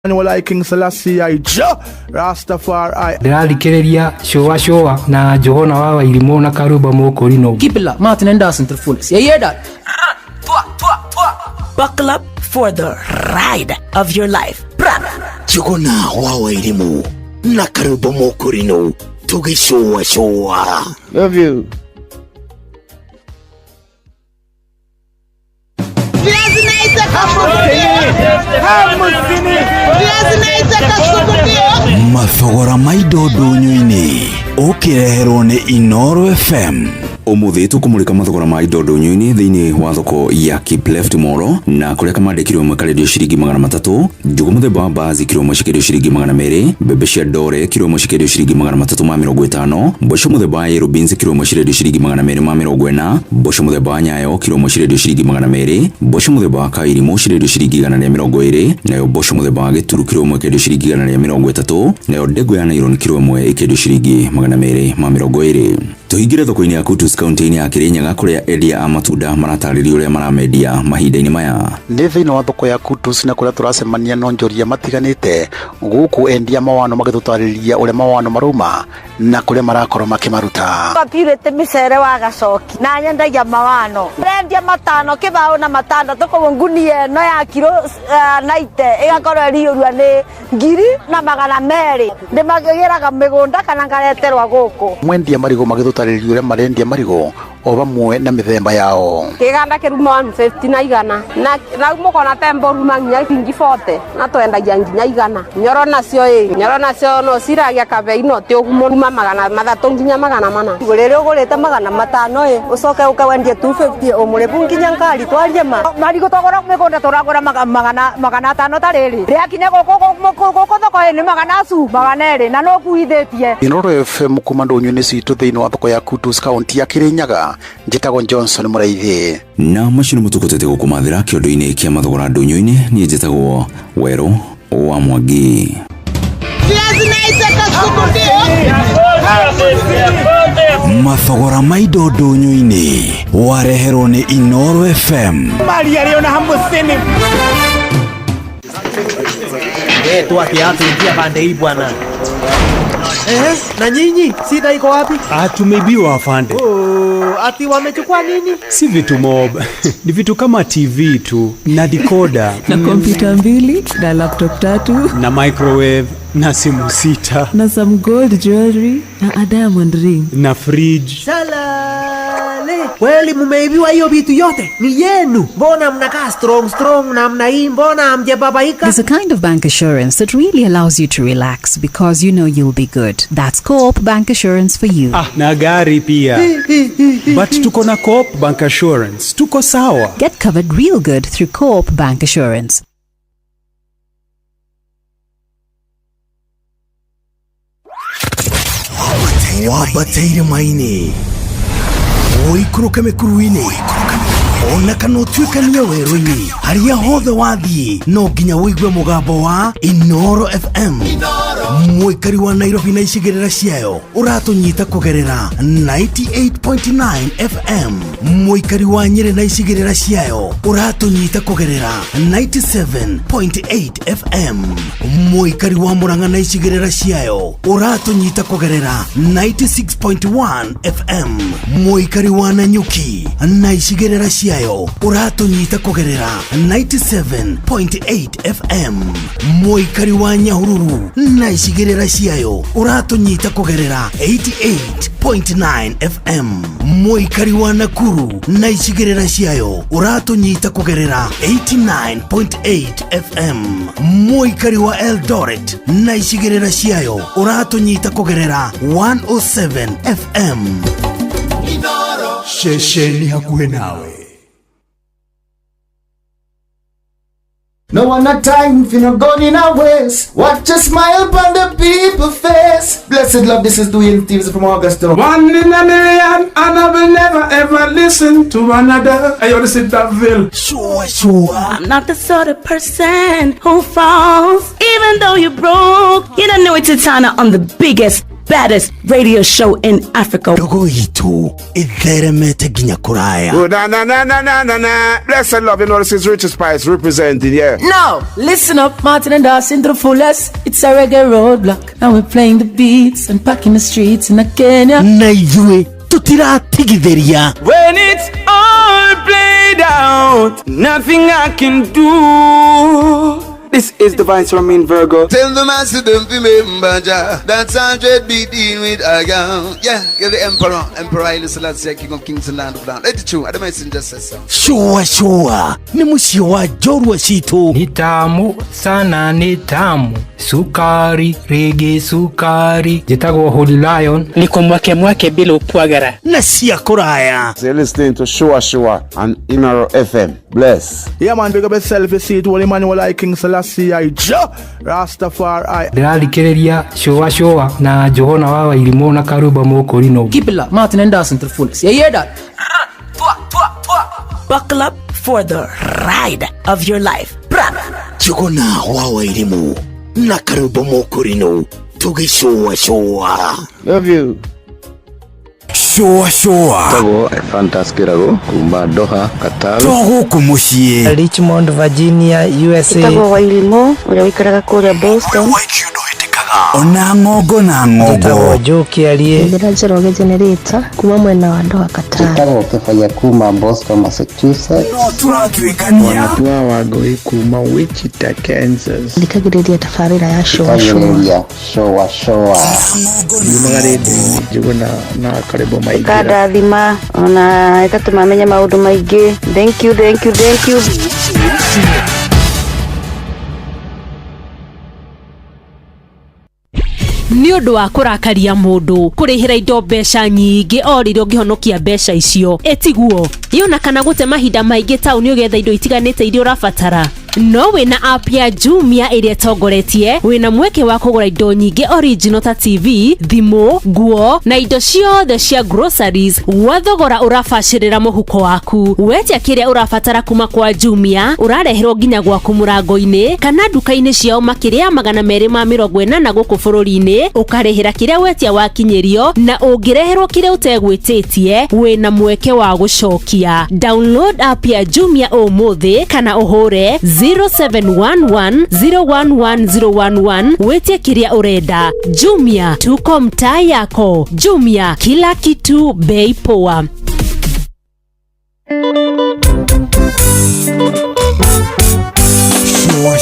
Like King Selassie I Rastafari. Ndĩrathikĩrĩria showa na Johana wa Wairimu na Karuba Mokorino. Keep it locked, Martin and Dawson to the fullest. You hear that? Buckle up for the ride of your life. Johana wa Wairimu na Karuba Mokorino. Showa. Love you. Mathogora maidodo nyoini ukireherwo ni Inoro FM. Umuthi tukumulika mathogora ma idodo nyoini thiini wa thoko ya Kipleft Moro na kuria kamandikirwo mwe karedio shiringi 300, njugu muthemba wa bazi kiro mwe shiringi 200, bebe cia dore kiro mwe shiringi 350, mbosho muthemba wa Yellow Beans kiro mwe shiringi 240, mbosho muthemba wa Nyayo kiro mwe shiringi 200, mbosho muthemba wa Kairimu shiringi 120, nayo mbosho muthemba wa Gituru kiro mwe shiringi 130, nayo ndegu ya Nairon kiro mwe shiringi 220. Tuhingire thoko-ini ya Kutus County ya Kirinyaga kuria endia a matunda marataririo uria maramedia mahinda-ini maya. Ni thiini wa thoko ya Kutus na kuria turacemania no njoria matiganite guku endia mawano magithutariria uria mawano maruma na kuria marakorwo makimaruta. Papirete micere wa gacoki na nyendagia mawano rendia matano kibao na matano thoko ngunia no ya kilo 90 igakorwo riurua ni 2,200 ndimagiraga migunda kana ngareterwa guku mwendia marigo magithutariria uria marendia marigo o bamwe na mithemba yao. Kiganda kiruma 150 na igana na umuko na tembo ruma nginya 40 na twendagia nginya igana. Nyoro nacio no ciragia kabei no ti ugumuruma magana mathatu nginya magana mana. Rere ugurite magana 500 ucoke ukawendie 250 umurebu nginya ngari twarie marigo togora migunda turagura magana 500 tariri riakinya goko thoko ni magana su magana 2 na no kuithetie. Inoro FM kumando nyoni citu thiini wa thoko ya Kutus County ya Kirinyaga. Njitagwo Johnson Muraithi na mashino mutukotete gukumathira kiondo-ini kia mathogora ndunyu-ini ni njitagwo Wero wa Mwangi. Mathogora maido ndunyu-ini wareherwo ni Inoro FM. Maria Leona Hambusini. Tuatia ingia pande hii bwana. Na nyinyi sida iko wapi? Tumeibiwa afande. Ati wamechukua nini? Si vitu mob. Ni vitu kama TV tu na decoder na kompyuta 2 na laptop 3 na microwave na simu 6 na some gold jewelry na a diamond ring na fridge. Salale. Kweli mumeibiwa hiyo vitu yote? Ni yenu. Mbona mnakaa strong na mnai mbona hamjababaika? There's a kind of bank assurance that really allows you to relax because you know you'll be good. That's Coop Bank Assurance for you. Na gari pia. But tuko na Coop Bank Assurance. Tuko sawa. Get covered real good through Coop Bank Assurance. Wabateire maini oikuruke mekuruini ona kana utuikania werũ-inĩ haria hothe wathiĩ no nginya wĩigue mũgambo wa Inoro FM. Mũikari wa Nairobi na icigĩrĩra ciayo ũratũnyita kũgerera 98.9 FM. Mũikari wa Nyeri na icigĩrĩra ciayo ũratũnyita kũgerera 97.8 FM. Mũikari wa Murang'a na icigĩrĩra ciayo ũratũnyita kũgerera 96.1 FM. Mũikari wa Nanyuki na icigĩrĩra ciayo uratunyita kugerera 97.8 FM. Mũikari wa Nyahururu na icigĩrĩra ciayo uratunyita kugerera 88.9 FM. Mũikari wa Nakuru na icigĩrĩra ciayo uratunyita kugerera 89.8 FM. Mũikari wa Eldoret na icigĩrĩra ciayo uratunyita kugerera 107 FM. Inoro shesheni hakuhe nawe. No one a time for no gun in our waist. Watch a smile upon the people's face. Blessed love, this is Dwayne Stevens from Augusta. 1 in a million, and I will never ever listen to another. I already said that, Phil. Sure. I'm not the sort of person who falls. Even though you're broke, you don't know it's a Tana on the biggest baddest radio show in Africa. Dogo itu itheremete ginya kuraya. Oh, na. Blessed love, you know this is Richard Spice representing, yeah. Now, listen up, Martin and Dawson to the fullest. It's a reggae roadblock. Now we're playing the beats and packing the streets in Kenya. Naijue tutira tigitheria. When it's all played out, nothing I can do. This is Divine Sermon Virgo. Tell the master don't remember that's 100 BD with Aga. Yeah, give the Emperor Haile Selassie, King of Kings and Land of Land. Let it true, the messenger says so. Shua ni musio wa jorwa shito. Ni tamu sana, ni tamu. Sukari, reggae sukari. Jitago Holy Lion. Niko mwake bila upwagara. Na siya kuraya. You're listening to Shua on Inaro FM. Bless. Yeah man, big up yourself, you see it, Holy Emmanuel I King Selassie I Rastafari. Ndĩrarikĩrĩria Shua na Johona Wawa Irimo na Karuba Mokorino. Keep it locked, Martin and Dawson to the fullest. You hear that? Buckle up for the ride of your life. Johona Wawa Irimo na Karuba Mokorino. Tugi Shua. Love you. Shua. Togo, fantastic rago, kumba Doha, Qatar. Togo kumushie. Richmond, Virginia, USA. Togo wa Irimo, ule wikaraga kule Boston. Onangogo. Togo Joki aliye. Ndirajeroge generator kuma mwena wa Doha, Qatar. Togo kefanya kuma Boston, Massachusetts. Turakirikania. Watu wagoi kuma Wichita, Kansas. Ndikagiriria tafarira ya Shua. Magaridi juguna na karibu maigira. Kada thima ona ikatumamenya maundu maingi. Thank you. Nĩ ũndũ wa kũrakaria mũndũ kũrĩhĩra indo mbeca nyingĩ o rĩrĩa ũngĩhonokia mbeca icio etiguo yona kana gũte mahinda maingĩ taũni ũgetha indo itiganĩte iria ũrabatara no wĩna app ya Jumia ĩrĩa tongoretie wĩna mweke wa kũgũra indo nyingĩ original ta TV, thimũ, nguo na indo ciothe cia groceries wathogora ũrabacĩrĩra mũhuko waku. Wetia kĩrĩa ũrabatara kuma kwa Jumia ũrareherwo nginya gwaku mũrango-inĩ kana duka-inĩ ciao makĩria 240 gũkũ bũrũri-inĩ ũkarĩhĩra kĩrĩa wetia wakinyĩrio na ũngĩreherwo kĩrĩa ũtegwĩtĩtie wĩna mweke wa gũcokia. Download app ya Jumia ũmũthĩ kana ũhũre 0711011011 wetie kiria urenda. Jumia, tuko mtaa yako. Jumia, kila kitu bei poa.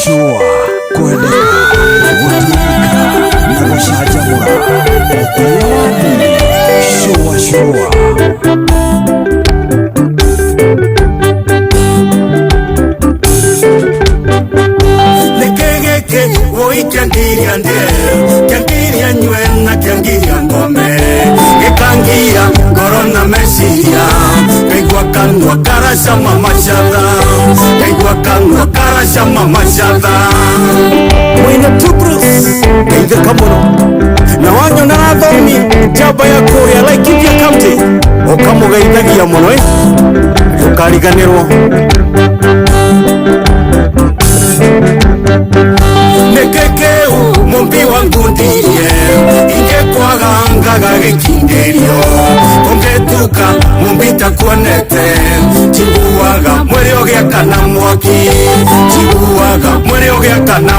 Shua kwende na kushajamura Shua Nekegeke woi kiangiria nywe na kiangiria ngome Gekangia korona mesiria Kaigua kanwa karasha mama shada Mwina tubrus Kaithe kamono Na wanyo na athomi Jaba ya Korea Laikipia County Okamugeithagia muno Tukariganirwo Nekekeu mumbi wangu ndiye Ingekwaga ngaga gekinderio Kongetuka mumbi takuonete Chiguaga mwere ogeaka na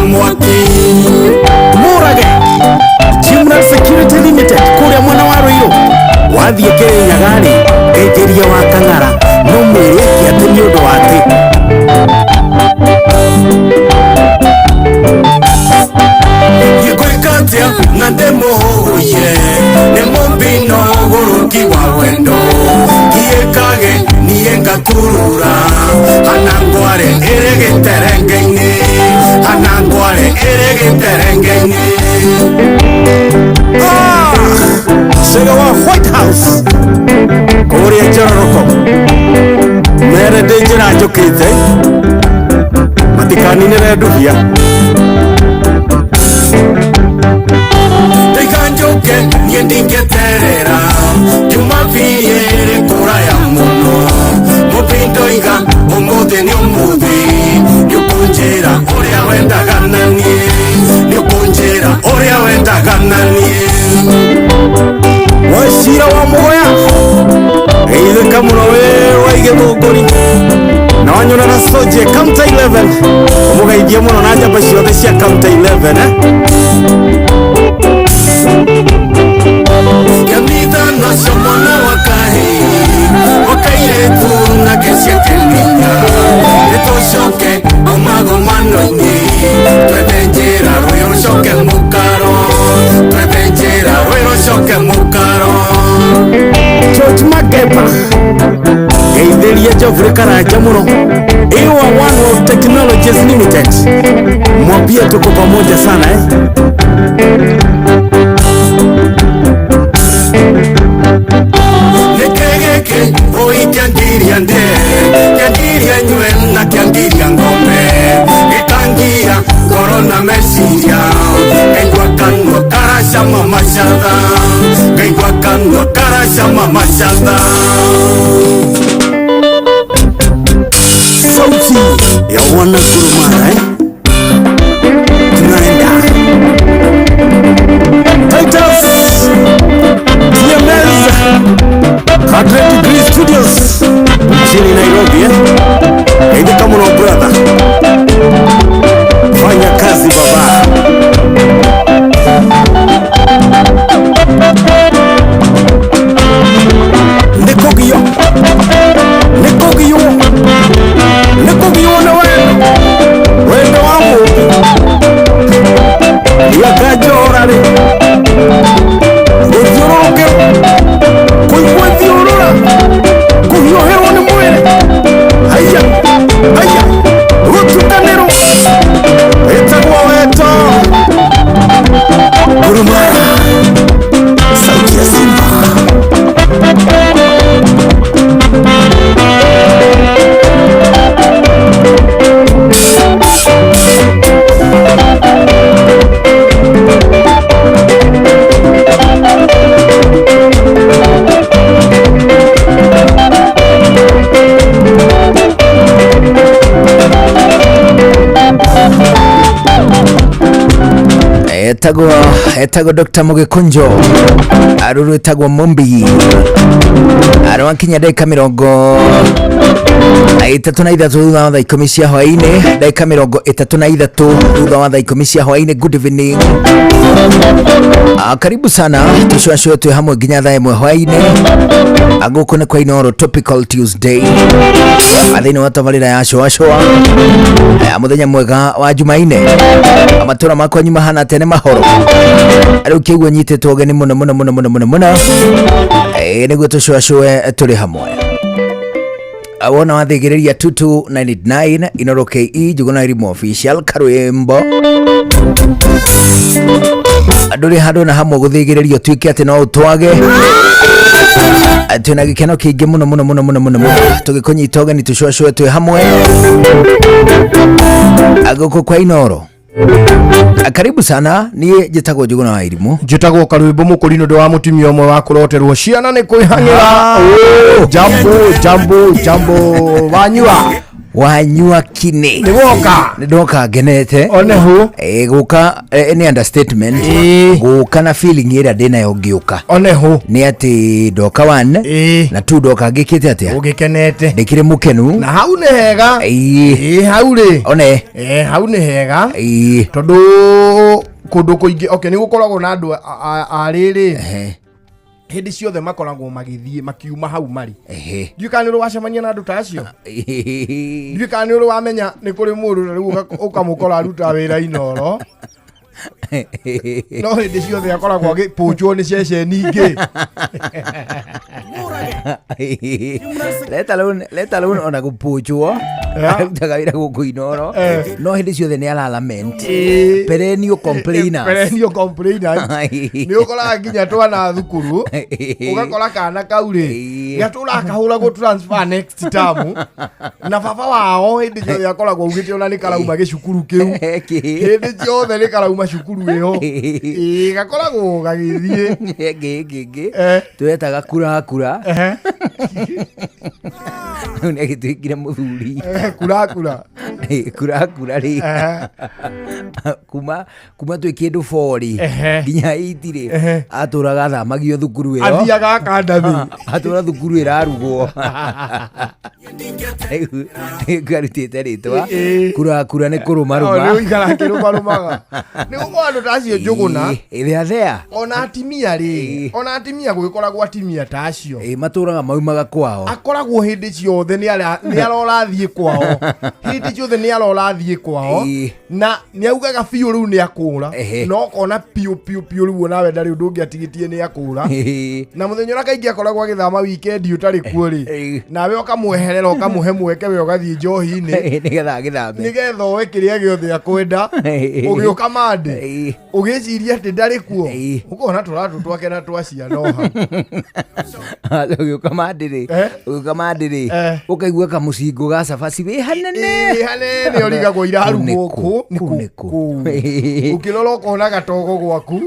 mwaki Murage Chimra Security Limited Kuria mwana wa Ruiru Wathie Kirinyaga-ri Enjeria wa Kang'ara No mwirĩke atĩ nĩ ũndũ wa atĩ Gĩkwĩka atĩa na ndĩmũhũye nĩ mũmbino gũrũki wa wendo Gĩkage niĩ ngakurura hana ngware ĩrĩ gĩterenge-inĩ Sega wa White House Kuria Njororoko Mere ndĩnjĩra njũkĩte Matikaninĩre ndubia Ndĩganjũke niĩ ndingĩterera Jumapili kũraya mũno Mũbindoiga ũmũthĩ nĩ ũmũthĩ Nĩũkũnjĩra ũrĩa wendaga na niĩ Shira wa Moya Either Kamuno Waige Bogori na wanyona na soje Counter 11 Omuga idia mono naja bashi wadeshia Counter 11 Yamida na shomono wakahi Wakaile kuna kesia kelinga Eto shoke omago manoini Twebenjera ruyo shoke mukaro Twebenjera ruyo shoke mukaro George Mageba Geidelia Jofre Karaja muno Ewa One of Technologies Limited Mwambie tuko pamoja sana Nekegeke oi kiandiria nde Kiandiria nyuen na kiandiria ngombe Ikangia corona mesiria Geigwa kanwa karasha mamashada Geigwa kanwa karasha mamashada Sauti ya wana Gurumara Tunaenda Titus TMS 100 Degree Studios mjini Nairobi Hivi kama una brother fanya kazi baba Nekogiyo na wendo wangu yakajorare Guthiuruke kuigwethiurura kuhioherwo ni mwiri haya gutukaniro etagwo weto Gurumara sauti ya Simba Etago Dr. Mugikunjo aruru etagwo Mumbi arawakinya dakika 33 thutha wa thaa 10 cia hwaini dakika 33 thutha wa thaa 10 cia hwaini. Good evening, karibu sana tushwashwe tu hamwe nginya thaa 1 hwaini aguko ne kwa Inoro Topical Tuesday athini watavalira ya shwashwa muthenya mwega wa Jumaine amatura makwa nyuma hana tene mahoro ari kigwe nyite togeni muno niguo tushwashwe turi hamwe awona wathigireria 2299 Inoro KE Juguna Irimo Official Karwembo aduri hado na hamwe guthigireria twike ati no utwage atuna gikeno kingi muno tugikunyita ogeni tushwashwe twi hamwe agoko kwa Inoro. Karibu sana ni jitagwo Juguna wa Irimo jitagwo Karwembo mukurino ndo wa mutumia omwe wa kuroterwo ciana ni kuihangira jambo wanyua kine nidoka genete onehu guka any understatement guka na feeling ira dena yogiuka onehu ni ati doka wan na tu doka gikite atia ugikenete ndikire mukenu na hau ne hega haure one hau ne hega tondu kundu kuingi okay ni gukoragwo na andu ariri hindi ciothe makoragwo magithie makiuma hau mari ndiukani ru wacemania na andu ta acio ndiukani ru wamenya ni kuri mundu riu ukamukora aruta wira Inoro no hindi ciothe akoragwo agipunjwo ni ceceni ingi let alone ona gupunjwo arutaga wira guku Inoro no hindi ciothe ni alalament perennial complainers ni ukora nginya twana thukuru ugakora kana kauri gatura kahura go transfer next term na baba wao hindi ciothe akoragwo ugite ona ni karauma gicukuru kiu hindi ciothe ni karauma cukuru iyo gakoragwo gagithie tuetaga kura Nä agätuä muthuri kurakura kurakura rä kuma twä kä ndå bori nginya 8 rä atå raga thamagio thukuru ä yo athiaga akandathi atå ra thukuru ä rarugwo ngarutä te rä twa kurakura nä kå rå marå ikara kä rå maga nä gå korwo andå tacio njå gå na thea ona atimia rä ona atimia gå gä koragwo atimia tacio matå raga maumaga kwao akoragwo hä ndä ciothe nä arorathiä kwao hä ndä ciothe nä arorathiä kwao na nä augaga biå rä u nä akå ra no kona piå rä u onawe ndarä å ndå å ngä atigä tie nä akå ra na må thenya å rä kaingä akoragwo agä thama wikendi å tarä kuo rä nawe åkamweherera åkamå he mweke we å gathiä njohi-inä nä getha oe kä rä a gä othe akwenda å gä å ka mandä å gä ciria atä ndarä kuo å kona tå ratå twake na twacianoha å gä å ka mandä rä å kaigua kamå cingo ga cabaci wä hanene å rigagwo irarugwo kå å kä rora åkona gatogo gwaku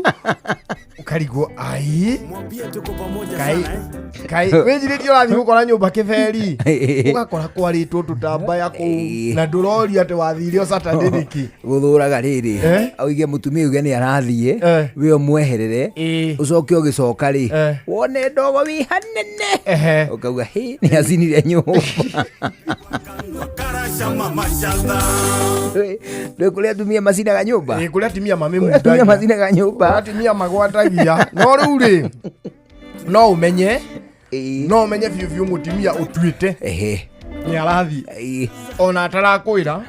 å karigwo ai wä njirä tie å rathiä gå kora nyå mba kä beri å gakora kwarä two tå tambaya kå na ndå roria atä wathire o Saturday nä kä gå thå raga rä rä oige må tumia uge nä arathiä wä o mweherere å coke å gä coka rä wone ndogo wä hanene å kauga nä acinire nyå mba ndå kå rä atumia macinaga nyå mba kå rä atumia macinaga nyå mba atumia magwatagia no rä u rä no å menye biå biå må timia å tuä te nä arathiä ona atarakwä ra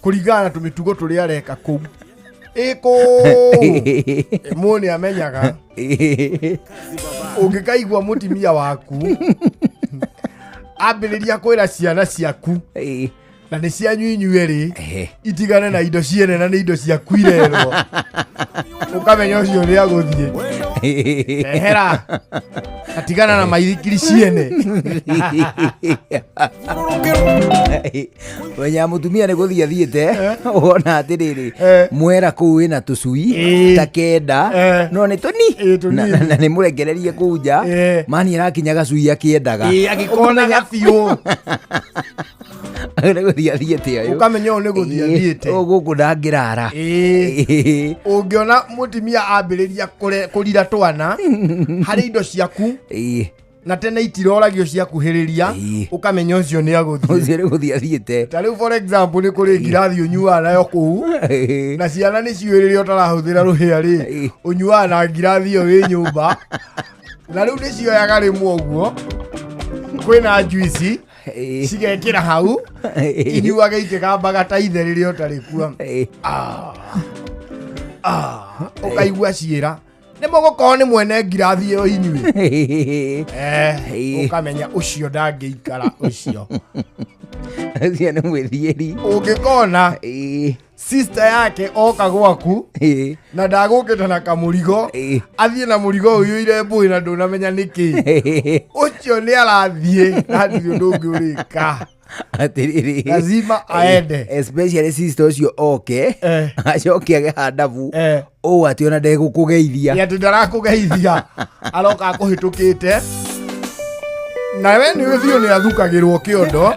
kå ringana na tå mä tugo tå rä areka kå må nä amenyaga å ngä kaigua må timia waku ambä rä ria kwä ra ciana ciaku na nä cianyu inyuä rä itigane na indo ciene na nä indo ciaku irerwo å kamenya å cio nä agå thiä ehera atigana na maithikiri ciene wenya må tumia nä gå thiä athiä te wona atä rä rä mwera kå u wä na tå cui ta kenda no nä tå ni na nä må rengererie kå u nja mani arakinya gacui akä endaga agä konaga biå nä gå thiä athiä te å kamenya å nä gå thiä athiä te gå kå ndangä rara å ngä ona må timia ambä rä ria kå rira twana harä indo ciaku na tene itiroragio ciakuhä rä ria å kamenya å cio nä agå thiä te ta rä u for example nä kå rä ngirathi å nyuaga nayo kå u na ciana nä ciå rä rä a å tarahå thä ra rå hä a rä å nyuaga na ngirathi ä yo wä nyå mba na rä u nä cioyaga rä mwe å guo kwä na njuici cigekä ra hau inyuaga ikä gambaga ta ithe rä rä a å tarä kua å kaigua ciä ra nä må gå korwo nä mwene ngirathi ä yo inyuä å kamenya å cio ndangä ikara å cio cia nä mwä thiä ri å ngä kona sister yake oka gwaku na ndagå kä te na kamå rigo athiä na må rigo å yå ire mbå na ndå namenya nä kä å cio nä arathiä na ndirä å ndå å ngä å rä ka atiriri lazima aende especially sister ucio oke acoke age handabu o ati ona ndegũkũgeithia ya ndarakũgeithia aroka akũhĩtũkĩte nawe nĩ ũthiũ nĩ athukagĩrwo kĩondo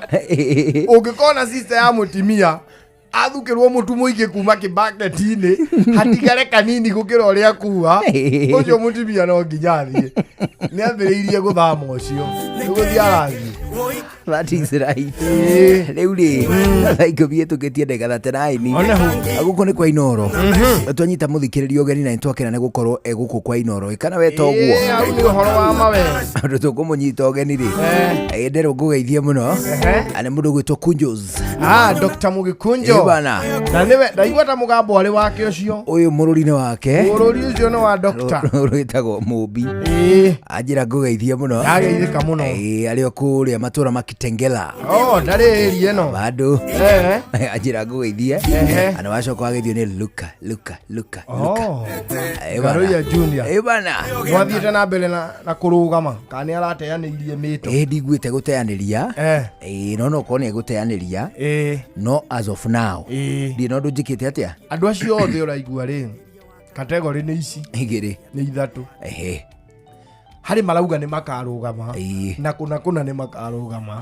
ũngĩkona sister ya mũtimia athukĩrwo mũtu mũingĩ kuma kĩbaketi-inĩ hatigare kanini gũkĩra ũrĩa kuga ũcio mũtimia no nginya athiĩ nĩ ambĩrĩirie gũthama ũcio nĩ gũthiĩ arathiĩ. That is right. Rĩu rĩ thaiko bietũkĩtie ndagĩka 39 agũkũ nĩ kwa Inoro twanyita mũthikĩrĩria ũgeni na nĩtwakena nĩ gũkorwo egũkũ kwa Inoro kana we toguo nĩ ũhoro wa mawe andũ tũkũmũnyita ũgeni rĩ nderwo ngũgeithie mũno nĩ mũndũ gwĩtwo Kunjos Dr. Mũgĩkunjo bana na nĩwe ndaigua ta mũgambo arĩ wake ũcio ũyũ mũrũri-inĩ wake mũrũri ũcio nĩ wa Dr. rwĩtagwo Mũmbi anjĩra ngũgeithie mũno ndageithĩka mũno arĩ o kũrĩa matũra Makitengela ndarĩ ĩri ĩno bado anjĩra ngũgeithie ana wacoka wagĩthio nĩ Luka Garoya Junior bana wathiĩte na mbere na kũrũgama kana nĩ arateanĩirie mĩto ndigwĩte gũteanĩria no okorwo nĩ egũteanĩria no as of now ndirĩ na ũndũ njĩkĩte atĩa andũ acio othe ũraigua rĩ kategori nĩ ici igĩrĩ nĩ ithatũ hari marauga ni makarugama na kuna ni makarugama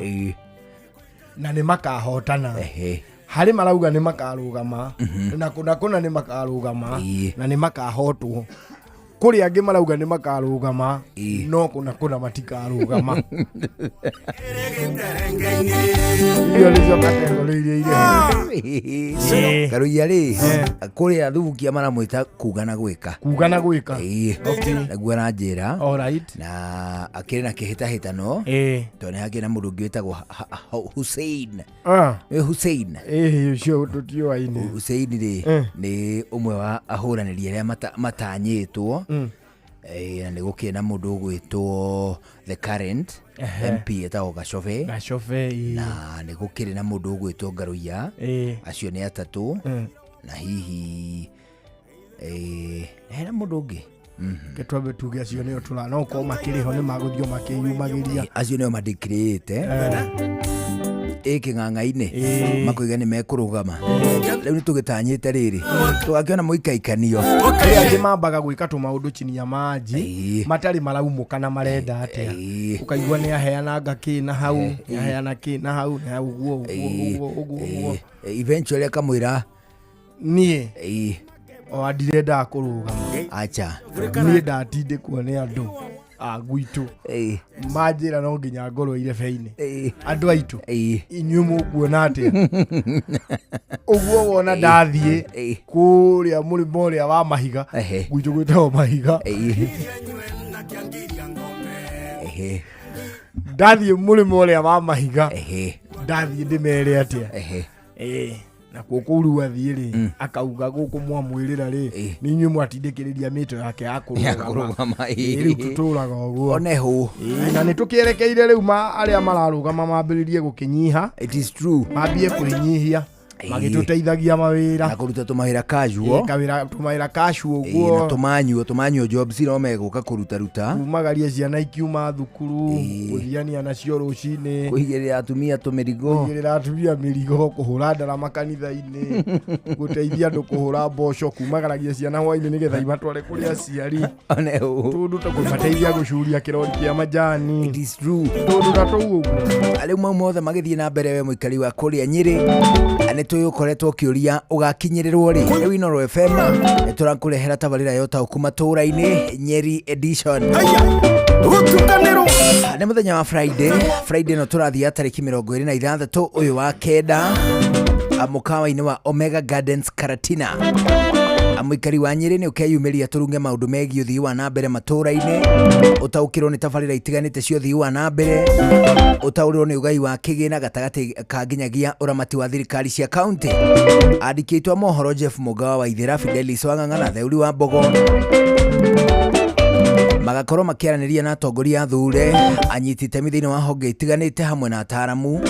na ni makahotana hari marauga ni makarugama na kuna ni makarugama na ni makahotwo kuri angi marauga ni makarugama no kuna matikarugama iyo nizo kategoriire Karuia ri kuri athubukia maramwita kugana gwika naguo aranjira na akiri na kihitahitano to ni hagi na mundu ngwitagwo Hussein Hussein ucio tutio aini Hussein ri ni umwe wa ahuraniri aria matanyitwo na nä gå kä na må ndå å gwä two the current MP etagwo Gacobe na nä gå kä rä na må ndå å gwä two Ngaruia acio nä atatå na hihi hena må ndå å ngä ke twambe tuge acio nä o tå rano korwo makä rä ho nä magå thiå makä yumagä ria acio nä o mandä te kä ng'ang'a-inä makoiga nä mekå rå gama rä u nä tå gä tanyä te rä rä tå gakä ona må ikaikanio angä mambaga gwä ka tå maå ndå chini ya manji matarä maraumå kana marenda atä å kaigua nä aheana ngakä na hau nä aheana kä na hau nä hau guo eventually akamwä ra niä o andirendaga kå rå gama acha niä ndatindä kuo nä andå gwitå manjĩra no nginya ngorwo irebe-inĩ andũ aitũ inyuĩ mũkuona atĩa ũguo wona ndathiĩ kũrĩa mũrĩmo ũrĩa wa mahiga gwitũ gwĩtagwo mahiga ndathiĩ mũrĩmo ũrĩa wa mahiga ndathiĩ ndĩmere atĩa na kũkũ rĩu athiĩ rĩ akauga gũkũ mwamwĩrĩra rĩ nĩ inyuĩ mwatindĩkĩrĩria mĩto yake ya kũrũgama rĩu tũtũraga ũguo onehũ na nĩ tũkĩerekeire rĩu arĩa mararũgama mambĩrĩrie gũkĩnyiha it is true mambie kwĩnyihia magĩtũteithagia mawĩra na kũruta tũmawĩra casual tũmawĩra casual ũguo na tũmanyuo jobs no megũka kũruta kumagaria ciana ikiuma thukuru gũthiania nacio rũcinĩ kũigĩrĩra atumia mĩrigo kũhũra ndarama kanitha-inĩ gũteithia andũ kũhũra mboco kumagaragia ciana hwainĩ nĩgetha imatware kũrĩ aciari tũndũ tũkũmateithia gũcuria kĩrori kĩa majani it is true tũndũ ta tũu arĩ mothe magĩthiĩ na mbere we mũikari wa kũrĩa Nyĩrĩ nĩtũkoretwo kĩũria ũgakinyĩrĩrwo rĩ rĩu Inooro FM nĩtũrakũrehera tabarĩra ya ũtaũku matũũra-inĩ Nyeri edition nĩ mũthenya wa Friday ĩno tũrathiĩ tarĩki 26 ũyũ wa kenda mũkawa-inĩ wa Omega Gardens Karatina mũikari wa Nyĩrĩ nĩ ũkeyumĩria tũrunge maũndũ megiĩ ũthii wa na mbere matũũra-inĩ ũtaũkĩrwo nĩ tabarĩra itiganĩte cia ũthii wa na mbere ũtaũrĩrwo nĩ ũgai wa kĩgĩna gatagatĩ ka nginyagia ũramati wa thirikari cia kaunti andĩkĩtwo mohoro Jeff Mũgawa wa Ithera Fidelis Wang'ang'a na Theuri wa Mbogo magakorwo makĩaranĩria na atongoria athure anyiti itemi thĩinĩ wa honge itiganĩte hamwe na ataaramu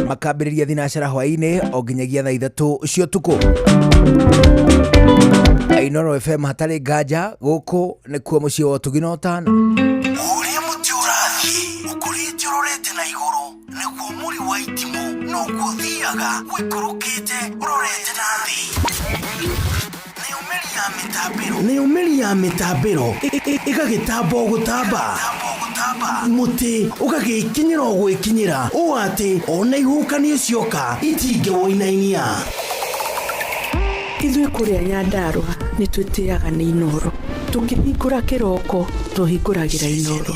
makambĩrĩria thinacara hwainĩ o nginyagia thaa 3 cia ũtukũ Inooro FM hatarĩ nganja gũkũ nĩkuo mũciĩ wa ũtugi na ũtana ũrĩa mũtĩ ũrathiĩ ũkũrĩte ũrorete na igũrũ nĩguo mũri wa itimũ noguo ũthiaga wĩkũrũkĩte ũrorete na thĩ nĩumĩri ya mĩtambĩro ĩgagĩtamba gũtamba mũtĩ ũgagĩkinyĩra gwĩkinyĩra ũũ atĩ ona ihukanio cioka itingĩwoinainia ithuĩ kũrĩa Nyandarua nĩ twĩtĩaga nĩ Inooro tũkĩhingũra kĩroko tũhingũragĩra Inooro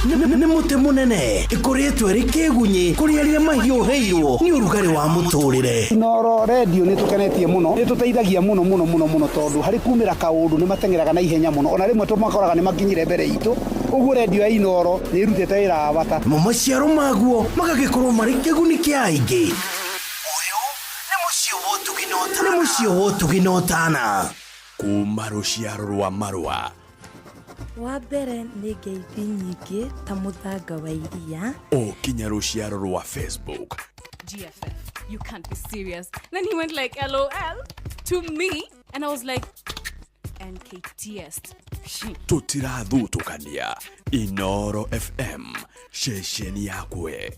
nĩ mũtĩ mũnene ĩkoretwo ĩrĩ kĩgunyĩ kũrĩ arĩa mahiũhĩirwo nĩ ũrugarĩ wa mũtũrĩre Inooro radio nĩ tũkenetie mũno nĩ tũteithagia mũno tondũ harĩ kumĩra kaũndũ nĩ matengeraga na ihenya mũno ona rĩmwe tũmakoraga nĩ makinyire mbere itũ ũguo radio ya Inooro nĩ ĩrutĩte wĩra wa bata maciaro maguo magagĩkorwo marĩ kĩguni kĩa aingĩ nĩ mũciĩ wa ũtugi na ũtana kuma rũciaro rwa Marua wa mbere nĩ ngeithi nyingĩ ta mũthanga wa iria kinya rũciaro rwa Facebook GFF, you can't be serious. Then he went like LOL to me and I was like NKTS. Tutirathutũkania Inooro FM shesheni yakwe.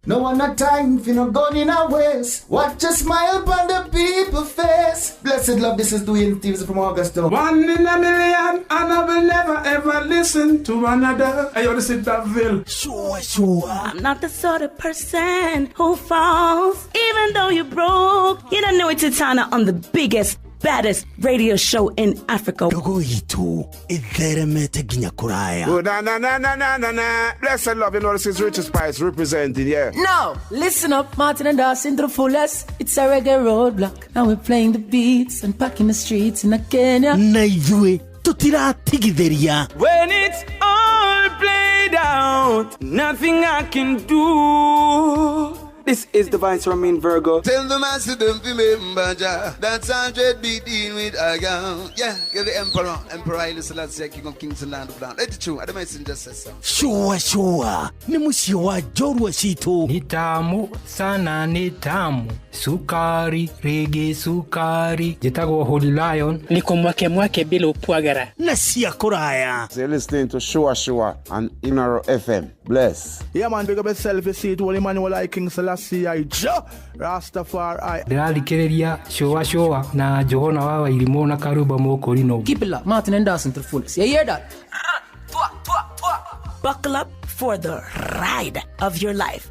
No one a time for no gun in a waist. Watch a smile upon the people face. Bless Blessed love, this is Dwayne Stevenson from Augusta. 1 in a million, and I will never ever listen to another. I want to sit that Ville. Sure. I'm not the sort of person who falls, even though you're broke. You don't know it's Tana on the biggest, baddest radio show in Africa. Dogo itu itheremete ginya kuraya. Oh, na. Blessed love, you know this is Richard Spice representing, yeah. No, listen up, Martin and Dawson to the fullest. It's a reggae roadblock. Now we're playing the beats and packing the streets in Kenya. Naijue, tutira tigideria. When it's all played out, nothing I can do. This is the Vice Ramin Virgo. Tell the master don't remember that's 100 BD with Aga. Yeah, you're the Emperor Haile Selassie, King of Kings and Land of Land. Let it true, the messenger says so. Sure. Ni musio wa jorwa situ. Ni tamu sana, ni tamu. Sukari, reggae sukari. Jitago Holy Lion. Niko mwake bila upwagara. Nasia kuraya. You're listening to Shua on Inaro FM. Bless. Yeah man, big up yourself, you see it, Holy Emmanuel I King Selassie I Rastafari. Ndalikereria showa na Johona wawa ilimona karuba moko rino. Keep it locked, Martin and Dawson to the fullest. You hear that? Buckle up for the ride of your life.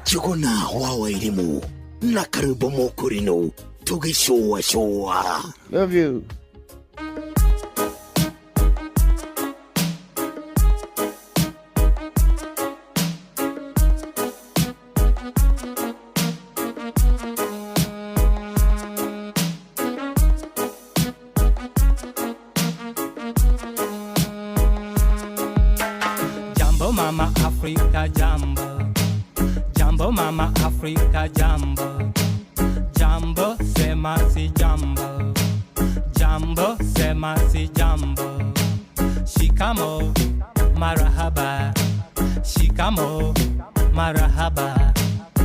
Johona wawa ilimu na karuba moko rino. Tugi showa. Love you. Mama Africa Jambo Mama Africa Jambo sema si Jambo sema si Jambo Shikamo marahaba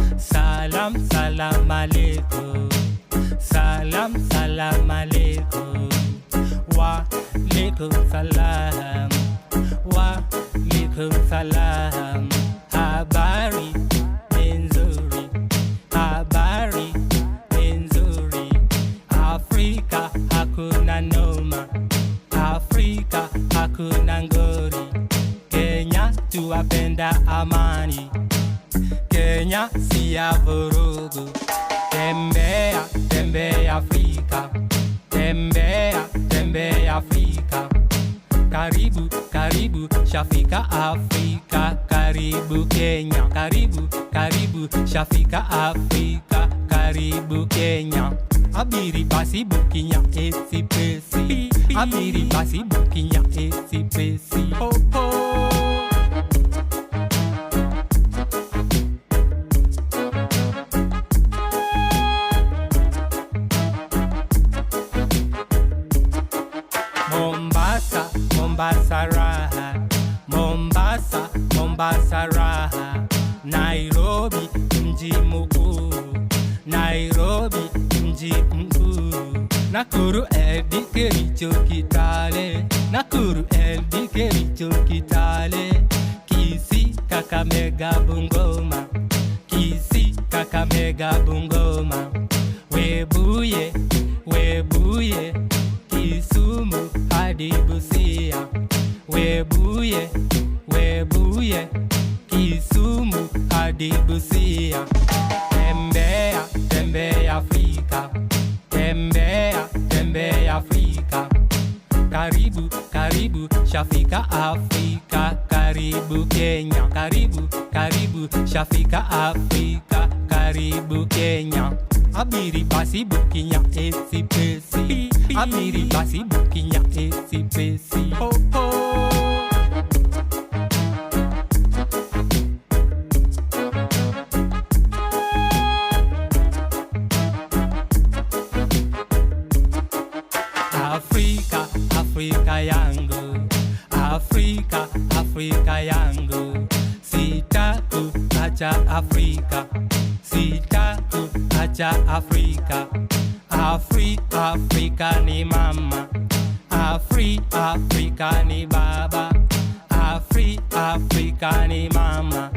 Salam aleikum Wa alaikum salam Wa alaikum salam. Habari nzuri. Afrika hakuna noma. Afrika hakuna ngori. Kenya tuwapenda amani. Kenya si ya vurugu. Tembea Afrika. Tembea Afrika. Karibu Shafika Afrika. Karibu Kenya. Karibu Shafika Afrika. Karibu Kenya. Abiri basi bukinya esi pesi. Abiri basi bukinya esi pesi. Mombasa raha. Nairobi mji mkuu. Nakuru eldi Kericho Kitale. Kisii Kakamega Bungoma. Webuye Kisumu hadi Busia. Webuye Kisumu hadi Busia. Tembea Afrika. Tembea Afrika. Karibu Shafika Afrika. Karibu Kenya. Karibu Shafika Afrika. Karibu Kenya. Abiri basi bukinya esi pesi. Abiri basi bukinya esi pesi. Afrika yangu. Sitaacha Afrika. Afrika ni mama. Afrika ni baba. Afrika ni mama.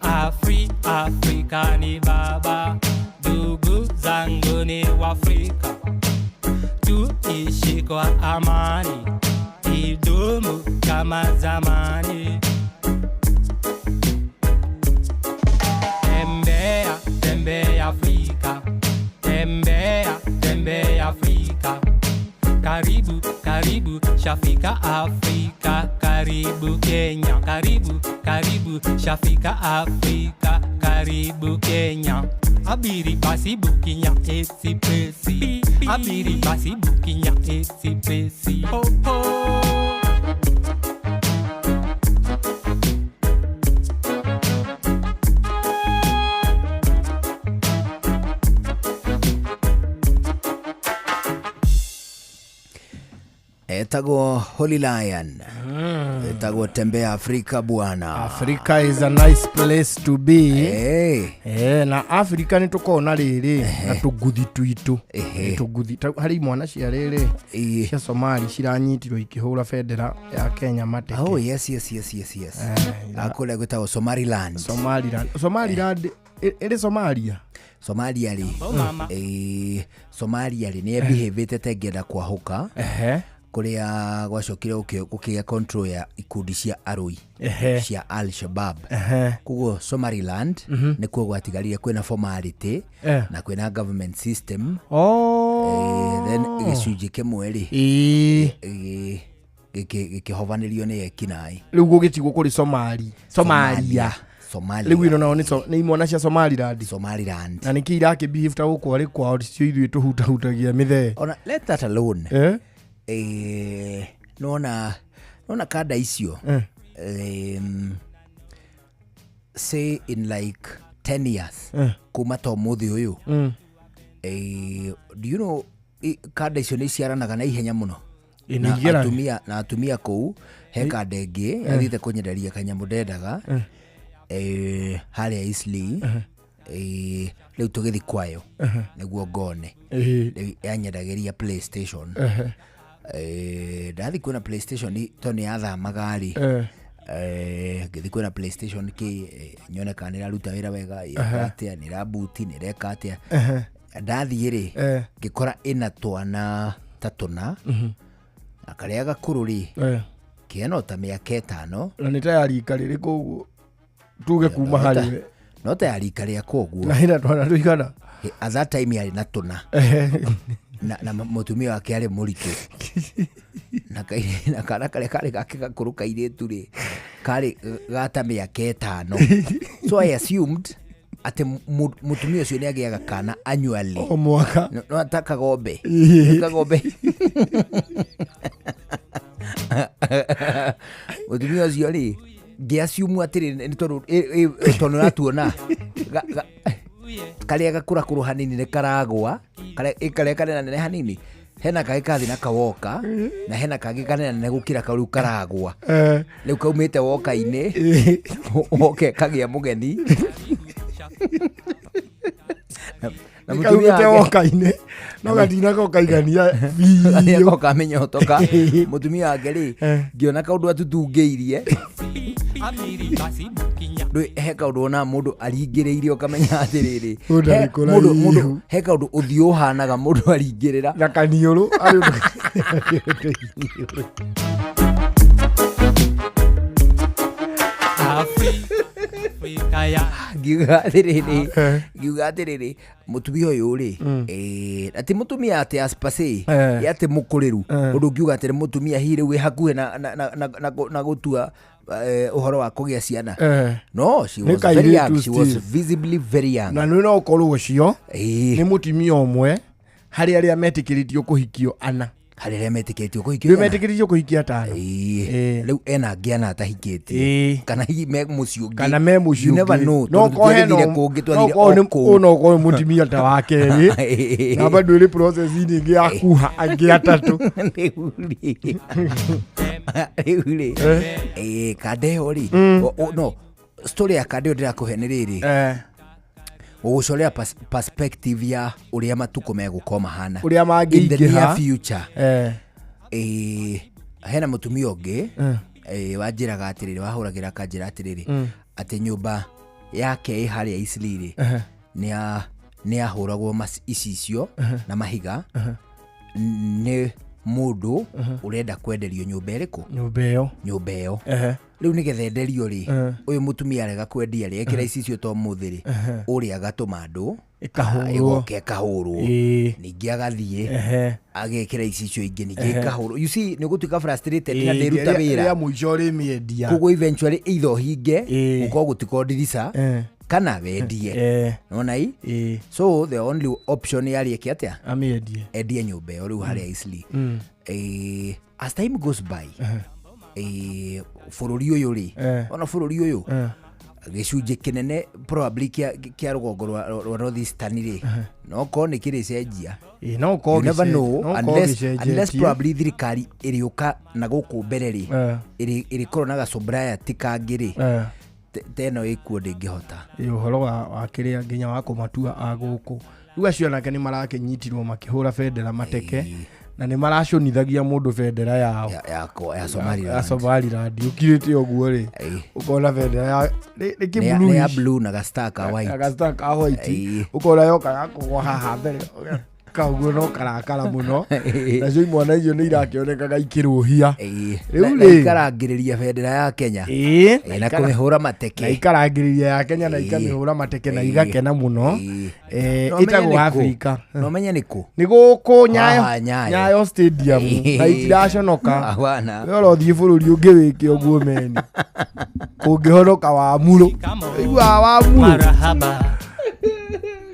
Afrika ni baba. Ndugu zangu ni Waafrika. tuishi kwa amani, idumu kama zamani. Tembea, tembea Afrika, tembea, tembea Afrika. Karibu, karibu, shafika Afrika. Karibu Kenya, karibu, karibu, shafika Afrika. Karibu Kenya. Abiri basi bukinya expresi. Abiri basi bukinya expresi. Ho ho. Etago Holy Lion. Etago tembea Afrika bwana. Africa is a nice place to be. Na Africa ni tukona riri na tuguthi twitu. Tuguthi hari mwana cia riri cia Somali ciranyitirwo ikihura federa ya Kenya mateke. Oh yes. Akole gwetagwo Somaliland. Somaliland ere Somalia. Somalia ri ni behave tegeda kwa hoka. Kuria gwacokire ukiya control ya ikundi cia arui cia Al-Shabaab. Kugo Somaliland ni kuo gwatigarire kwina formality na kwina government system. Then gicunji kimwe ri gikihovanirio ni ekinai. Riu gugitigwo kuri Somalia. Riu ino nao ni imwana cia Somaliland. Na niki irake behave ta gukwo ri kwao cio ithuĩ tuhutahutagia mithe. Ona let that alone. Nona kada icio. Say in like 10 years kuma to muthi uyu. Do you know kada icio ni ciaranaga na ihenya muno. Na atumia kou heka ndenge yathite kunyenderia kanyamu ndendaga haria Isli riu tugithi kwayo niguo ngone yanyendagiria PlayStation. Ndathi kwina PlayStation toni athamaga ri ngithi kwina PlayStation ki nyone kana iraruta wira wega atia ni rabuti ni reka atia ndathi ri ngikora ina twana tatuna akaria gakuru ri kieno ta miaka 5 na ni tayari kariri koguo tuge kuma hari no tayari karia koguo na ina twana tuigana at that time yari na tuna na mutumia wake ari muritu na kana kare gake gakuru kairetu ri kare gata miaka 5. So I assumed ati mutumia ucio ni agiaga kana annually o mwaka no ataka gombe kagombe mutumia ucio ri ngiassume atiri ni tondu natuona kare gakura kuru hanini ne karagwa kare kare nene hanini hena kagikathi na kawoka na hena kagikane na gukira karu karagwa riu kaumite woka-ini oke kagia mugeni na mutumia woka-ini no gatina ko kaigania biyo ko kamenyo toka mutumia wake ri ngiona kaundu atutungeirie do heka undu na mundu aringiriire ukamenya atiriri mundu heka undu uthio hanaga mundu aringirira na kaniuru giuga atiriri mutumia uyu ri ati mutumia ati aspase ati mukuriru undu ngiuga atiri mutumia hiri wi hakuhe na gutua uhoro wa kugia ciana. No, she was very young. She was visibly very young. Na no ukorwo cio ni mutumia omwe hari aria metikiririo kuhikio ana. Hari aria metikiririo kuhikio. Metikiririo kuhikia 5. Riu ena ngiana atahikite. Kana hi me mucio. Kana me mucio. You never know. No koheno kungitwarire oko. No ko mutumia ta wake ri. Na bado ile process ni ngi akuha angi atatu. Kadeo ri. No. Story ya Kadeo ndira kuhene riri. Ugucorea perspective ya uria matuko megukoma hana. Uria mangi in the near future. Hena mutumia ungi wanjiraga atiriri wahuragira kanjira atiriri ati nyumba yake haria Isliri ni ahuragwo icicio na mahiga nĩ mũndũ ũrenda kwenderio nyũmba ĩrĩkũ? Nyũmba ĩyo. Rĩu nĩgetha enderio rĩ, ũyũ mũtumia arega kwendia rĩ, ekĩra ici icio to mũthĩ rĩ, ũrĩa agatũma andũ ĩgoka ĩkahũrwo, ningĩ agathiĩ agekĩra ici icio ingĩ ningĩ ĩkahũrwo. You see, nĩ ũgũtuĩka frustrated na ndĩruta wĩra. Rĩa mũico ũrĩmĩendia. Koguo eventually either ũhinge, gũkorwo gũtikorwo ndirica, kana wendie. Nona hii? So the only option yari eke atia? Endie nyũmba ĩyo rĩu harĩa Eastleigh. As time goes by, bũrũri ũyũ rĩ, ona bũrũri ũyũ gĩcunjĩ kĩnene probably kĩa rũgongo rwa North Eastern rĩ, no korwo nĩ kĩrĩcenjia. You never know unless probably thirikari ĩrĩũka na gũkũ mbere rĩ, ĩrĩkorwo na gasobriety kangĩ rĩ, teno ĩkuo ndĩngĩhota. Ũhoro wa kĩrĩa nginya wa kũmatua a gũkũ rĩu acio nake nĩ marakĩnyitirwo makĩhũra bendera mateke na nĩ maracunithagia mũndũ bendera yao ya Somaliland ukirĩte ũguo rĩ, ũkona bendera nĩ ya blue na gastar ka white, ũkona yoka yakũgwa haha mbere kauguo no karakara mũno na cio imwana icio nĩ irakĩonekaga ikĩrũhia. Rĩu rĩ ikarangĩrĩria bendera ya Kenya na kũmĩhũra mateke, na ikarangĩrĩria ya Kenya na ikamĩhũra mateke na igakena mũno. Ĩtagwo Afrika. No menye nĩkũ? Nĩ gũkũ Nyayo Stadium na itiraconoka. Wĩra ũthiĩ bũrũri ũngĩ wĩke ũguo meni kũngĩhonoka wa mũrũ igua wa mũrũ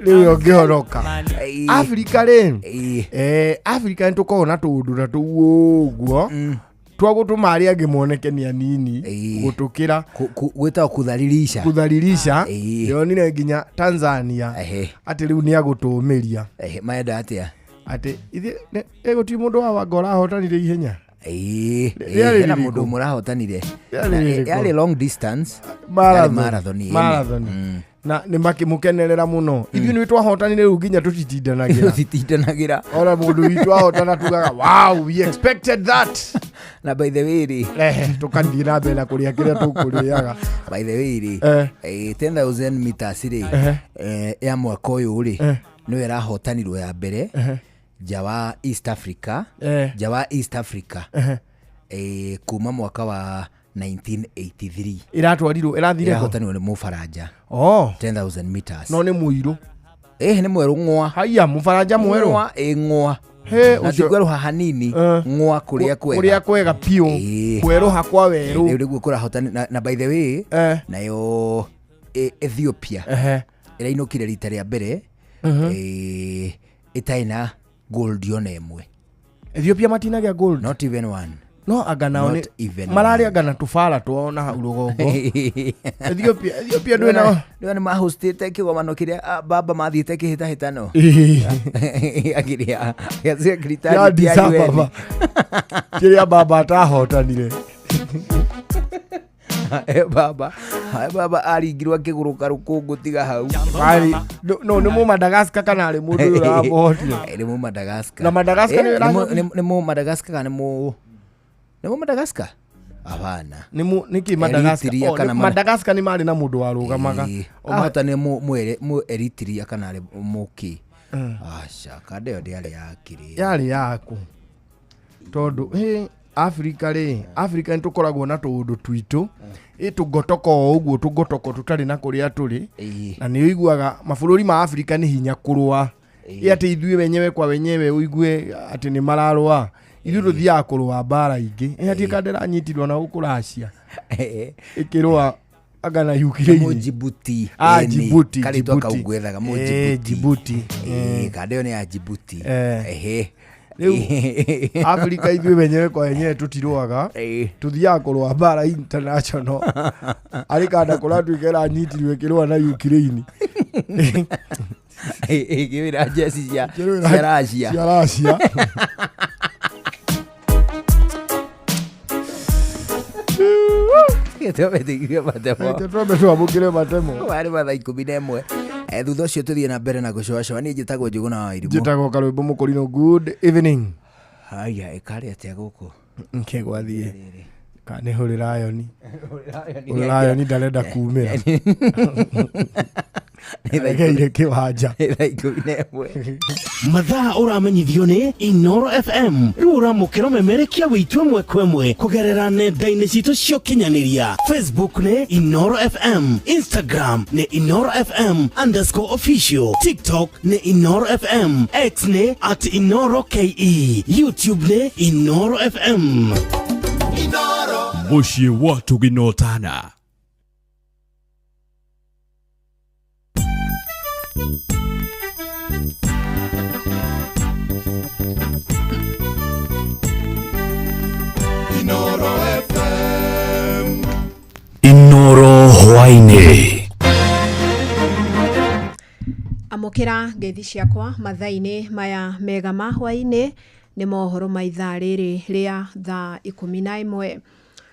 rĩu ũngĩhonoka Afrika rĩ. Afrika nĩtũkorwo na tũũndũ na tũu ũguo twagũtũma arĩa angĩ moneke nĩ anini gũtũkĩra gwĩtagwo kutharirisha. Yonire nginya Tanzania atĩ rĩu nĩ agũtũmĩria maenda atĩa atĩ gũtirĩ mũndũ wa wanga ũrahotanire ihenya. Hena mũndũ mũrahotanire yarĩ long distance marathon na nĩ makĩmũkenerera mũno. Ithuĩ nĩ twahotanire rĩu nginya tũtitindanagĩra. Ona mũndũ witũ ahotana tugaga wow we expected that. Na by the way rĩ, tũkathiĩ na mbere na kũrĩa kĩrĩa tũkũrĩaga. By the way rĩ, 10,000 meters rĩ ya mwaka ũyũ rĩ nĩwe ĩrahotanirwo ya mbere nja wa East Africa kuma mwaka wa 1983 irathire hotanirwo nĩ Mũfaranja. 10,000 meters. No nĩ mũirũ nĩ mwerũ ng'wa. Haiya Mũfaranja mwerũ ng'wa na tikweruha hanini ng'wa kũrĩa kwega piũ kweruha kwa werũ. Rĩu nĩguo kũrahotana na by the way nayo Ethiopia ĩrainũkire rita rĩa mbere ĩtarĩ na gold ona ĩmwe. Ethiopia matinagia gold? Not even one. No aganao ni mararĩa gana tubara twona hau rũgongo. Ethiopia ndwena nĩ mahostete kĩgomano kĩrĩa baba mathiĩte kĩhĩtahĩtano agiria ya secretary ya baba kĩrĩa baba atahotanire. Baba aringirwo akĩgũrũka rũkũngũ tiga hau. No nĩ Madagascar kana arĩ mũndũ ũyũ ũrabohotire? Nĩ Madagascar. Na Madagascar nĩ Madagascar kana nĩ Madagascar? Hapana. Niki Madagascar? Madagascar nĩ marĩ na mũndũ warũgamaga. Ahota nĩ mũ Eritrea kana arĩ mũki. Aca kande yo ndĩarĩ yakĩrĩ. Yarĩ yaku. Tondũ Afrika rĩ, Afrika nĩ tũkoragwo na tũũndũ twitũ tũngotoko ũguo tũngotoko tũtarĩ na kũrĩa tũrĩ, na nĩ ũiguaga mabũrũri ma Afrika nĩ hinya kũrũa atĩ ithuĩ wenyewe kwa wenyewe ũigue atĩ nĩ mararũa. Ithuĩ tũthiaga kũrũa mbara ingĩ atĩ kandera nyitirwo na gũkũracia ĩkĩrũa agana Ukraine. Djibouti. Djibouti. Karĩtwa kau gwethaga Djibouti. Kandeo nĩ ya Djibouti. Afrika ithuĩ wenyewe kwa wenyewe tũtirũaga, tũthiaga kũrũa mbara international arĩ kanda kũratuĩka ĩranyitirwo ĩkĩrũa na Ukraine. Ĩkĩwĩra jeci cia Russia. Warĩ mathaa 11 thutha ũcio tũthiĩ na mbere na gũcoacoa. Niĩ njĩtagwo Njũgũna wa Irimũ. Njĩtagwo Karwĩmbo Mũkũrinũ. Good evening. Haya ĩkarĩ atĩa gũkũ? Nkĩgwathiĩ Kane huri Lion. Lion ndarenda kumira. Nĩgeire kĩwanja mathaa ũramenyithio nĩ Inoro FM rĩu ũramũkĩra ũmemerekia wĩitũ ĩmwe kwa ĩmwe kũgerera nenda-inĩ citũ cia ũkinyanĩria Facebook nĩ Inoro FM, Instagram nĩ Inoro FM_official, TikTok nĩ Inoro FM, X nĩ @InoroKE, YouTube nĩ Inoro FM. Mũciĩ wa tũginotana. Inoro FM. Inoro hwainĩ. Amũkĩra ngeithi ciakwa mathaa-inĩ maya mega ma hwainĩ nĩ mohoro ma ithaa rĩrĩ rĩa thaa 11.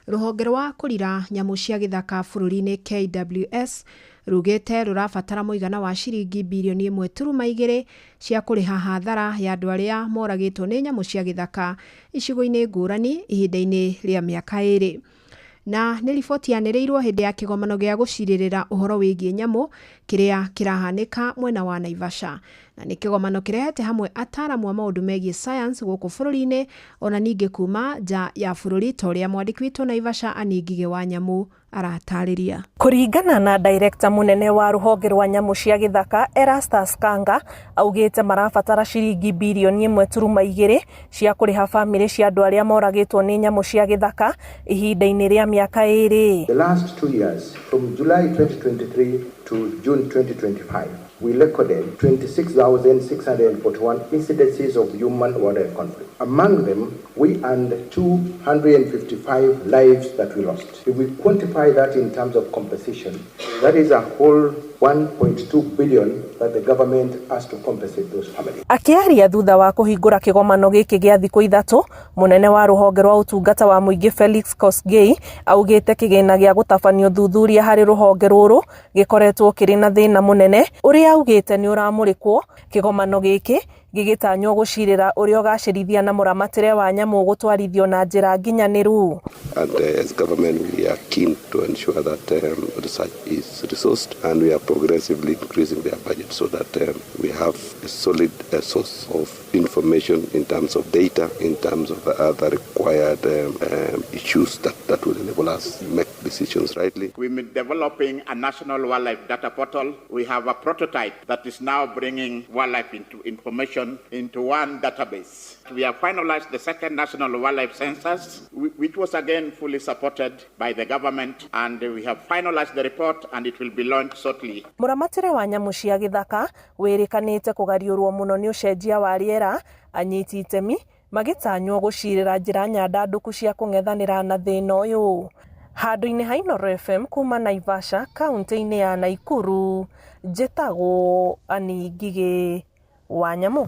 Rũhonge rwa kũrira nyamũ cia gĩthaka bũrũri-inĩ KWS rugĩte rũrabatara mũigana wa ciringi bilioni 1.2 cia kũrĩha hathara ya andũ arĩa moragĩtwo nĩ nyamũ cia gĩthaka icigo-inĩ ngũrani ihinda-inĩ rĩa mĩaka 2. Na nĩ riboti yanĩrĩirwo hĩndĩ ya kĩgomano gĩa gũcirĩrĩra ũhoro wĩgiĩ nyamũ kĩrĩa kĩrahanĩka mwena wa Naivasha. Na nĩ kĩgomano kĩrehete hamwe ataaramu a maũndũ megiĩ science gũkũ bũrũri-inĩ ona ningĩ kuma nja ya bũrũri ta ũrĩa mwandĩki witũ Naivasha Aningige wa Nyamũ aratarĩria. Kũringana na director munene wa rũhonge rwa nyamũ cia gĩthaka Erastus Kanga augĩte marabatara ciringi bilioni 1.2 cia kũrĩha famĩlĩ cia andũ arĩa moragĩtwo nĩ nyamũ cia gĩthaka ihinda-inĩ rĩa mĩaka 2. The last 2 years from July 2023 to June 2025 we recorded 26,641 incidences of human-wildlife conflict. Among them, we earned 255 lives that we lost. If we quantify that in terms of compensation, that is a whole 1.2 billion that the government has to compensate those families. Akiaria thutha wa kũhingũra kĩgomano gĩkĩ gĩa thikũ 3, munene wa rũhonge rwa ũtungata wa mũingĩ Felix Kosgei augĩte kĩgĩna gĩa gũtabanio thuthuria harĩ rũhonge rũrũ gĩkoretwo kĩrĩ na thĩna mũnene ũrĩa augĩte nĩ ũramũrĩkwo kĩgomano gĩkĩ gĩgĩtanywo gũcirĩra ũrĩa ũgacĩrithia na mũramatĩre wa nyamũ gũtwarithio na njĩra nginyanĩru. And as government we are keen to ensure that research is resourced and we are progressively increasing their budget so that we have a solid source of information in terms of data, in terms of the other required issues that will enable us to make decisions rightly. We've been developing a national wildlife data portal. We have a prototype that is now bringing wildlife information into one database. We have finalized the second national wildlife census, which was again fully supported by the government, and we have finalized the report and it will be launched shortly. Mũramatĩre wa nyamũ cia gĩthaka wĩrĩkanĩte kũgariũrwo mũno nĩ ũcenjia wa rĩera, anyiti itemi magĩtanywo gũcirĩra njĩra nyandandũku cia kũng'ethanĩra na thĩna ũyũ. Handũ-inĩ ha Inoro FM kuma Naivasha, kaunti-inĩ ya Naikuru, njĩtagwo Aningige wa Nyamũ.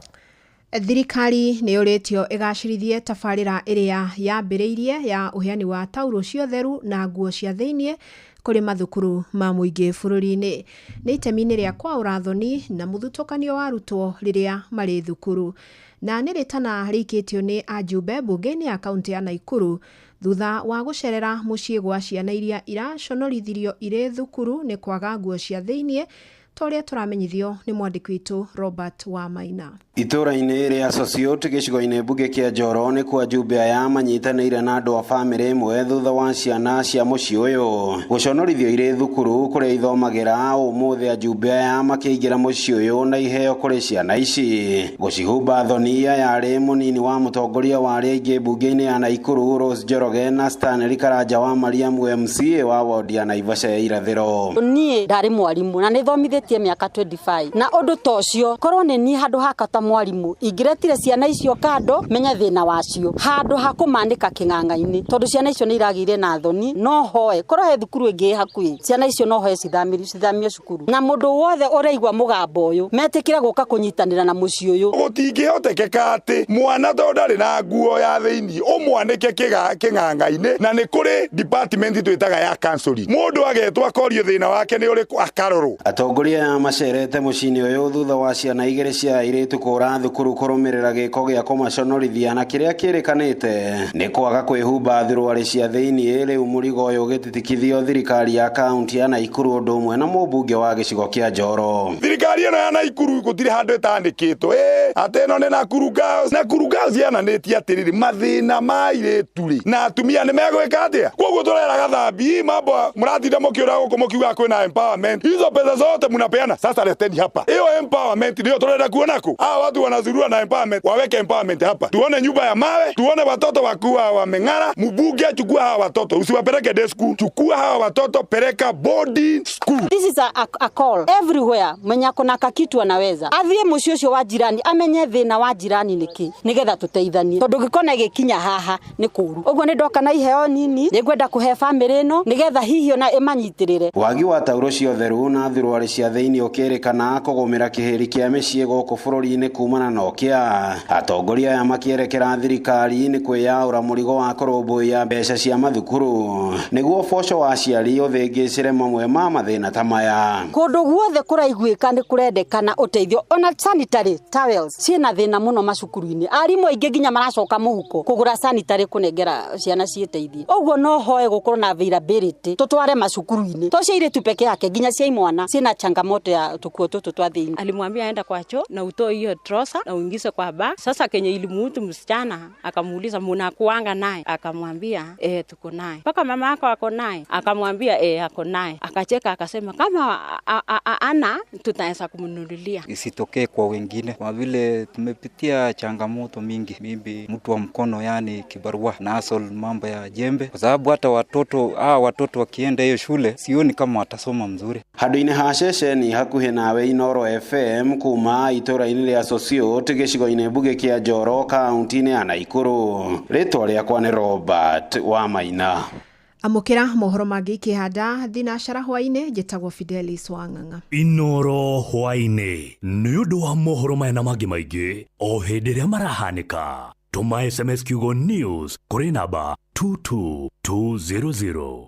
Thirikari nĩ ũrĩtio ĩgacĩrithie tabarĩra ĩrĩa yambĩrĩirie ya ũheani wa tauro cia theru na nguo cia thĩinĩ kũrĩ mathukuru ma mũingĩ bũrũri-inĩ. Nĩ itemi-inĩ rĩa kwa ũrathoni na mũthutũkanio wa arutwo rĩrĩa marĩ thukuru. Na nĩ rĩtana rĩikĩtio nĩ ajumbe mbunge-inĩ ya kaunti ya Naikuru thutha wa gũcerera mũciĩ gwa ciana iria iraconorithirio irĩ thukuru nĩ kwaga nguo cia thĩinĩ torĩa tũramenyithio nĩ mwandĩki witũ Robert Wamaina. Itũra-inĩ rĩa Sosiot gĩcigo-inĩ mbunge kĩa Njoro nĩ kwa ajumbe aya manyitanĩire na andũ a bamĩrĩ ĩmwe thutha wa ciana cia mũciĩ ũyũ gũconorithio irĩ thukuru kũrĩa ithomagĩra. Ũmũthĩ ajumbe aya makĩingĩra mũciĩ ũyũ na iheo kũrĩ ciana ici. Gũcihumba thoni yarĩ mũnini wa mũtongoria wa arĩa aingĩ mbunge-inĩ ya Naikuru Rose Njoroge na Stanley Karanja wa Mariam MCA wa wodi ya Naivasha ya irathĩro. Niĩ ndarĩ mwarimũ na nĩ thomithĩtie mĩaka 25 na ũndũ ta ũcio korwo nĩ niĩ handũ hakata mwarimu ingĩretire ciana icio kando menya thĩna wacio handũ ha kũmandĩka kĩng'ang'a-inĩ tondũ ciana icio nĩ iragĩire na thoni. No hoe korwo he thukuru ĩngĩ hakuhĩ ciana icio no hoe cithamio cukuru na mũndũ wothe ũraigua mũgambo ũyũ metĩkĩre gũka kũnyitanĩra na mũciĩ ũyũ. Gũtingĩhotekeka atĩ mwana tondũ ndarĩ na nguo ya thĩinĩ ũmwanĩke kĩng'ang'a-inĩ na nĩ kũrĩ department twĩtaga ya counseling mũndũ agetwo akorio thĩna wake nĩ ũrĩkũ akarorwo. Atongoria atongoria macerete mucini uyu thutha wa ciana igiri cia iritu kura thukuru kurumirira giko gia kumaconorithia na kiria kirikanite ni kwaga kwihumba thirwari cia thiini riu murigo uyu ugititikithio thirikari ya kaunti ya Naikuru undu umwe na mubunge wa gicigo kia Njoro. Thirikari ino ya Naikuru gutire handu itandikitwo ateno ni Nakuru Girls yananitie atiriri mathina ma iritu ri na atumia ni megwika atia koguo turera gathambi mambo muratinda mukiura guku mukiuga kwina empowerment. Hizo pesa zote mnapeana sasa, leteni hapa hiyo empowerment ndio turenda kuonako. Hao watu wanazurua na empowerment, waweke empowerment hapa, tuone nyumba ya mawe, tuone watoto wakuwa wameng'ara. Mbunge chukua hawa watoto, usiwapeleke day school, chukua hawa watoto peleka boarding school. This is a call everywhere. Mwenye kuna kakitu anaweza athie mucio ucio wa jirani amenye thina wa jirani niki nigetha tuteithanie tondu gikona gikinya haha ni kuru. Uguo ni ndoka na iheo nini nigwenda kuhe family ino nigetha hihi ona imanyitirire. Wagi wa tauro cio theru na thirwari cia thiini ukirikana kugumira kihiri kia micii guku bururi-ini kumana na okia. Atongoria ya makierekera thirikari ni kwiyaura murigo wa kurumbuia mbeca cia mathukuru niguo boco wa ciari uthingicire mamwe ma mathina ta maya. Kundu guothe kuraiguika ni kurendekana uteithio ona sanitary towels ciina thina muno macukuru-ini. Arimu aingi ginya maracoka muhuko kugura sanitary kunengera ciana cieteithie. Uguo no hoe gukorwo na availability tutware macukuru-ini tociire tu peke yake ginya cia imwana ciina changamoto ya tukuo tutu twa thiini. Alimwambia aenda kwa choo na utoe hiyo trosa na uingize kwa bag. Sasa kenye ilimutu msichana akamuuliza muna kuanga naye, akamwambia tuko naye. Paka mama yako ako naye, akamwambia ako naye. Akacheka akasema kama ana tutaweza kumnunulia. Isitokee kwa wengine kwa vile tumepitia changamoto mingi. Mimi mtu wa mkono yani kibarua na hustle mambo ya jembe, kwa sababu hata watoto wakienda hiyo shule sioni kama watasoma mzuri. Handu-ini ha ceceni hakuhi nawe Inoro FM kuma itura-ini ria Sociote gicigo-ini mbuge kia Njoro kaunti-ini ya Naikuru. Ritwa riakwa ni Robert wa Maina. Amukira mohoro mangi kihanda thinashara hwaine jetagwo Fidelis Wang'ang'a. Inoro hwaine ni undu wa mohoro maya na mangi maingi o hindi ria marahanika. Tuma SMS kiugo news kuri namba 22200.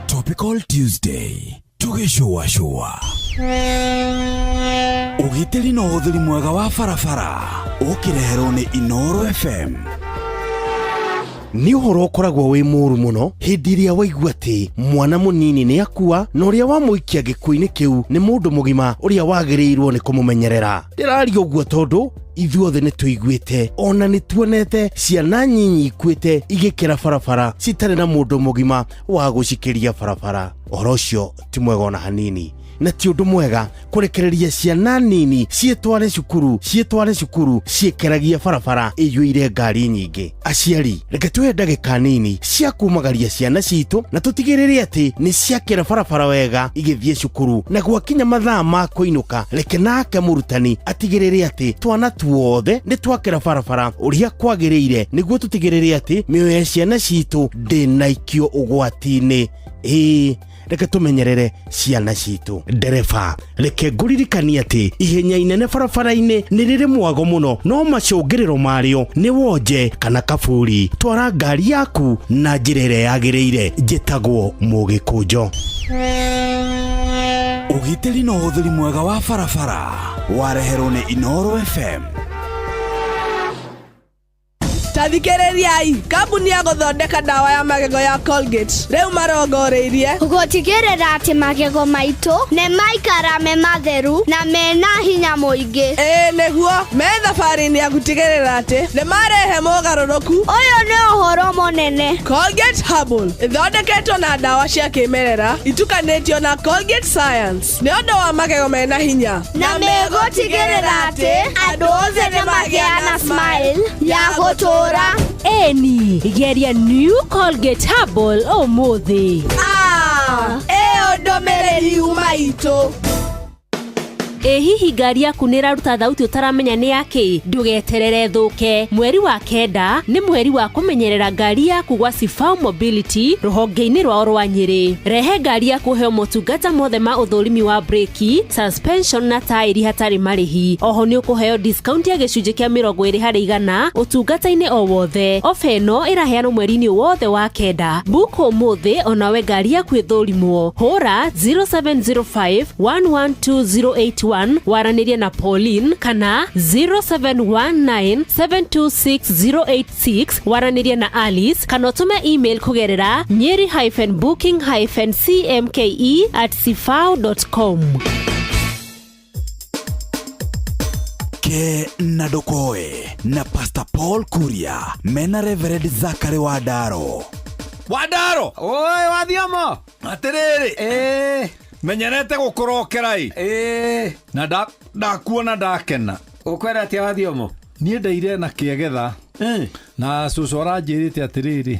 Topical Tuesday tugicua ugitiri no uthiri mwega wa farafara ukireherwo ni Inoro FM. Ni uhoro ukoragwo wi muru muno hindi iria waigua ati mwana munini ni akua na uria wamuikia gikuini kiu ni mundu mugima uria wagirirwo ni kumumenyerera. Ndiraria uguo tondu ithuothe ni tuiguite ona ni tuonete ciana nyinyi ikuite igikira farafara citare na mundu mugima wa gucikiria farafara. Uhoro ucio ti mwega ona hanini, na ti undu mwega kurekereria ciana nini cietware cukuru ciekeragia farafara iyuire ngari nyingi. Aciari reke tuhe ndagika nini cia kumagaria ciana citu na tutigirire ati ni ciakira farafara wega igithie cukuru, na gwakinya mathaa ma kuinuka reke nake murutani atigirire ati twana tuothe ni twakira farafara uria kwagiriire niguo tutigirire ati mioyo ya ciana citu ndinaikio ugwati-ini. Reke tumenyerere ciana citu. Ndereba reke nguririkanie ati ihenya inene farafara-ini ni riri mwago muno, no macungiriro mario ni wonje kana kaburi. Twara ngari yaku na njira iria yagiriire. Njitagwo Mugikunjo. Ugitiri no uthiri mwega wa farafara wareherwo ni Inoro FM. Tathikirirai, kambuni ya guthondeka dawa ya magego ya Colgate reu marongoreirie gutigirira ati magego maitu ne maikara me matheru na mena hinya muingi. Niguo me thabari-ini ya gutigirira ati ne marehe mugaruruku. Uyu ni uhoro munene. Colgate Herbal ithondeketwo na dawa cia kimerera itukanitio na Colgate Science ni undu wa magego mena hinya na megutigirira ati andu othe ni magia na smile ya gutura. Eni geria new Colgate Herbal umuthi. Eyo ndomereri umaitu. hihi ngari yaku nĩ ĩraruta thauti ũtaramenya nĩ yake? Ndũgeterere thũke. Mweri wa kenda nĩ mweri wa kũmenyerera ngari yaku gwa Sifau Mobility rũhonge-inĩ rwao rwa Nyĩrĩ. Rehe ngari yaku heo motungata mothe ma ũthũrimi wa breki, suspension na tairi hatarĩ marĩhi. Oho nĩ ũkũheo discount ya gĩcunjĩ kĩa 20% ũtungata-inĩ o wothe. Ofa ĩno ĩraheanwo mweri-inĩ wothe wa kenda. Book ũmũthĩ onawe ngari yaku ĩthũrimwo. Hũra 0705 112081 waranĩrie na Pauline kana 0719 726086 waranĩrie na Alice kana ũtũme email kũgerera nyeri-booking-cmke@sifau.com. Ke na Dokoe na Pastor Paul Kuria mena Reverend Zachary Wadaro. Wadaro! Oi, Wadhiamo! Atiriri! Menyerete gũkũrokera na ndakuona ndakena. Ũkwera atĩa Wadhiamo? Niĩ ndaire na kĩegetha na cũcũ aranjĩrĩte atĩrĩrĩ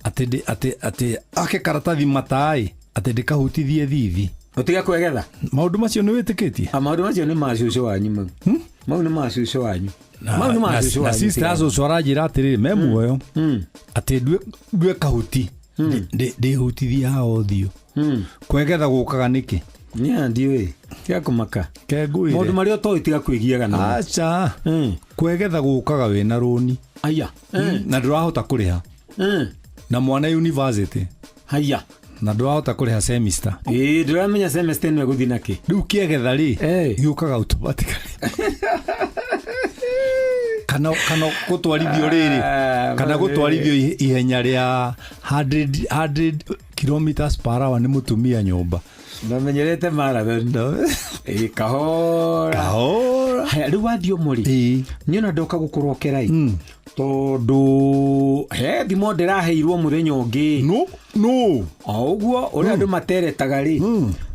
atĩ ake karatathi matai atĩ ndĩkahutithie thithi. Ũtiga kwĩgetha? Maũndũ macio nĩ wĩtĩkĩtie? Maũndũ macio nĩ ma cũcũ wanyu mau. Mau nĩ ma cũcũ wanyu. Na sister cũcũ aranjĩra atĩrĩrĩ me muoyo atĩ ndue kahuti ndĩhutithie hao ũthiũ. Kwĩgetha gũkaga nĩkĩ? Niĩ ndiũĩ. Tiga kũmaka. Kengũire. Maũndũ marĩa ũtoĩ tiga kwĩgiaga namo. Aca. Kwĩgetha gũkaga wĩna rũni. Aya. Na ndũrahota kũrĩha. Na mwana university. Haya. Na ndũrahota kũrĩha semester. Ndũramenya semester ĩno ĩgũthiĩ nakĩ? Rĩu kĩegetha rĩ gĩũkaga automatically. Kana gũtwarithio rĩrĩ kana gũtwarithio ihenya rĩa 100 kilometers per hour nĩ mũtumia nyũmba. Ndamenyerete marathon. Kahora. Haya rĩu Wadhiamo rĩ. Niona ndoka gũkũrokera tondũ thimo ndĩraheirwo mũthenya ũngĩ. No. Ũguo ũrĩa andũ materetaga rĩ.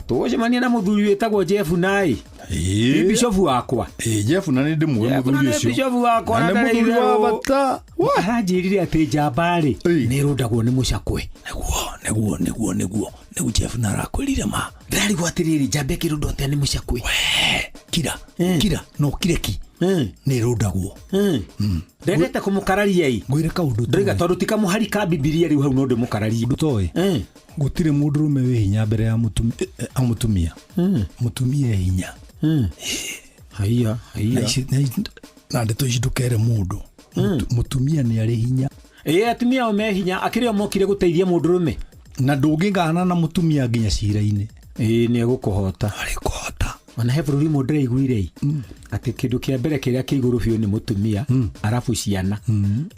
Tũgũcemania na mũthuri wĩtagwo Jeff Nai. Bishop wakwa. Jeff na nĩ ndĩmuoe mũthuri ũcio. Bishop wakwa na mũthuri wa bata. Aranjĩrire atĩ njamba rĩ nĩ rũndagwo nĩ mũcakwe. Nĩguo Jeff na arakwĩrire ma. Ndarigwo atĩrĩrĩ njamba ĩkĩrũndwo atĩa nĩ mũcakwe. Kira no kireki. Nĩ rũndagwo. Ndendete kũmũkararia ngwĩre kaũndũ ndĩga tondũ tikamũhari ka Bibilia rĩu hau no ndĩmũkararie. Ndũtoĩ gũtirĩ mũndũrũme wĩ hinya mbere ya mũtumia. Mũtumia hinya. Haiya. Na ndeto ici ndũkere mũndũ. Mũtumia nĩ arĩ hinya. Atumia ao me hinya akĩrĩ o mokire gũteithia mũndũrũme. Na ndũngĩgana na mũtumia nginya cira-inĩ. Nĩ egũkũhota. Arĩkũhota. Ona he bũrũri mũndũ ndĩraiguire atĩ kĩndũ kĩa mbere kĩrĩa kĩ igũrũ biũ nĩ mũtumia arabu ciana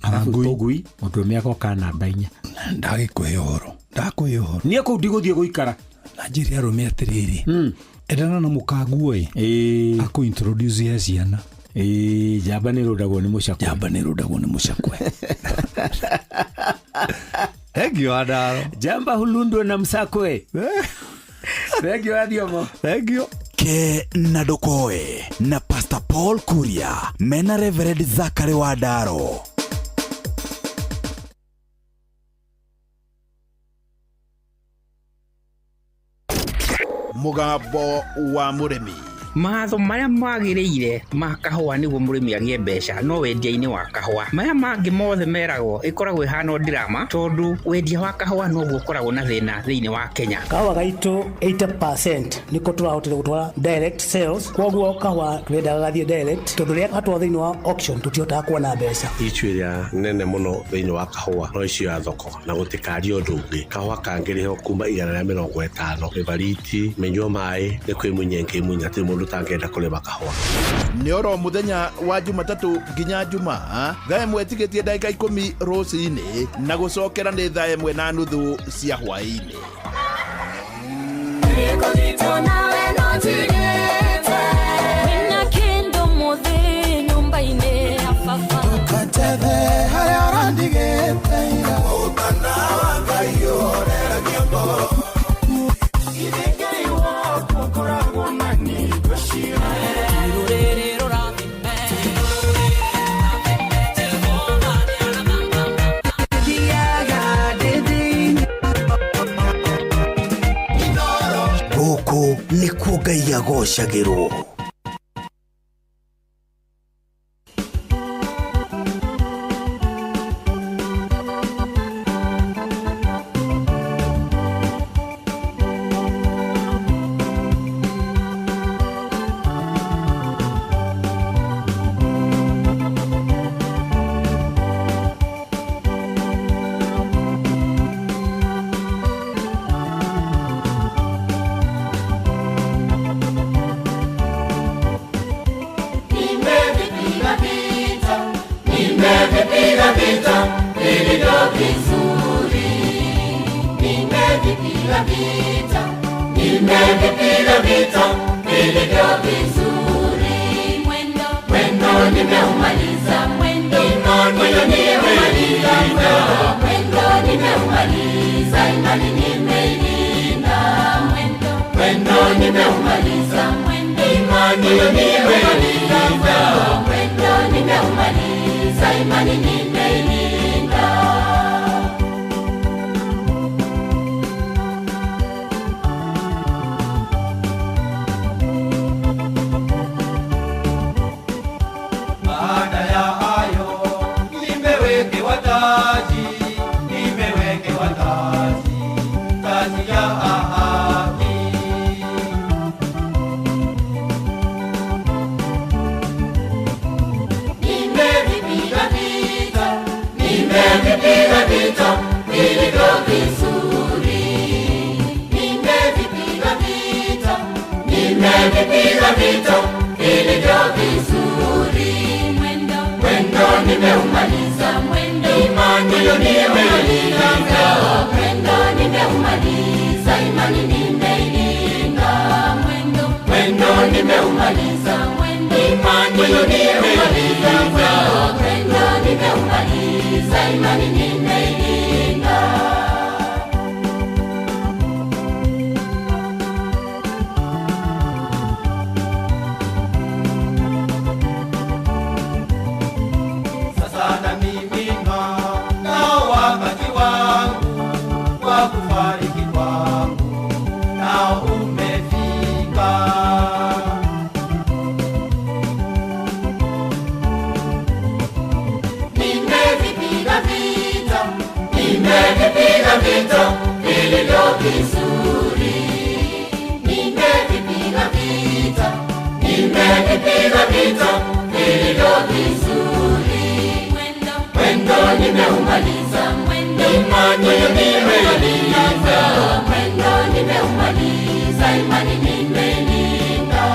arabu tũgui mũndũrũme agoka namba 4. Ndagĩkũhe ũhoro. Niĩ kũu ndigũthiĩ gũikara. Na njĩre arũme atĩrĩrĩ endana na mũkanguo akũ introduce ya ciana. Njamba nĩ rũndagwo nĩ mũcakwe. Thengio Wadaro. Njamba hulundwo na msakwe. Thengio Wadhiamo. Ke na Dokoe na Pastor Paul Kuria mena Reverend Zachary Wadaro. Mugambo wa Mũrĩmi. Matho marĩa magĩrĩire ma kahũa nĩguo mũrĩmi agĩe mbeca no wendia-inĩ wa kahũa. Maya mangĩ mothe meragwo ĩkoragwo ĩhana ndirama tondũ wendia wa kahũa noguo ũkoragwo na thĩna thĩinĩ wa Kenya. Kahũa gaitũ 80% nĩko tũrahotire gũtwara direct sales, koguo kahũa twendaga gathiĩ direct tondũ rĩrĩa gatwara thĩinĩ wa auction tũtihotaga kuona mbeca. Icu ĩrĩa nene mũno thĩinĩ wa kahũa no icio ya thoko na gũtikario ũndũ ũngĩ. Kahũa kangĩrĩho kuma 150 Evariti Menyua Maĩ nĩ kwĩmunya atĩ mũndũ tangĩenda kũrĩma kahũa. Nĩ oro mũthenya wa Jumatatũ nginya Jumaa thaa 1 ĩtigĩtie ndagĩka 10 rũcinĩ na gũcokera nĩ thaa 1:30 cia hwaĩ-inĩ. Gũkũ nĩkuo Ngai agocagĩrwo. nimevipiga vita vilivyo vizuri, nimevipiga vita, nimevipiga vita vilivyo vizuri. Mwendo nimeumaliza, mwendo nimeumaliza, mwendo nimeumaliza, imani nimeilinda. Mwendo nimeumaliza, imani nimeumaliza, mwendo nimeumaliza, imani nimeilinda. Baada ya hayo nimewekewa taji, nimewekewa taji, taji ya haki. Nimevipiga vita, nimevipiga vita vilivyo vizuri, nimevipiga vita, nimevipiga vita vilivyo vizuri. Mwendo nimeumaliza, imani nimeumaliza, mwendo nimeumaliza, imani nimeilinda. Mwendo nimeumaliza, imani nimeumaliza, mwendo nimeumaliza, imani nimeilinda. Sasa mimina na wakati wangu wa kufariki kwangu nao umefika. Nimevipiga vita, nimevipiga vita vilivyo vizuri, nimevipiga vita, nimevipiga vita vilivyo vizuri. Mwendo nimeumaliza, imani nimeumaliza, mwendo nimeumaliza, imani nimeilinda.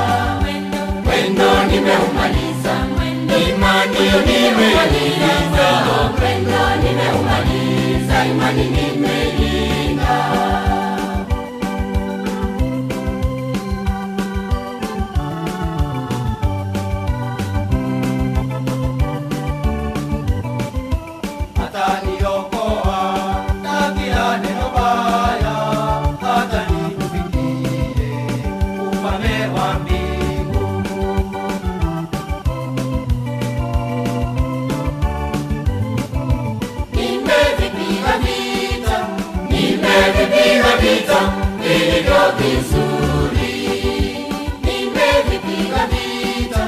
Mwendo nimeumaliza, imani nimeumaliza, mwendo nimeumaliza, imani nimeilinda. Ataniokoa na kila neno baya, hata nikufikie ufalme wa mbingu. Nimevipiga vita, nimevipiga vita vilivyo vizuri, nimevipiga vita,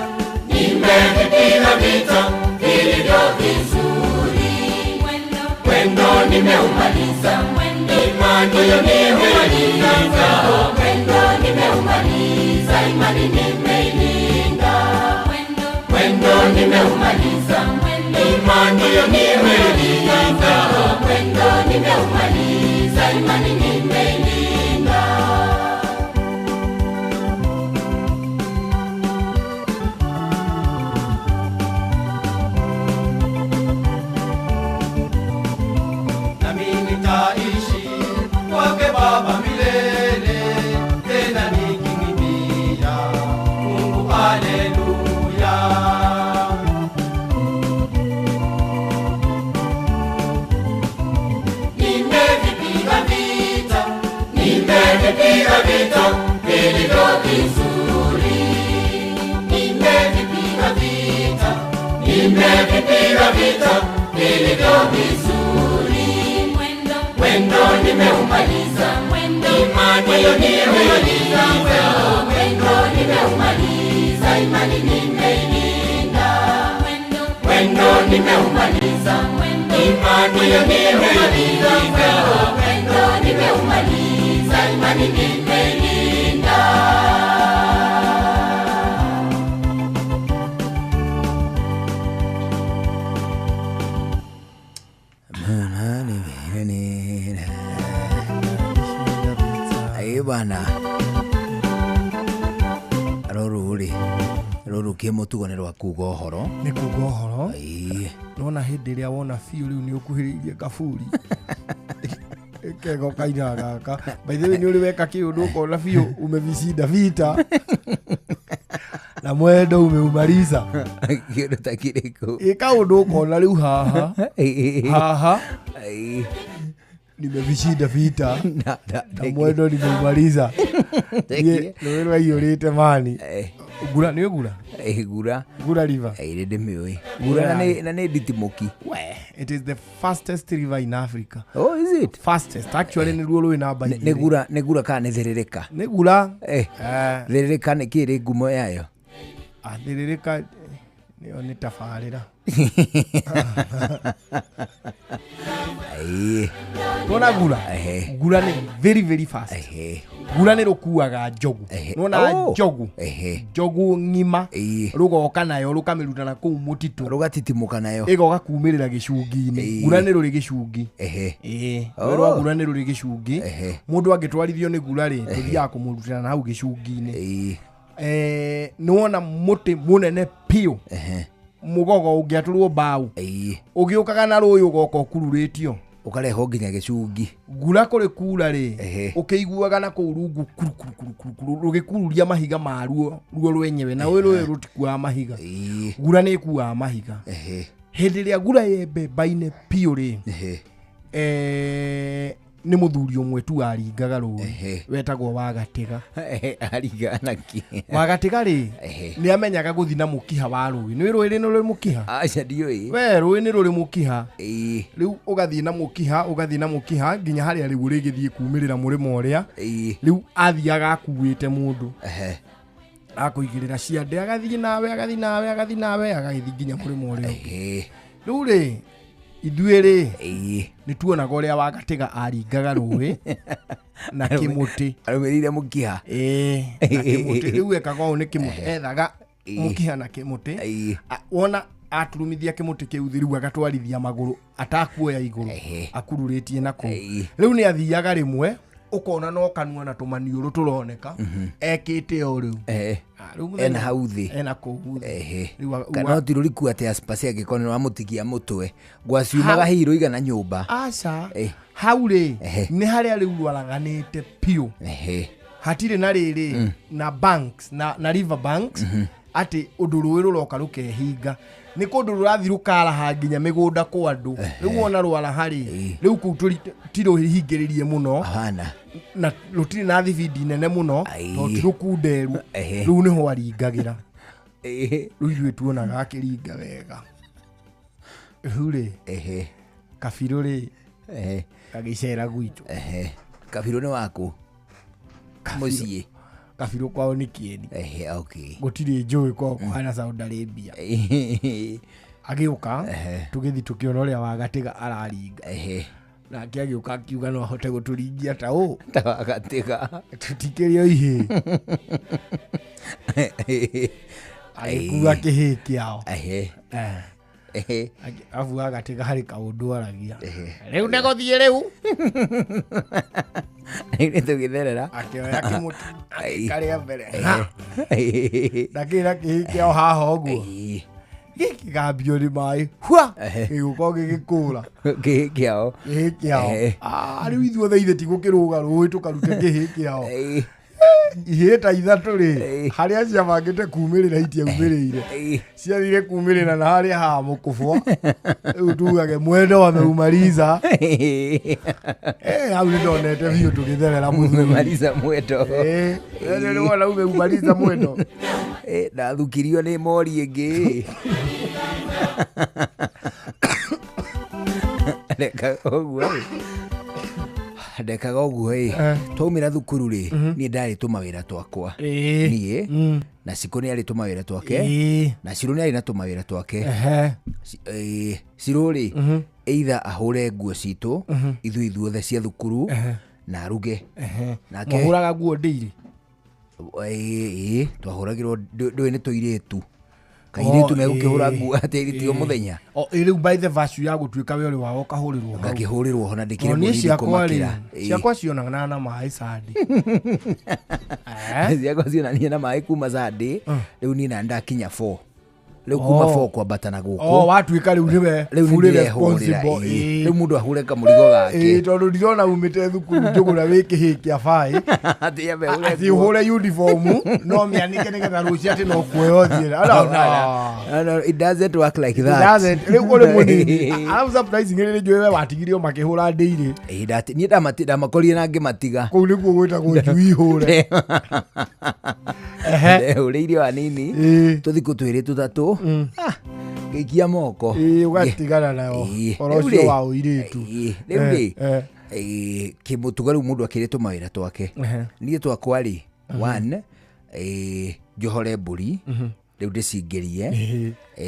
nimevipiga vita vilivyo vizuri. Mwendo nimeumaliza, imani nimeumaliza, mwendo nimeumaliza, imani nimeilinda. Mwendo nimeumaliza, imani nimeumaliza, mwendo nimeumaliza, imani nimeilinda. Nami nitaishi kwake Baba milele, tena nikimwimbia Mungu haleluya. Nimevipiga vita, nimevipiga vita vilivyo vizuri, nimevipiga vita, nimevipiga vita vilivyo vizuri. Mwendo nimeumaliza, imani nimeumaliza, mwendo nimeumaliza, imani nimeilinda. Mwendo nimeumaliza, imani nimeumaliza, mwendo nimeumaliza, imani nimeilinda. Bwana roruri Rũrũkie mũtugo nĩ rwa kuga ũhoro. Nĩ kuga ũhoro. Nona hĩndĩ ĩrĩa wona biũ rĩu nĩ ũkuhĩrĩirie kaburi. Kego kaina gaka. By the way nĩ ũrĩ weka kĩũndũ ũkona biũ umevishinda vita. Na mwendo umeumaliza. Kĩũndũ ta kĩrĩkũ? Ĩka ũndũ ũkona rĩu haha. Haha. Nimevishinda vita. Na mwendo nimeumaliza. Nĩ rwaiyũrĩte mani. Gura nĩ gura? Gura. Gura river. Rĩndĩ mĩũĩ. Gura na nĩ nditimuki. It is the fastest river in Africa. Oh, is it? Fastest. Actually nĩ ruo rwĩ namba igĩrĩ. Nĩ gura kana nĩ thĩrĩrĩka? Nĩ gura. Thĩrĩrĩka nĩ kĩrĩ ngumo yayo? Thĩrĩrĩka nĩyo nĩ tabarĩra. Nona gura? Gura nĩ very very fast. Gura nĩ rũkuaga njogu. Nona njogu. Njogu ng'ima. Rũgoka nayo rũkamĩruta na kũu mũtitũ. Rũgatitimuka nayo. Ĩgoka kumĩrĩra gĩcungi-inĩ. Gura nĩ rũrĩ gĩcungi. Rwa gura nĩ rũrĩ gĩcungi. Mũndũ angĩtwarithio nĩ gura rĩ, tũthiaga kũmũrutĩra na hau gĩcungi-inĩ. Nĩwona mũtĩ mũnene piũ. Mũgogo ũngĩatũrwo mbaũ. Ũgĩũkaga na rũĩ ũgoka ũkururĩtio. Ũkareho nginya gĩcungi. Gura kũrĩ kura rĩ, ũkĩiguaga na kũu rungu rũgĩkururia mahiga maruo ruo rwenyewe na rũĩ rũtikuaga mahiga. Gura nĩ ĩkuaga mahiga. Hĩndĩ ĩrĩa gura yembe-mbainĩ piũ rĩ, nĩ mũthuri ũmwe tu aringaga rũĩ wetagwo Wagatĩga. Aringaga naki? Wagatĩga rĩ, nĩ amenyaga gũthi na mũkiha wa rũĩ. Nĩ rũĩ nĩ rũrĩ mũkiha? Aca ndiũĩ. We rũĩ nĩ rũrĩ mũkiha. Rĩu ũgathiĩ na mũkiha nginya harĩa rĩu rĩgĩthiĩ kumĩrĩra mũrĩmo ũrĩa. Rĩu athiaga akuĩte mũndũ. Akũigĩrĩra ciande agathiĩ nawe agagĩthiĩ nginya mũrĩmo ũrĩa. Rĩu rĩ ithuĩ rĩ nĩ tuonaga ũrĩa Wagatĩga aringaga rũĩ na kĩmũtĩ. Arũmĩrĩire mũkiha. Na kĩmũtĩ. Rĩu ekaga ũũ nĩ kĩmũtĩ. Ethaga mũkiha na kĩmũtĩ. Wona aturumithia kĩmũtĩ kĩu rĩu agatwarithia magũrũ atakuoya igũrũ akururĩtie na kũu. Rĩu nĩ athiaga rĩmwe ũkona no kanua na tũmaniũrũ tũroneka ekĩte o rĩu. Ena hau thĩ. Ena kũu thĩ. Kana tirũriku atĩ aspasi agĩkorwo wa mũtigia mũtwe gwasiumaga hiro igana nyũmba. Aca hau rĩ nĩ harĩa rĩu rwaraganĩte piũ. Hatirĩ na rĩrĩ na banks na river banks atĩ ũndũ rũĩ rũroka rũkehinga. Nĩ kũndũ rũrathi rũkaraha nginya mĩgũnda kwa andũ. Rĩu wona rwaraha rĩ, rĩu kũu tirũhingĩrĩrie mũno na rũtirĩ na thibindi nene mũno tondũ ti rũkunderu. Rĩu nĩho aringagĩra. Rĩu ithuĩ tuonaga akĩringa wega. Rĩu rĩ Kabirũ rĩ gagĩcera gwitũ. Kabirũ nĩ waku? Mũciĩ? Kabirũ kwao nĩ Kieni. Gũtirĩ njũĩ kwao kũhana Saudi Arabia. Agĩũka tũgĩthi tũkĩona ũrĩa Wagatĩga araringa. Nake agĩũka akiuga no ahote gũtũringia ta ũũ. Ta Wagatĩga. Tũtikĩrĩ o ihĩ. Agĩkuga kĩhĩ kĩao. Afu Wagatĩga harĩ kaũndũ aragia. Rĩu nĩ gũthiĩ rĩu. Nĩ tũgĩtherera. Akĩoya kĩmũtĩ karĩa mbere. Ndakĩra kĩhĩ kĩao haha ũguo. Gĩkĩgambio nĩ maĩ. Hua! Gĩgũkorwo gĩgĩkũra. Kĩhĩ kĩao. Kĩhĩ kĩao. Rĩu ithuothe ithe tigũkĩrũga rũĩ tũkarute kĩhĩ kĩao. Ihĩ ta ithatũ rĩ, harĩa ciabangĩte kumĩrĩra itiaumĩrĩire. Ciathire kumĩrĩra na harĩa haha mũkũbwa. Rĩu tugage mwendo wameumaliza. Hau nĩ ndonete biũ tũgĩtherera mũthuri. Umemaliza mwendo. Nĩ wona umeumaliza mwendo. Ndathukirio nĩ mori ĩngĩ. Ndekaga ũguo twaumĩra thukuru rĩ, niĩ ndarĩtwo mawĩra twakwa. Niĩ na Cikũ nĩ arĩtwo mawĩra twake na Cirũ nĩ arĩ na tũmawĩra twake. Cirũ rĩ either ahũre nguo citũ ithuothe cia thukuru na aruge. Mwahũraga nguo ndĩirĩ? Twahũragĩrwo ndũĩ nĩ tũirĩtu. Kairĩtu nĩ gũkĩhũra nguo atĩrĩtio mũthenya. Rĩu by the verse ya gũtuĩka we ũrĩ wao kahũrĩrwo. Ngakĩhũrĩrwo hona ndĩkĩrĩ mũriri kũmakĩra. Ciakwa cionanaga na maĩ sandi. ciakwa cionanie na maĩ kuma Sunday rĩu niĩ na ndakinya 4 rĩu kuma 4 kwambata na gũkũ watuĩka rĩu nĩwe fully responsible rĩu mũndũ ahũre kamũrigo gake tondũ ndirona umĩte thukuru njũgũra wĩ kĩhĩ kĩa baĩ atĩ ũhũre uniform no mĩanĩke nĩgetha rũciũ atĩ no kuoyo thiĩ it doesn't work like that rĩu ũrĩ mũnini arabu surprising rĩrĩ njũĩ we watigirio makĩhũra ndĩirĩ niĩ ndamakorire na ngĩmatiga kũu nĩkuo gwĩtagwo njui hũre ũrĩirio hanini tũthikũ twĩrĩ tũtatũ ngĩikia moko ũgatigana nayo oro ũcio wa ũirĩtu rĩu kĩmũtuga rĩu mũndũ akĩrĩtwo mawĩra twake niĩ twakwa rĩ one njohore mbũri rĩu ndĩcingĩrie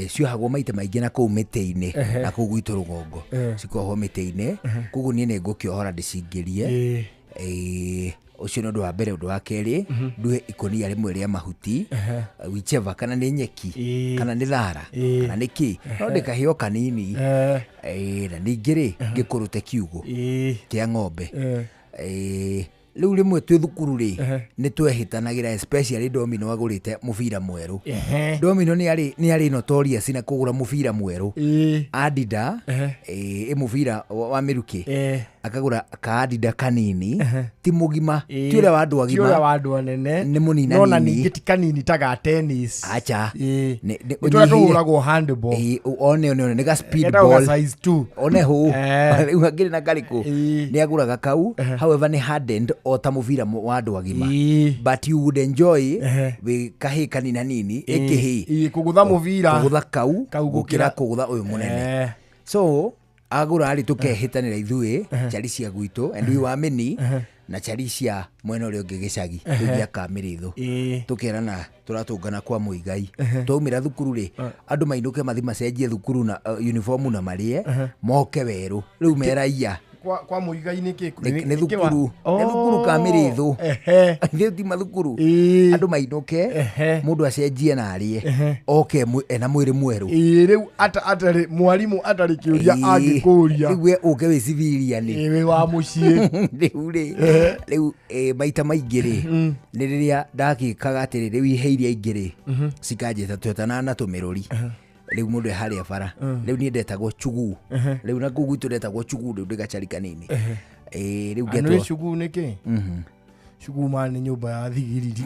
ciohagwo maita maingĩ na kũu mĩtĩ-inĩ na kũu gwitũ rũgongo cikohwo mĩtĩ-inĩ koguo niĩ nĩ ngũkĩohora ndĩcingĩrie ucio nĩ ũndũ wa mbere. Ũndũ wa kerĩ nduhe ikonia rĩmwe rĩa mahuti whichever kana nĩ nyeki kana nĩ thara kana nĩ kĩ no ndĩkaheo kanini na ningĩ rĩ ngĩkũrũte kiugũ kĩa ng'ombe rĩu rĩmwe twĩ thukuru rĩ nĩ twehĩtanagĩra especially Domino agũrĩte mũbira mwerũ. Domino nĩ arĩ notorious na kũgũra mũbira mwerũ Adida mũbira wa mĩrukĩ akagũra ka Adida kanini ti mũgima ti ũrĩa wa andũ agima ti ũrĩa wa andũ anene nĩ mũnina no na ningĩ ti kanini ta ga tennis acha nĩtũrĩa tũhũragwo handball one nĩ ga speed ball size 2 one hũ rĩu hangĩrĩ na karĩkũ nĩ agũraga kau however nĩ hardened o ta mũbira wa andũ agima but you would enjoy we kahĩ kanina nini ĩkĩhĩ kũgũtha mũbira kũgũtha kau gũkĩra kũgũtha ũyũ mũnene so agũra arĩ tũkehĩtanĩra ithuĩ chari cia gwitũ and we were many na chari cia mwena ũrĩa ũngĩ gĩcagi tũgia Kamĩrĩthũ tũkerana tũratũngana kwa Mũigai twaumĩra thukuru rĩ andũ mainũke mathi macenjie thukuru na uniform na marĩe moke werũ rĩu meraia kwa Mũigai nĩ nĩ thukuru Kamĩrĩthũ ithuĩ ti mathukuru andũ mainũke mũndũ acenjie na arĩe oke ena mwĩrĩ mwerũ rĩu atarĩ mwarimũ atarĩ kĩũria angĩkũria rĩu we ũke wĩ civilian wĩ wa mũciĩ rĩu maita maingĩ rĩ nĩ rĩrĩa ndagĩkaga atĩrĩ rĩu ihe iria ingĩ rĩ cikanjĩta twetana na tũmĩrũri rĩu mũndũ harĩa bara rĩu niĩ ndetagwo Chugu rĩu na kũu gwitũ ndetagwo Chugu rĩu ndĩgacari kanini rĩu ngetwo Chugu nĩkĩ Chugu ma nĩ nyũmba ya thigiriri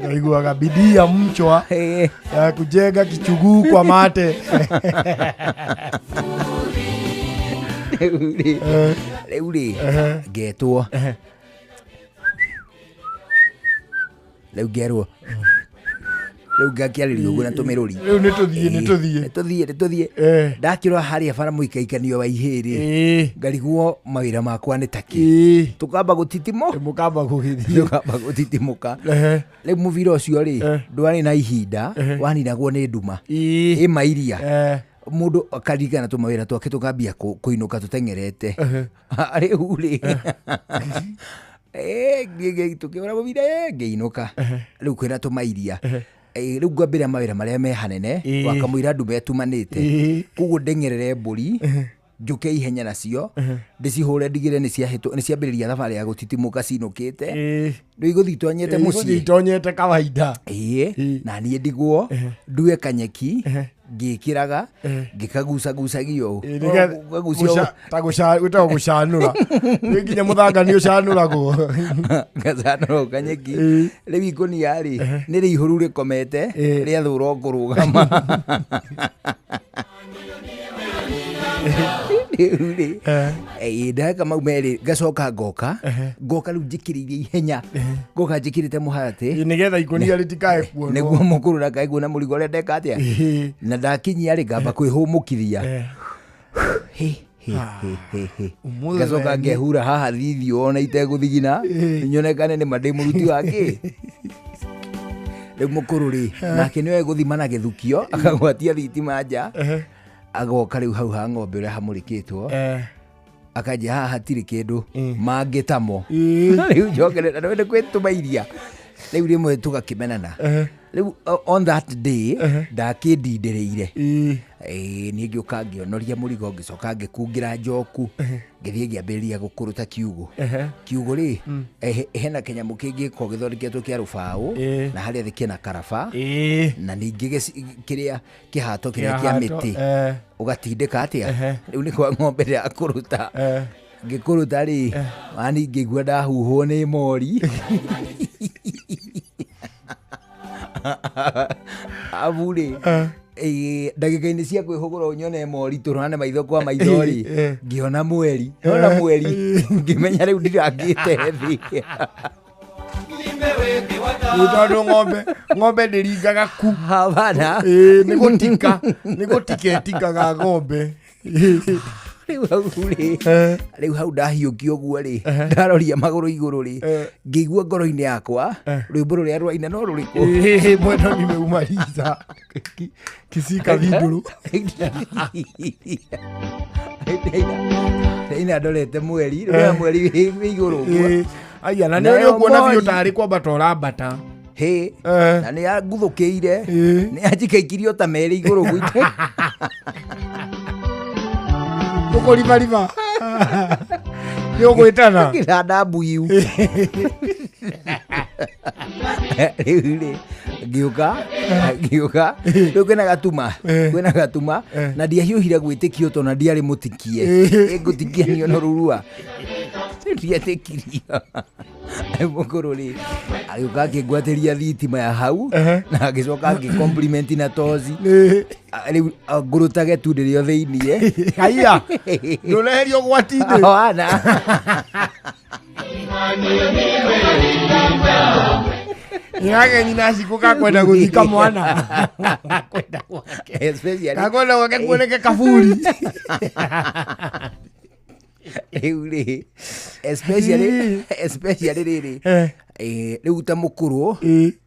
naiguaga bidii ya mchwa ya kujenga kichuguu kwa mate rĩu rĩ ngetwo rĩu ngerwo rĩu ngakĩarĩrio ũguo na tũmĩrũri rĩu nĩtũthiĩ ndakĩrora harĩa bara mũikaikanio wa ihĩrĩ ngarigwo mawĩra makwa nĩ takĩ tũkamba gũtitimũka rĩu mũbira ũcio rĩ ndwarĩ na ihinda waninagwo nĩ nduma ĩmairia mũndũ akarigana tũmawĩra twake tũkambia kũinũka tũteng'erete rĩu rĩ tũkĩora mũbira ngĩinũka rĩu kwĩna tũmairia rĩu ngwambĩrĩra mawĩra marĩa me hanene wakamũira andũ metumanĩte koguo ndeng'erere mbũri njũke ihenya nacio ndĩcihũre ndigĩre nĩ ciambĩrĩria thabarĩ ya gũtitimũka cinũkĩte rĩu igũthiĩ itonyete mũciĩ itonyete kawaida na niĩ ndigwo ndue kanyeki ngĩkĩraga ngĩkagucagusagio gwĩtagwo gũcanũra nginya mũthanga nĩ ũcanũragwo ngacanũra kanyeki rĩu ikũnia rĩ nĩ rĩihũru rĩkomete rĩathũra kũrũgama ndagĩka mau merĩ ngacoka ngoka rĩu njĩkĩrĩirie ihenya ngoka njĩkĩrĩte mũharatĩ nĩgetha ikũnia rĩtikae kuonwo nĩguo mũkũrũ ndakae kuona mũrigo ũrĩa ndeka atĩa na ndakinyia rĩ ngamba kwĩhũmũkithia ngacoka ngehura haha thithio ona itegũthigina nyonekane nĩ mandĩ mũruti wake rĩu mũkũrũ rĩ nake nĩwe gũthima na gĩthukio akagwatia thitima nja agoka rĩu hau ha ng'ombe ũrĩa hamũrĩkĩtwo akanjia haha hatirĩ kĩndũ mangĩtamo rĩu njokerera nĩwende kwĩtũmairia rĩu rĩmwe tũgakĩmenana riu on that day ndakindindireire ni ngioka ngionoria murigo ngicoka ngikungira njoku ngithie ngiambiriria gukuruta kiugo kiugo ri hena kinyamu kingi ko githondeketwo kia rubao na haria thiki na karaba na ningi kiria kihato kiria kia miti ugatindika atia riu ni kwa ng'ombe ya kuruta ngikuruta ri ani ngigua ndahuhwo ni mori abure ndagika-inĩ cia kwĩhũgũra ũnyone mori tũrane maitho kwa maithori ngĩona mweri ona mweri ngĩmenya rĩu ndirangĩte thĩ tondũ ng'ombe ndĩringaga ku havana nĩ gũtika ĩtikaga ng'ombe rĩu hau ndahiũkia ũguo rĩ ndaroria magũrũ igũrũ rĩ ngĩigua ngoro-inĩ yakwa rwĩmbo rũrĩa rwaina no rũrĩkũ mwendo nimeumaliza kisika viduru ina ndorete mweri rĩu mweri wĩ igũrũ ũguo aya na nĩ ũkuona biũ tarĩ kwamba torambata na nĩ yanguthũkĩire nĩ yanjikaikirio ta merĩ igũrũ gwitũ ukolivaliva ni ugwitana kiranda mbuyu ngiuka riu kwina gatuma na ndiahiũhire gwĩtĩkio tondũ na ndiarĩ mũtikie ngũtikia no rurua ndietĩkirio mũkũrũ rĩ agĩũka akĩngwatĩria thitima ya hau na agĩcoka agĩcompliment na tozi rĩu ngũrũtage tu ndĩrĩo thĩiniĩ aya ndũreherio gwati-inĩ wana Nĩageni naciku kakwenda gũthika mwana kakwenda gwake kuoneke kaburi rĩu rĩ especially rĩrĩ rĩu ta mũkũrũ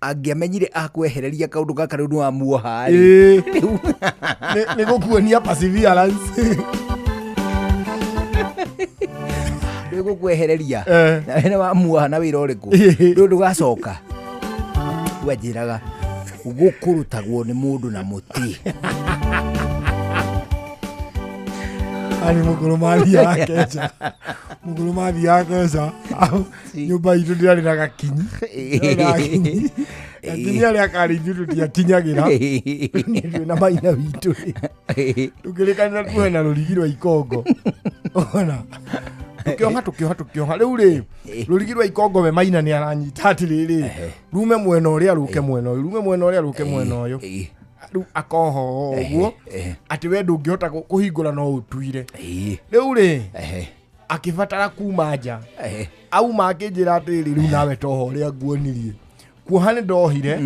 angĩamenyire akwehereria kaũndũ gaka rĩu nĩwamuoha rĩ nĩ gũkuonia perseverance rĩu gũkwehereria na wene wamuoha na wĩra ũrĩkũ rĩu ndũgacoka wanjĩraga gũkũrũtagwo nĩ mũndũ na mũtĩ ani mũkũrũ mathiaga keca nyũmba itũ ndĩarĩ na gakinyi gakinyi arĩa karĩ ithuĩ tũtiakinyagĩra twĩna maina witũ tũkĩrĩkanĩra tuhe na rũrigi rwa ikongo ona tukioha rĩu rĩ rũrigi rwa ikongo we maina nĩ aranyita atĩrĩrĩ rume mwena ũrĩa rũke mwena ũyũ rume mwena ũrĩa rũke mwena ũyũ rĩu akoho ũguo atĩ we ndũngĩhota kũhingũra no ũtuire rĩu rĩ akĩbatara kuma nja auma akĩnjĩra atĩrĩrĩ rĩu nawe toho ũrĩa nguonirie kuoha nĩ ndohire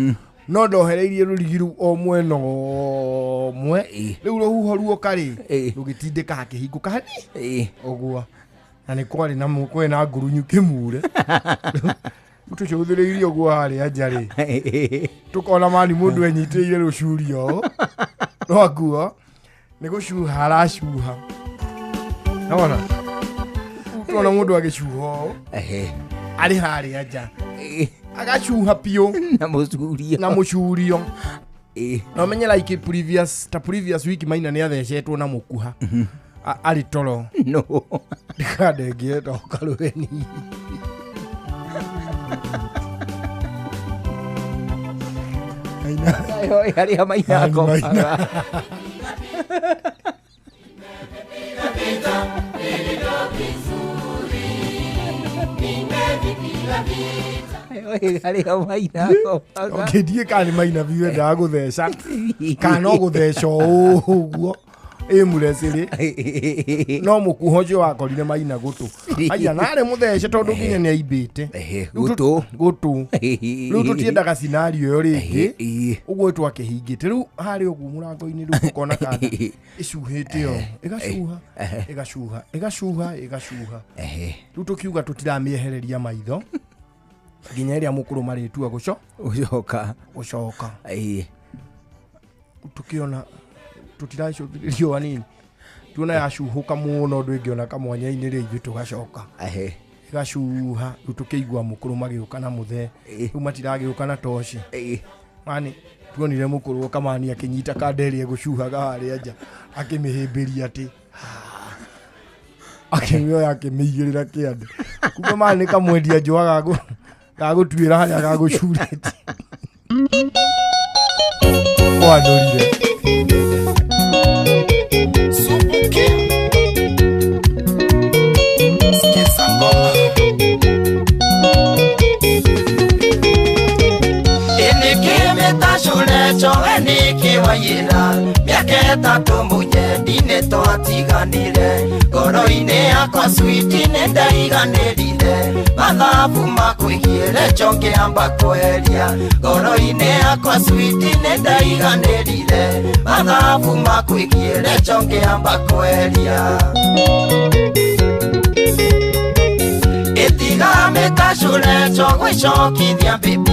no ndohereirie rũrigi rũu o mwena ũmwe rĩu rũhuho ruoka rĩ rũgĩtindĩka hakĩhingũka hani ũguo na nĩ kwarĩ na kwĩna ngurunyu kĩmure tũcũthĩrĩirie ũguo harĩa nja rĩ tũkona mani mũndũ enyitĩire rũcurio no nguo nĩ gũcuha aracuha nona tuona mũndũ agĩcuha arĩ harĩa nja agacuha piũ na mũcurio no menye like previous week maina nĩ athecetwo na mũkuha arĩ toro ndikandengĩeta ũkarũeni harĩa maina akomaga ngĩthiĩ kana nĩ maina biũ endaga gũtheca kana no gũtheca ũguo ĩmurecĩrĩ no mũkuho ũcio wakorire maina gũtũ aya narĩ mũthece tondũ nginya nĩ aimbĩte gũtũ rĩu tũtiendaga scenario ĩyo rĩngĩ ũguo twakĩhingĩte rĩu harĩ ũguo mũrango-inĩ rĩu tũkona kana ĩcuhĩte yo ĩgacuha rĩu tũkiuga tũtiramĩehereria maitho nginya ĩrĩa mũkũrũ marĩtua gũcoka tũkĩona tutiracũthĩrĩrio hanini tuona yacuhũka mũno ũndũ ĩngĩona kamwanya-inĩ rĩ ithuĩ tũgacoka ĩgacuha rĩu tũkĩigua mũkũrũ magĩũka na mũthee rĩu matiragĩũka na toci Mani tuonire mukuru Kamani akinyita kanderi gucuhaga haria nja akimihimbiria ati akimioya akimigirira kiande kuma mani kamwendia njua gagutwira haria gagucurite kwanurire Niki wayira miaka tatu munye ndine twatiganire ngoro-inĩ yakwa switi nĩ ndaiganĩrire mathabu makwĩgiĩre njongĩamba kweria ngoro-inĩ yakwa switi nĩ ndaiganĩrire mathabu makwĩgiĩre njongĩamba kweria ĩtigamĩtacũre njogwĩcokithia baby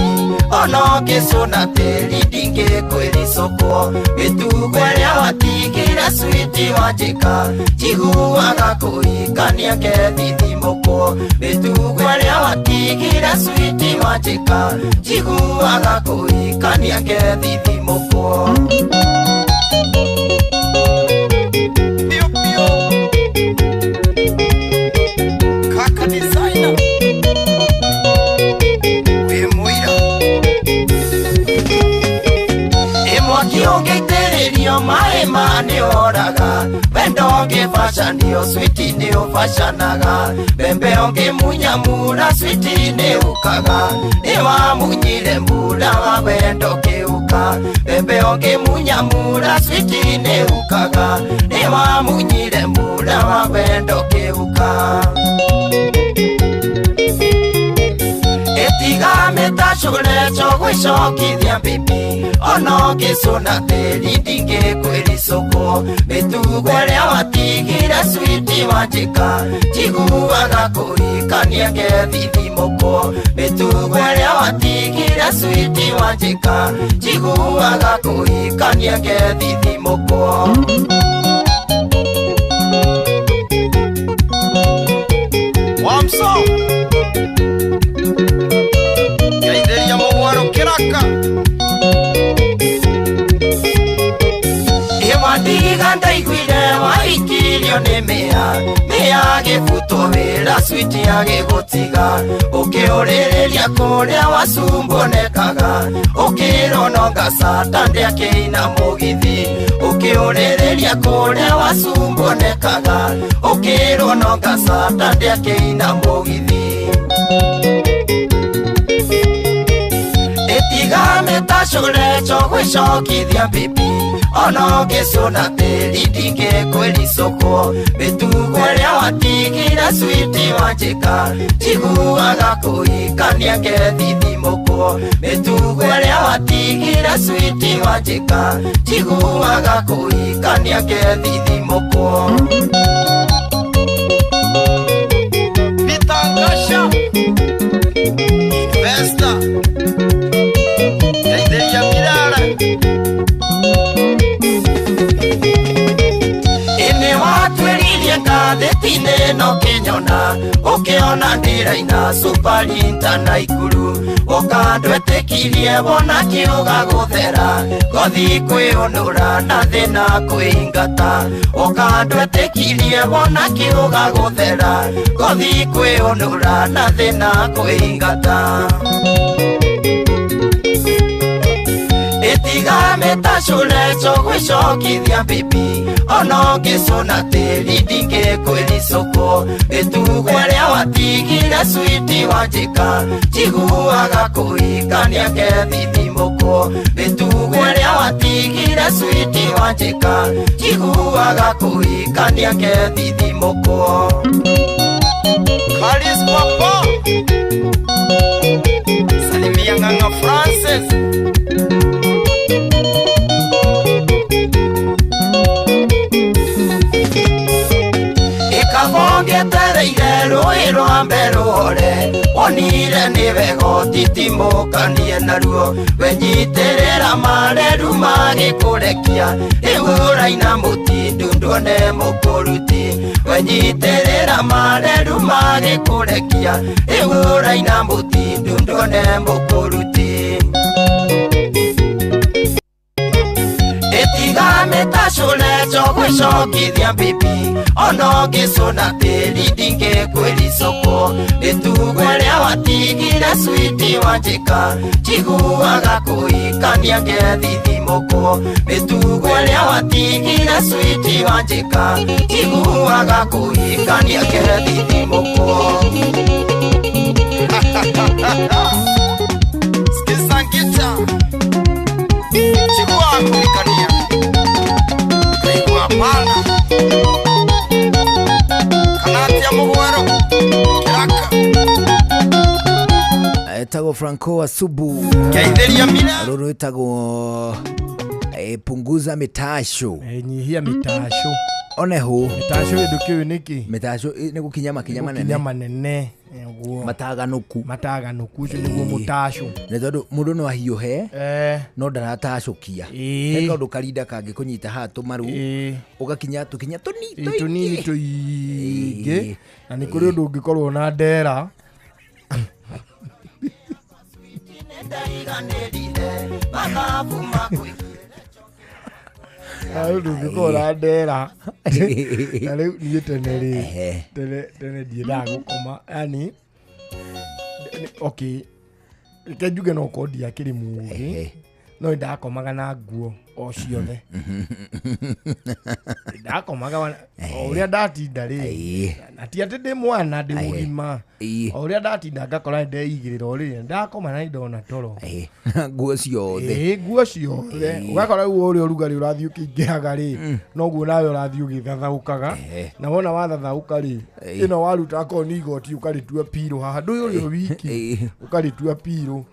ono ngĩcũna tĩri ndingĩkwĩricũkwo mĩtugo ĩrĩa watigire switi wanjĩka njiguaga kũhikania ngethithimũkwo mĩtugo ĩrĩa watigire switi wanjĩka njiguaga kũhikania ngethithimũkwo kaka designer ũngĩitĩrĩrio maĩ manĩ oraga wendo ũngĩbacanio switi nĩ ũbacanaga mbembe ũngĩmunyamura switi nĩ ũkaga nĩ wamunyire mura wa wendo kĩũka mbembe ũngĩmunyamura switi nĩ ũkaga nĩ wamunyire mura wa wendo kĩũka ĩtigamĩtacũre njogwĩcokithia baby ono ngĩcũna tĩri ndingĩkwĩricũkwo mĩtugo ĩrĩa watigire switi wanjĩka njiguaga kũhikania ngethithimũkwo mĩtugo ĩrĩa watigire switi wanjĩka njiguaga kũhikania ngethithimũkwo Wamso Gaitheria mũgwaro kĩraka Ĩwatiga ndaiguire waikirio nĩ mĩa gĩbutwo wĩra switi agĩgũtiga ũkĩũrĩrĩria kũrĩa wacumbonekaga ũkĩrononga Saturday akĩina mũgithi ũkĩũrĩrĩria kũrĩa wacumbonekaga ũkĩrononga Saturday akĩina mũgithi ĩtigamĩtacũre njogwĩcokithia baby ono ngĩcũna tĩri ndingĩkwĩricũkwo mĩtugo ĩrĩa watigire switi wanjĩka njiguaga kũhikania ngethithimũkwo mĩtugo ĩrĩa watigire switi wanjĩka njiguaga kũhikania ngethithimũkwo Pitangasha Investor Gaitheria Mirara Ĩnĩ watwĩririe ngathĩti-inĩ no kĩnyona ũkĩona ndĩraina Superlinta na Ikuru ũkandwĩtĩkirie wona kiuga gũthera ngothi kwĩũnũra na thĩna kwĩingata ũkandwĩtĩkirie wona kiuga gũthera ngothi kwĩũnũra na thĩna kwĩingata ĩtigamĩtacũre njogwĩcokithia baby ono ngĩcũna tĩri ndingĩkwĩricũkwo mĩtugo ĩrĩa watigire switi wanjĩka njiguaga kũhikania ngethithimũkwo mĩtugo ĩrĩa watigire switi wanjĩka njiguaga kũhikania ngethithimũkwo Karis Papa Salimia Nganga Francis Ĩkabongetereire rũĩ rwa mberũhore onire nĩ wega ũtitimũkanie naruo wenyitĩrĩra mareru magĩkũrekia rĩu ũraina mũtindu nduone mũkũruti wenyitĩrĩra mareru magĩkũrekia rĩu ũraina mũtindu nduone mũkũruti Tashule kwicokithia bibi ono ngicuna tĩri ndingĩkwĩri soko nĩtugwa rĩa watigire switi wanjĩka njiguaga kũhikania ngethithimũkũ nĩtugwa rĩa watigire switi wanjĩka njiguaga kũhikania ngethithimũkũ. Skiza ngita njiguaga kũhikania Pana Kanatia Mugwaro Kiraka Etago Franco Asubu Kaindelia Mina Roro etago punguza mitasho nyihia mitasho oneho mitasho edukiwe niki mitasho niguo kinyama manene kinyama nene mataganuku ucio niguo mutasho ne tondu mundu no ahiuhe no ndaratashukia he kaundu karinda kangi kunyita hatu maru ugakinya tukinya tunini tuingi na ni kuri undu ungikorwo na ndera undu ungikorwo na ndera na riu niĩ tene ndiendaga gũkoma yani okay reke njuge no korwo ndiakĩrĩ mũũgĩ no ndakomaga na nguo o ciothe ndakomaga o ũrĩa ndatinda rĩ na ti atĩ ndĩ mwana ndĩ mũgima o ũrĩa ndatinda ngakora ndeigĩrĩra o rĩrĩ ndakoma na indo na toro nguo ciothe nguo ciothe ũgakora rĩu ũrĩa ũrugarĩ ũrathiĩ ũkĩingĩhaga rĩ noguo nawe ũrathiĩ ũgĩthathaũkaga na wona wathathaũka rĩ ĩno waruta akorwo nĩ igoti ũkarĩtua pirũ haha ndũĩ ũrĩ wiki ũkarĩtua pirũ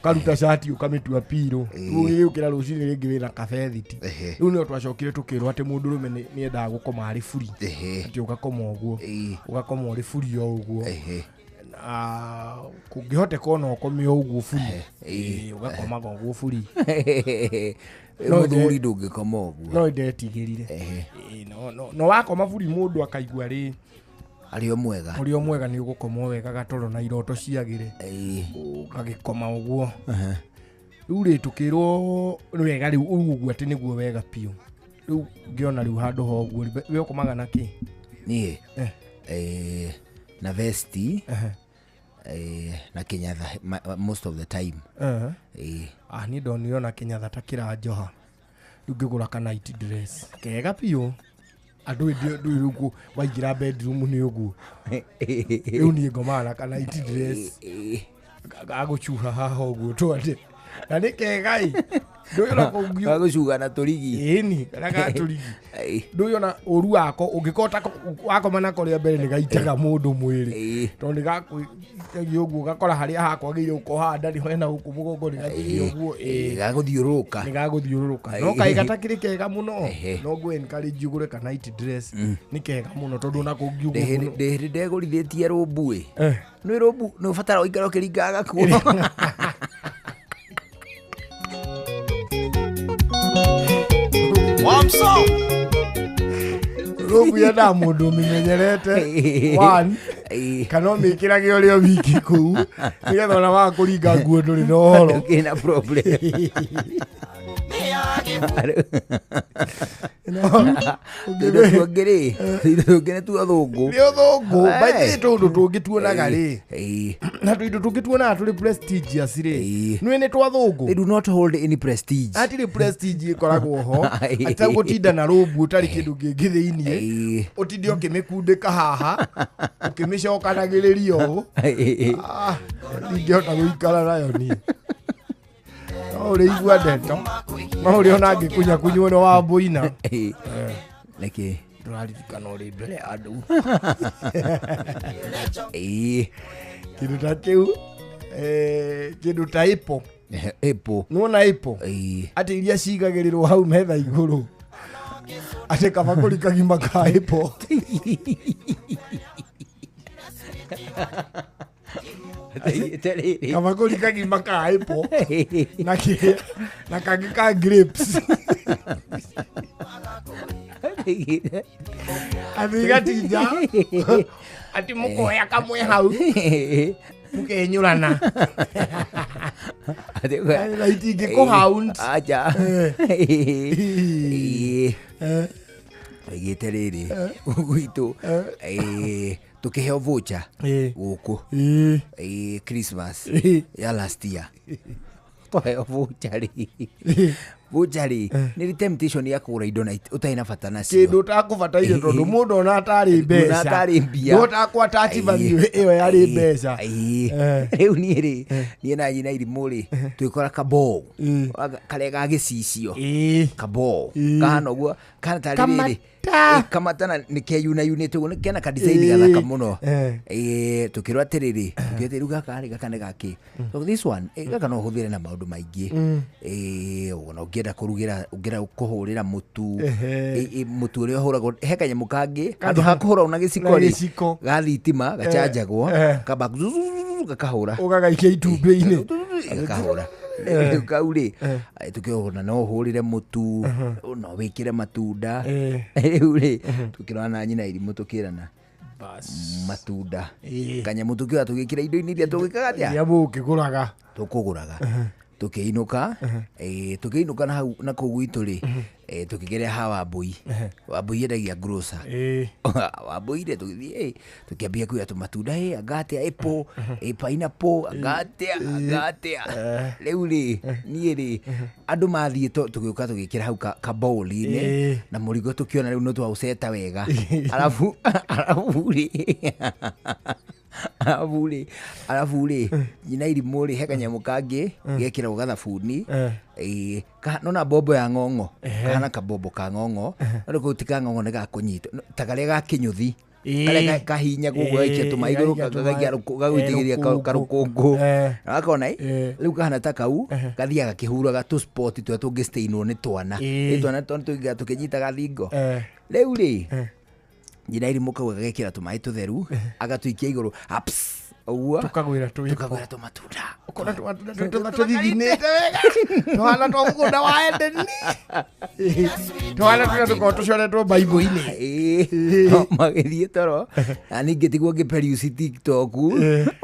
karuta shati ukamitua piro ugikira rucini ringi wina kafethiti riu ni twacokire tukirwa ati mundu rume ni endaga gukoma ari furi ati ugakoma uguo ugakoma uri furi o uguo kungihoteka ona ukome uguo furi ugakoma uguo furi no nduri ndungikoma uguo no ndetigirire no wakoma furi mundu akaigua ri ario mwega ni ugukoma wega gatoro na iroto ciagire ukagikoma uguo riu ri tukirwo wega riu uguo ati niguo wega piu riu ngiona riu handu ho uguo we ukomaga na ki ni na vesti na kinyatha most of the time ni ndonio na kinyatha ta kiranjoha riu ngigura ka night dress kega piu andu ndu rugo waingira bedroom ni uguo riu ni ngomana kana night dress gaguchuha haha uguo twande na ni kegai ndoyona kungio gaguchuga na turigi ni kana turigi ndoyona oru wako ungikota wako mana koria mbere ni gaitaga mundu mwiri to ni gakugio uguo gakora haria hakwa gire ukohanda ni hena huku mugongo ni gathio uguo gaguthiuruka ni gaguthiuruka no kai gatakiri kega muno no gwe encourage ugure ka night dress ni kega muno tondu na kungio uguo ndegurithietie rumbui no rumbu no fatara uikaro kiringaga ku Wamso Robu ya da mundu mimenyerete one kana mikirage urio wiki ku nigetha ona wa kuringa nguo nduri no horo kina problem Ngere tu athungu ni athungu baite tundu tungituonaga ri na tundu tungituonaga turi prestigious ri nwi ni twathungu they do not hold any prestige atiri prestige ikoragwo ho ata gutinda na robu utari kindu kingi thiini utindi ukimikundika haha ukimicokanagiririo ndingihota guikara nayo ni uri igua ndeto no uri ona ngikunya kunywo no wa mbuina niki nduraririkana uri mbere andu kindu ta kiu kindu ta ipo nuona ipo ati iria cigagirirwo hau metha iguru ati kabakuri kagima ka ipo kabakuri kagima ka ipo na kagi ka grapes ati gatinja ati mukoya kamwe hau mukenyurana ati itingi ko hound aja Oigĩte rĩrĩ gwitũ tũkĩheo voucher gũkũ Christmas ya last year twaheo voucher nĩ temptation ya kũgũra indo na ũtarĩ na bata nacio kĩndũ ũtakũbataire tondũ mũndũ ona atarĩ mbeca no takwa tatibanio ĩyo yarĩ mbeca rĩu niĩ na nyina Irimũ rĩ twĩkora kaboo karĩa gagĩcicio kaboo kahana ũguo kana tarĩ kamatana nĩ keyunayunĩte ũguo kena kadesign gathaka mũno tũkĩrwo atĩrĩrĩ rĩu gaka nĩ gakĩ so this one gaka no ũhũthĩre na maũndũ maingĩ ona ũngĩenda kũrugĩra ũngĩenda kũhũrĩra mũtu mũtu ũrĩa ũhũragwo he kanyamũ kangĩ handũ ha kũhũra na gĩciko ga thitima gacanjagwo kamba gakahũra ũgagaikia itumbĩ-inĩ gakahũra kau rĩ tũkĩona no ũhũrĩre mũtu no wĩkĩre matunda rĩu rĩ tũkĩrora na nyina Irimũ tũkĩrana matunda kanyamũ tũkĩoya tũgĩkĩra indo-inĩ iria tũgĩkaga atĩa tũkũgũraga tũkĩinũka na kũu gwitũ rĩ tũkĩgerea ha Wambũi endagia grocer Wambũi rĩ tũgĩthiĩ tũkĩambia kuoya tũmatunda angatia apple pineapple angatia rĩu rĩ niĩ rĩ andũ mathiĩ tũgĩũka tũgĩkĩra hau kabowl-inĩ na mũrigo tũkĩona rĩu no twaũceta wega arabu rĩ nyina Irimũ rĩ he kanyamũ kangĩ gekĩragwo gathabuni nona mbombo ya ng'ong'o kana kabombo ka ng'ong'o no kau ti ka ng'ong'o nĩ gakũnyita ta karĩa ga kĩnyũthi karĩa kahinya guguo gaikia tũma igũrũ gagũitĩgĩria karũkũngũ akona rĩu kahana ta kau gathiaga gakĩhuraga tũ spot tũrĩa tũngĩstainwo nĩ twana tũkĩnyita gathingo rĩu rĩ nyina Irimũ kau agekĩra tũmaĩ tũtheru agatũikia igũrũ ũguo tukagwĩra tũmatunda ũkona tũmatunda tũthithinĩte wega tũhana twa mũgũnda wa Edeni tũhana tũrĩa tũkorwo tũcoretwo Bible-inĩ magĩthiĩ toro na ningĩ tiguo ngĩperiuci TikTok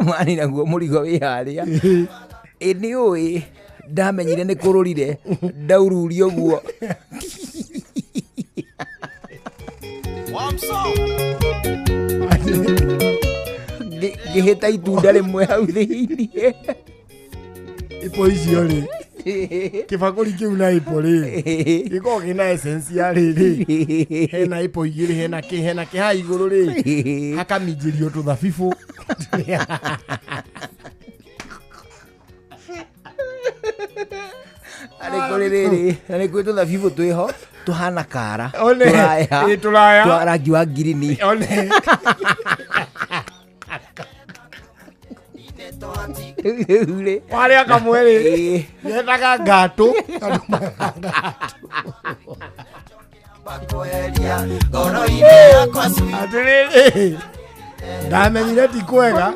mani naguo mũrigo wĩ harĩa nĩ ũĩ ndamenyire nĩ kũrũrire ndaururio ũguo ngĩhĩta itunda rĩmwe hau thĩinĩ ipo icio rĩ kĩbakũri kĩu na ipo rĩ gĩkoragwo kĩna essence ya rĩrĩ hena ipo igĩrĩ hena kĩha igũrũ rĩ hakaminjĩrio tũthabibũ nĩ kwĩ tũthabibũ twĩho tũhana kara tũraya twa rangi wa ngirini warĩa kamwe rĩ getaga ngatũ atĩrĩrĩ ndamenyire ti kwega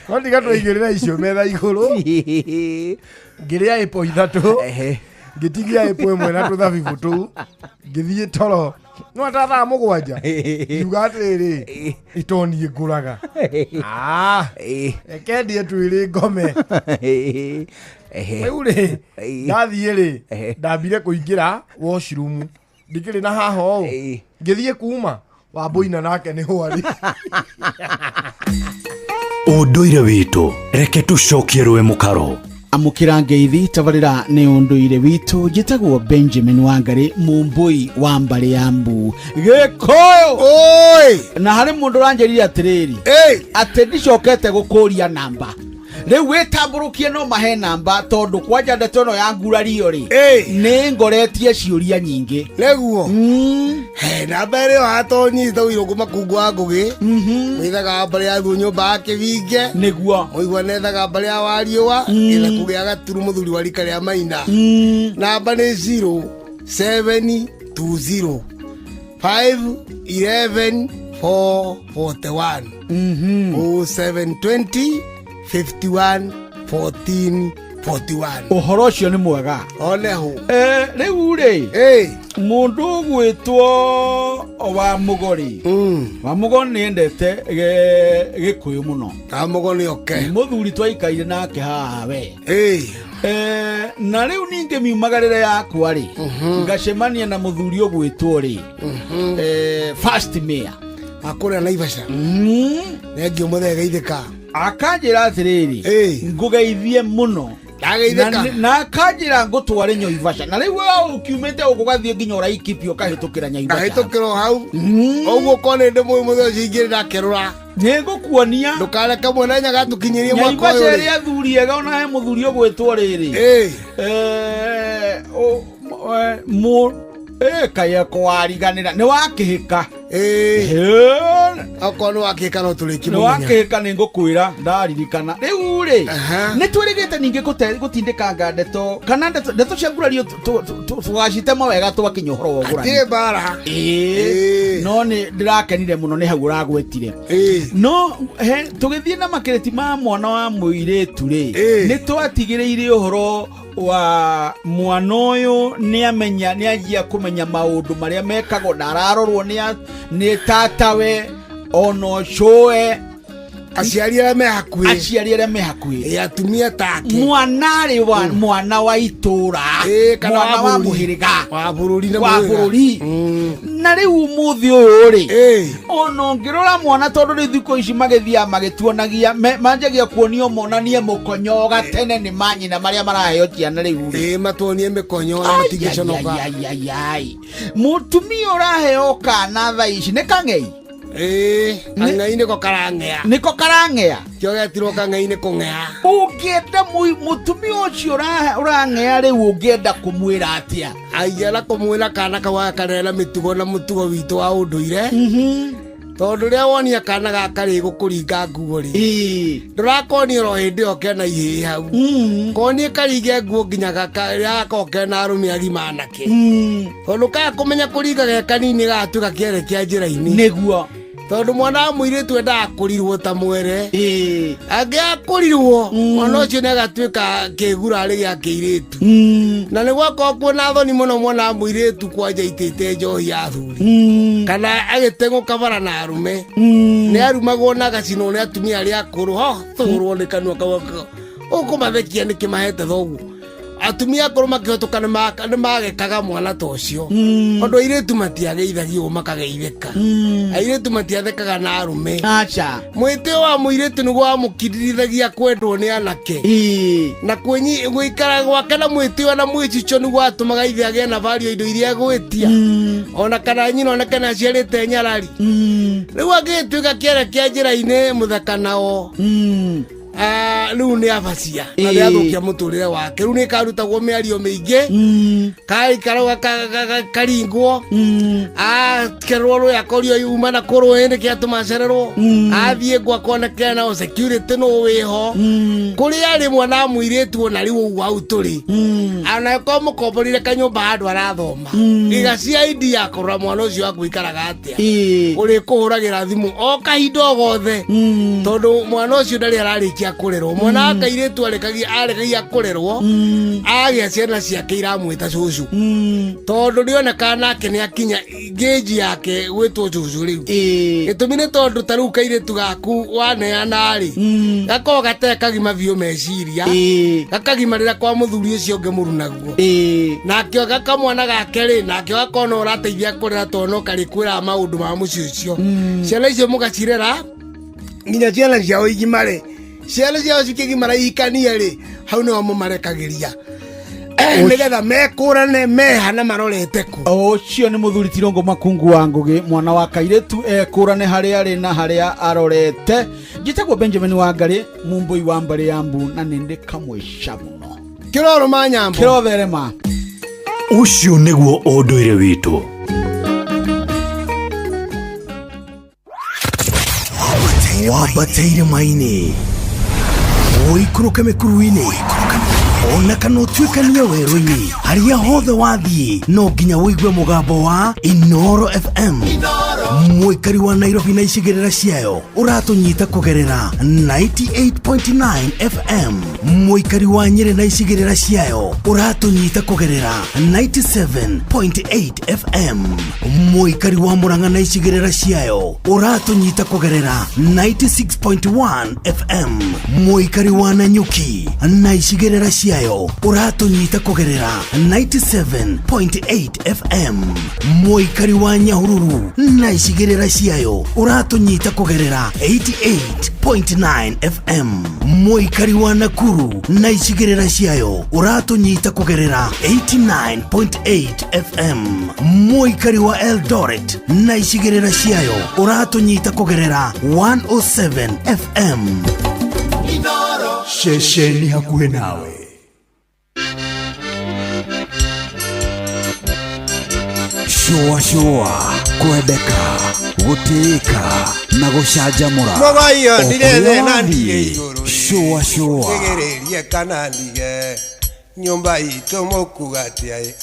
no tiga tũigĩrĩra icio metha igũrũ ngĩrĩa ĩpo ithatũ ngĩtigia ĩpo ĩmwe na tũthabibũ tũu ngĩthiĩ toro no atathaa mũgwanja yuga atĩrĩrĩ itoniĩ ngũraga ekendie twĩrĩ ngome rĩu rĩ ndathiĩ rĩ ndambire kũingĩra washroom ndikĩrĩ na haha ũũ ngĩthiĩ kuma Wambũi nake nĩ hwarĩ ũndũire witũ reke tũcokie rũĩ mũkaro amũkĩra ngeithi tabarĩra nĩ ũndũire witũ njĩtagwo Benjamin Wangari Mũmbũi wa Mbarĩ ya Mbu Gĩkũyũ na harĩ mũndũ ũranjĩrire atĩrĩrĩ atĩ ndicokete gũkũria namba rĩu wĩtambũrũkie no mahe namba tondũ kwanja ndeto ĩno ya ngurario rĩ nĩ ngoretie ciũria nyingĩ nĩguo namba ĩrĩa watonyita ũirũkũ makungu wa ngũgĩ mwĩthaga Mbarĩ ya Thuo nyũmba ya Kĩbinge nĩguo mũigua nethaga Mbarĩ ya Wariũa ĩtha kũgĩa gaturu mũthuri wa rika rĩa Maina namba nĩ 0720 511 441 0720 51 14 41 uhoro ucio ni mwega oneho riu ri mundu gwitwo wa mugori wa mugori ni endete gikuyu muno wa mugori muthuri twaikaire nake haha we na riu ninge miumagarire yakwa ri ngacemania na muthuri ugwitwo ri first mayor akore Naivasha nengio muthe geithika akanjira atiriri ngugeithie muno na akanjira ngutware Naivasha na riu ukiumite ugugathie nginya Laikipia ukahitukira Naivasha ngahitukiro hau oguo kone ndi muthe ucio ingirira kerura nigukuonia ndukareka mwena nya gatukinyirie mwako Naivasha ri athuri ega ona he muthuri ugwitwo riri kaya kwariganira ni wakihika akonu wakihika no turiki munya ni wakihika ni ngukwira ndaririkana riu ri ni twirigite ninge gutindikanga ndeto kana ndeto cia ngurario twacitema wega twakinya uhoro wa ngurani atie bara no ni ndirakenire muno ni hau uragwetire no tugithie na makireti ma mwana wa muiretu ri ni twatigiriire uhoro wa mwana uyu ni amenya ni ajia kumenya maundu maria mekagwo ndararorwo ni tatawe ono shoe aciari aria me hakuhi atumia take mwanari wa mwana wa itura mwana wa muhiriga wa bururi na riu muthi uyu ri ono ngirora mwana tondu ri thiko ici magithia magituonagia manjagia kuonio monanie mukonyo gatene ni manyina maria maraheo ciana riu matuonie mikonyo na matigiconoka mutumia uraheo kana tha ici ni kang'ei ang'ai niko karang'ea kio getirwo kang'ei ni kung'ea ungienda mutumia ucio urang'ea riu ungienda kumwira atia aiera kumwira kana kawa karera mitugo na mutugo witu wa unduire tondu ria wonia kana gaka ri gukuringa nguo ri ndurakonia ro hindi o kena ihi hau konie karinge nguo nginya gaka ria kokena arumi agima anake tondu ka kumenya kuringa ge kanini gatuka kierekia njira-ini niguo tondu mwana wa muiritu endaga kurirwo ta mwere angiakurirwo mwana ucio negatuika kigurari gia kiiritu na nigwakorwo kuona thoni muno mwana wa muiritu kwanja itite njohi ya thuri kana agiteng'uka bara na arume ni arumagwo na gacino ni atumia aria akuru thurwo ni kanua kau ukumathekia ni kimahete thoguo atumia akuru makihotoka ni magekaga mwana ta ucio ondu airetu matiageithagio makageitheka airetu matiathekaga na arume acha mwite wa muiretu niguo amukirithagia kwendwo ni anake na gwikara gwake na mwite wa na mwicicho niguo atumaga ithe agie na vario indo iria gwitia ona kana nyina ona kana ciarite nyarari riu agituika kierekia njira-ini muthaka nao riu ni abacia na ni athukia muturire wake riu ni karutagwo miario miingi kaikara karingwo kerwo ruya korio yuma na korwo ende kiatumacererwo athie gwakona na security no wiho kuri ari mwana muiritu ona riu ugu au turi ana ko mukomborire kanyumba andu arathoma igacia idi yakora mwana ucio agwikaraga atia uri kuhuragira thimu o kahindo gothe tondu mwana ucio ndari ararikia kurerwo mwana akairetu arekagia kurerwo agia ciana ciake iramwita cucu tondu riona kana ake ni akinya geji yake gwitwo cucu riu gitumine tondu taru kairetu gaku waneana ri gako gatekagima biu meciria gakagimarira kwa muthuri ucio ungi murunaguo nakio gakamwana gake ri nakio gakona urateithia kurera tono karikwira maundu ma mucio ucio ciana icio mugacirera nginya ciana ciao igimare ciana ciao cikigimara ikania ri hau ni wamo marekagiria nigetha mekurane mehana marorete ku ucio ni muthuri Tirongo Makungu wa Ngugi mwana wa kairetu ekurane haria ari na haria arorete njitagwo Benjamin Wangari mumbui wa mbari ya Mbu na ninde kamwisha muno kiroro manyambo kirotherema ucio niguo unduire witu wabateire maini uikuruke mikuruini ona kana utuikania werũ-inĩ haria hothe wathiĩ no nginya wĩigue mũgambo wa Inoro FM. Muikari wa Nairobi na icigirira ciayo uratunyita kugerera 98.9 FM. Muikari wa Nyeri na icigirira ciayo uratunyita kugerera 97.8 FM. Muikari wa Murang'a na icigirira ciayo uratunyita kugerera 96.1 FM. Muikari wa Nanyuki na icigirira ciayo uratunyita kugerera 97.8 FM. Muikari wa Nyahururu na icigirira ciayo uratunyita kugerera 88.9 FM. Muikari wa Nakuru na icigirira ciayo uratunyita kugerera 89.8 FM. Muikari wa Eldoret na icigirira ciayo uratunyita kugerera 107 FM. Shesheni hakuhe nawe. Shua kwendeka gutika na gucanjamura Mogoyo ndirene na ndiye iguru Shua Tegererie kana ndige Nyumba ito mokugati aye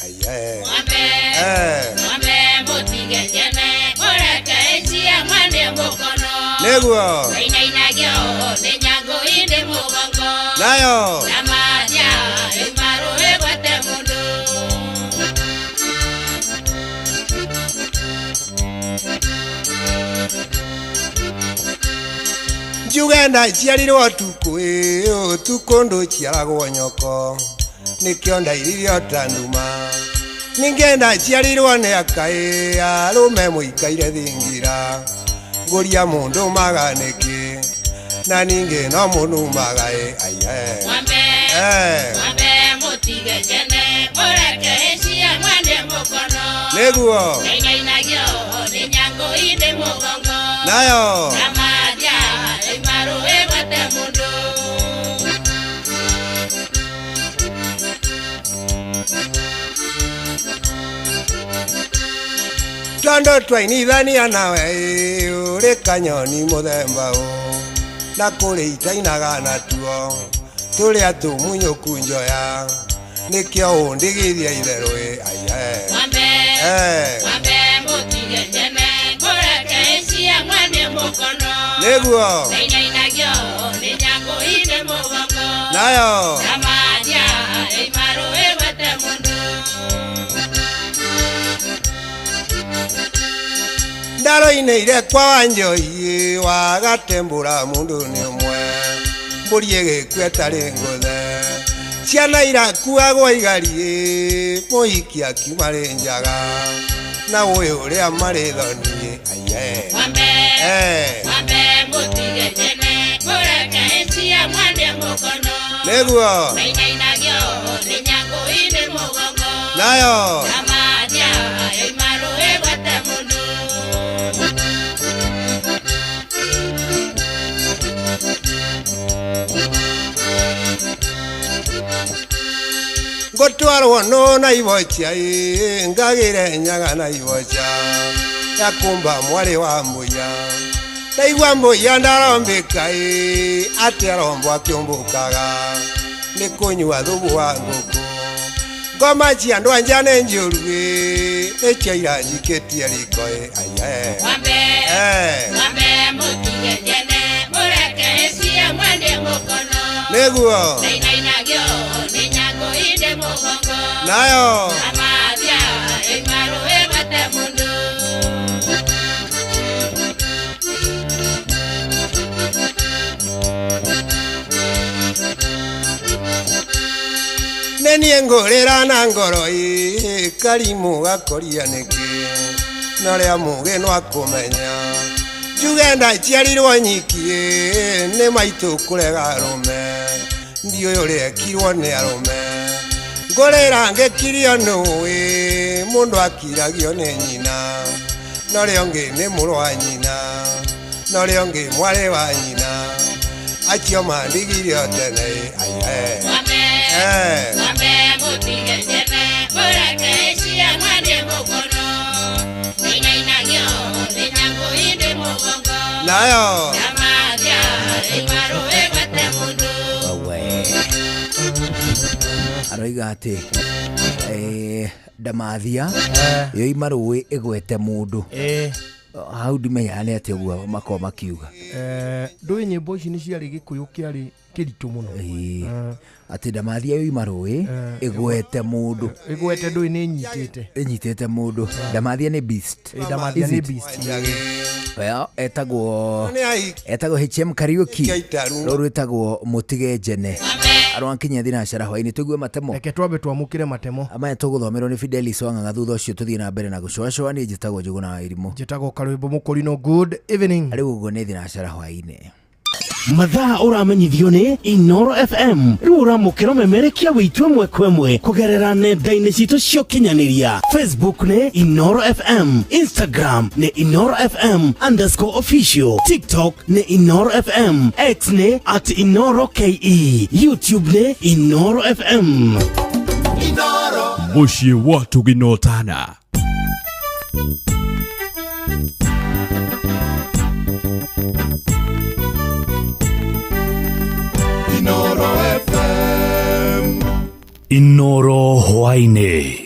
Mwambe mutige jene Mureke echia mwande mukono Neguo Inainagio Nenyango inde mugongo Nayo Namadia Imaru egwate mundu Jugenda ciarirwo tuku tuku ndo ciaragwo nyoko nikio ndairirio tanduma ningenda ciarirwo ne akai arume muikaire thingira nguria mundu maganiki na ninge no munu magae Mwambe mutige jene Mureke echia mwande mukono Neguo Inainagio Nenyango inde mugongo Nayo Namadia Imaru egwate mundu Tondo twainithania nawe uri kanyoni muthemba na kuri itainaga natuo turia tumunyuku njoya nikio undigithia itherũ Mwambe mutige jene Mureke echia mwande mukono Neguo Inainagio Nenyango inde mugongo Nayo Namadia Imaru egwate mundu ndaro-inĩ irekwa wanjoi wagatembũra mũndũ nĩ ũmwe mbũri ĩgĩkua ĩtarĩ ngũthe ciana irakuagwo igari mũhiki akiuma rĩ njaga na ũyũ ũrĩa marĩ thoni Mwambe mutige jene Mureke echia mwande mukono Neguo Inainagio Nenyango inde mugongo Nayo Namadia Imaru egwate mundu ngũtwarwo no na ibocia ngagĩre nyaga na ibocia yakumba mwarĩ wa mũya ndaigua mũya ndarombĩka atĩ arombo akĩũmbũkaga nĩ kũnyua thubu wa ngũkũ ngoma cia andũ anja nĩ njũru nĩciaira njikĩtie riko Mwambe mutige jene Mureke echia mwande mukono Neguo Inainagio Nenyango inde mugongo Nayo Namadia Imaru egwate mundu nenie ngũrĩra na ngoro karimũ gakoria nĩkĩ norĩa mũgĩ no akũmenya njuge ndaciarirwo nyiki nĩ maitũ kũrega arũme ndiũĩ ũrĩa ekirwo nĩ arũme ngũrĩra ngĩkirio nũĩ mũndũ akiragio nĩ nyina norĩa ũngĩ nĩ mũrũ wa nyina norĩa ũngĩ mwarĩ wa nyina acio mandigirio tene Mwambe mutige jene Mureke echia mwande mukono Inainagio Nenyango inde mugongo Nayo Namadia Imaru egwate mundu aroiga ati ndamathia yo imarũĩ ĩgwete mũndũ How do me ane ate gwa makoma kiuga ndui nyimbo ici ni ciari gikuyu kiari kiritu muno ati ndamathia yu marui igwete mundu ndui ni nyitite mundu ndamathia ni beast ndamathia ni beast well etagwo HM Kariuki ruru etagwo mutige jene arwankinya thinacara hwaini tugue matemo reke twambe twamukire matemo amaya tuguthomerwo ni Fidelis Wang'ang'a thutha ucio tuthie na mbere na gucoacoa ni njitagwo Njuguna Irimo njitagwo Karwimbo Mukurino. Good evening. Ari uguo ni thinacara hwaini mathaa uramenyithio ni Inoro FM riu uramukira memerekia witwe mwekwemwe kugerera nenda-ini citu cio kinyaniria Facebook ni Inoro FM, Instagram ni Inoro FM_official, TikTok ni Inoro FM, X ni @InoroKE, YouTube ni Inoro FM. Inoro mushie watu ginotana Inoro FM. Inoro hwaine.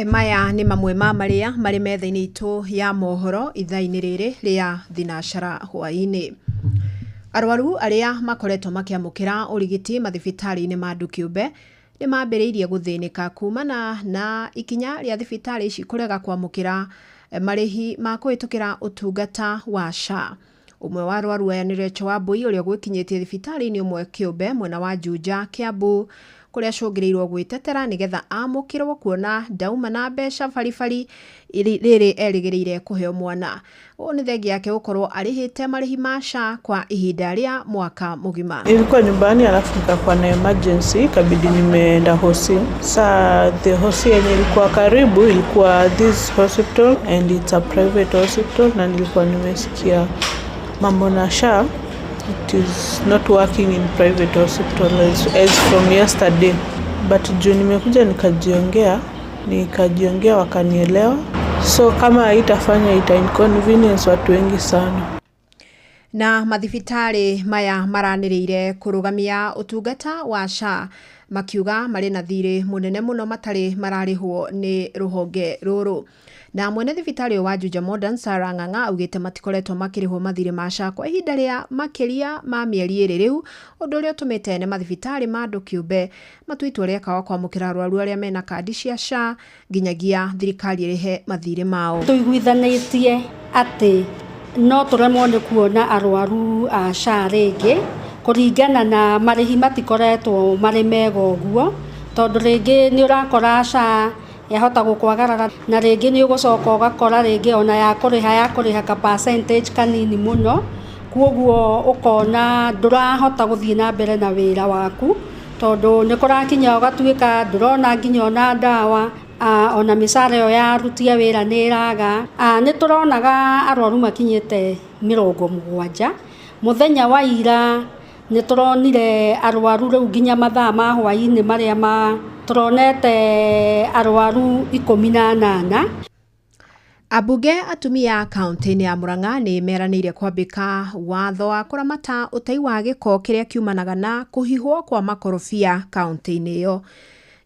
Maya ni mamwe ma maria mari metha-ini itu ya mohoro ithaa-ini riri ria thinacara hwaini. Arwaru aria makoretwo makiamukira urigiti mathibitari-ini ma andu kiumbe ni mambiriirie guthinika kumana na ikinya ria thibitari ici kurega kwamukira marihi ma kuhitukira utungata wa SHA. Umwe wa arwaru aya ni Recho Wambui uria gwikinyitie thibitari-ini umwe kiumbe mwena wa Juja, Kiambu, kuria acungirirwo gwitetera nigetha amukirwo kuona ndauma na mbeca baribari riri erigirire kuheo mwana. Uũ ni thengia yake gukorwo arihite marihi ma SHA kwa ihinda ria mwaka mugima. Ilikuwa nyumbani alafu nikakuwa na emergency kabidi nimeenda hosi. The hosi yenye ilikuwa karibu ilikuwa this hospital and it's a private hospital, na nilikuwa nimesikia mambo na SHA. It is not working in private hospital as from yesterday, but juu nimekuja nikajiongea wakanielewa, so kama haitafanya ita inconvenience watu wengi sana. Na mathibitari maya maraniriire kurugamia utungata wa SHA makiuga mari na thiri munene muno matari mararihwo ni ruhonge ruru. Na mwene thibitari wa Juja Modern Sarah Ng'ang'a augite matikoretwo makirihwo mathire ma SHA kwa ihinda ria makiria ma mieri iri riu, undu uria utumite ne mathibitari ma andu kiumbe matuitwo reka kwamukira arwaru aria mena kandi cia SHA nginyagia thirikari irihe mathire mao. Tuiguithanitie ati no turemwo ni kuona arwaru a SHA ringi kuringana na marihi matikoretwo mari mega uguo, tondu ringi ni urakora SHA yahota gukwagarara na ringi ni ugucoka ugakora ringi ona yakuriha ka percentage kanini muno, kuoguo ukona ndurahota guthie na mbere na wira waku, tondu ni kurakinya ugatuika ndurona nginya ona ndawa ona misara yo ya rutia wira ni iraga. Ni turonaga arwaru makinyite 70 muthenya wa ira. Ni turonire arwaru riu nginya mathaa ma hwaini maria turonete arwaru 18. Abunge atumia kaunti-ini ya Murang'a ni meranire kwambika watho wa kuramata utei wa giko kiria kiumanaga na kuhihwo kwa makorobia kaunti-ini iyo.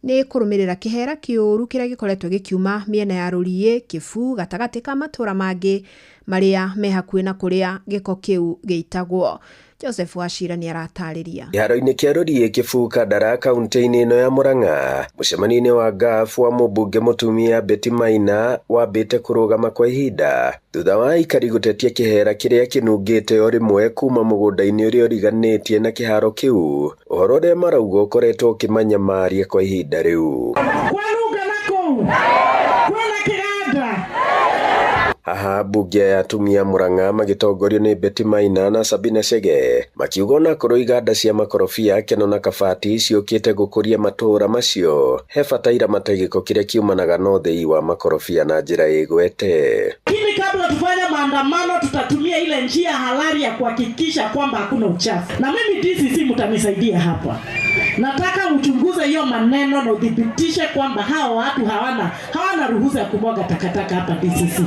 Ni kurumirira kihera kiuru kiria gikoretwo gikiuma miena ya Rurii, Kifu, gatagati ka matura mangi maria me hakuhi na kuria giko kiu geitagwo. Joseph Wachira ni aratariria. Iharo-ini kia Rurii, Kifu, Kandara kaunti-ini ino ya Murang'a, mucemanio-ini wa GAF wa mubunge mutumia Betty Maina wambite kurugama kwa ihinda thutha wa aikari gutetia kihera kiria kinungite o rimwe kuma mugunda-ini uria uriganitie na kiharo kiu, uhoro uria marauga ukoretwo ukimanyamaria kwa ihinda riu. Haha bunge ya atumia Murang'a magitongorio ni Betty Maina na Sabina Chege makiuga na kuru iganda cia makorobia Keno na Kabati ciukite gukuria matura macio he bataira mategeko kiria kiumanaga na uthii wa makorobia na njira igwete. Lakini kabla tufanye maandamano tutatumia ile njia halali ya kuhakikisha kwamba hakuna uchafu, na mimi DCC mtanisaidia hapa. Nataka mchunguze hiyo maneno na udhibitishe kwamba hao watu hawana ruhusa ya kumwaga takataka hapa DCC.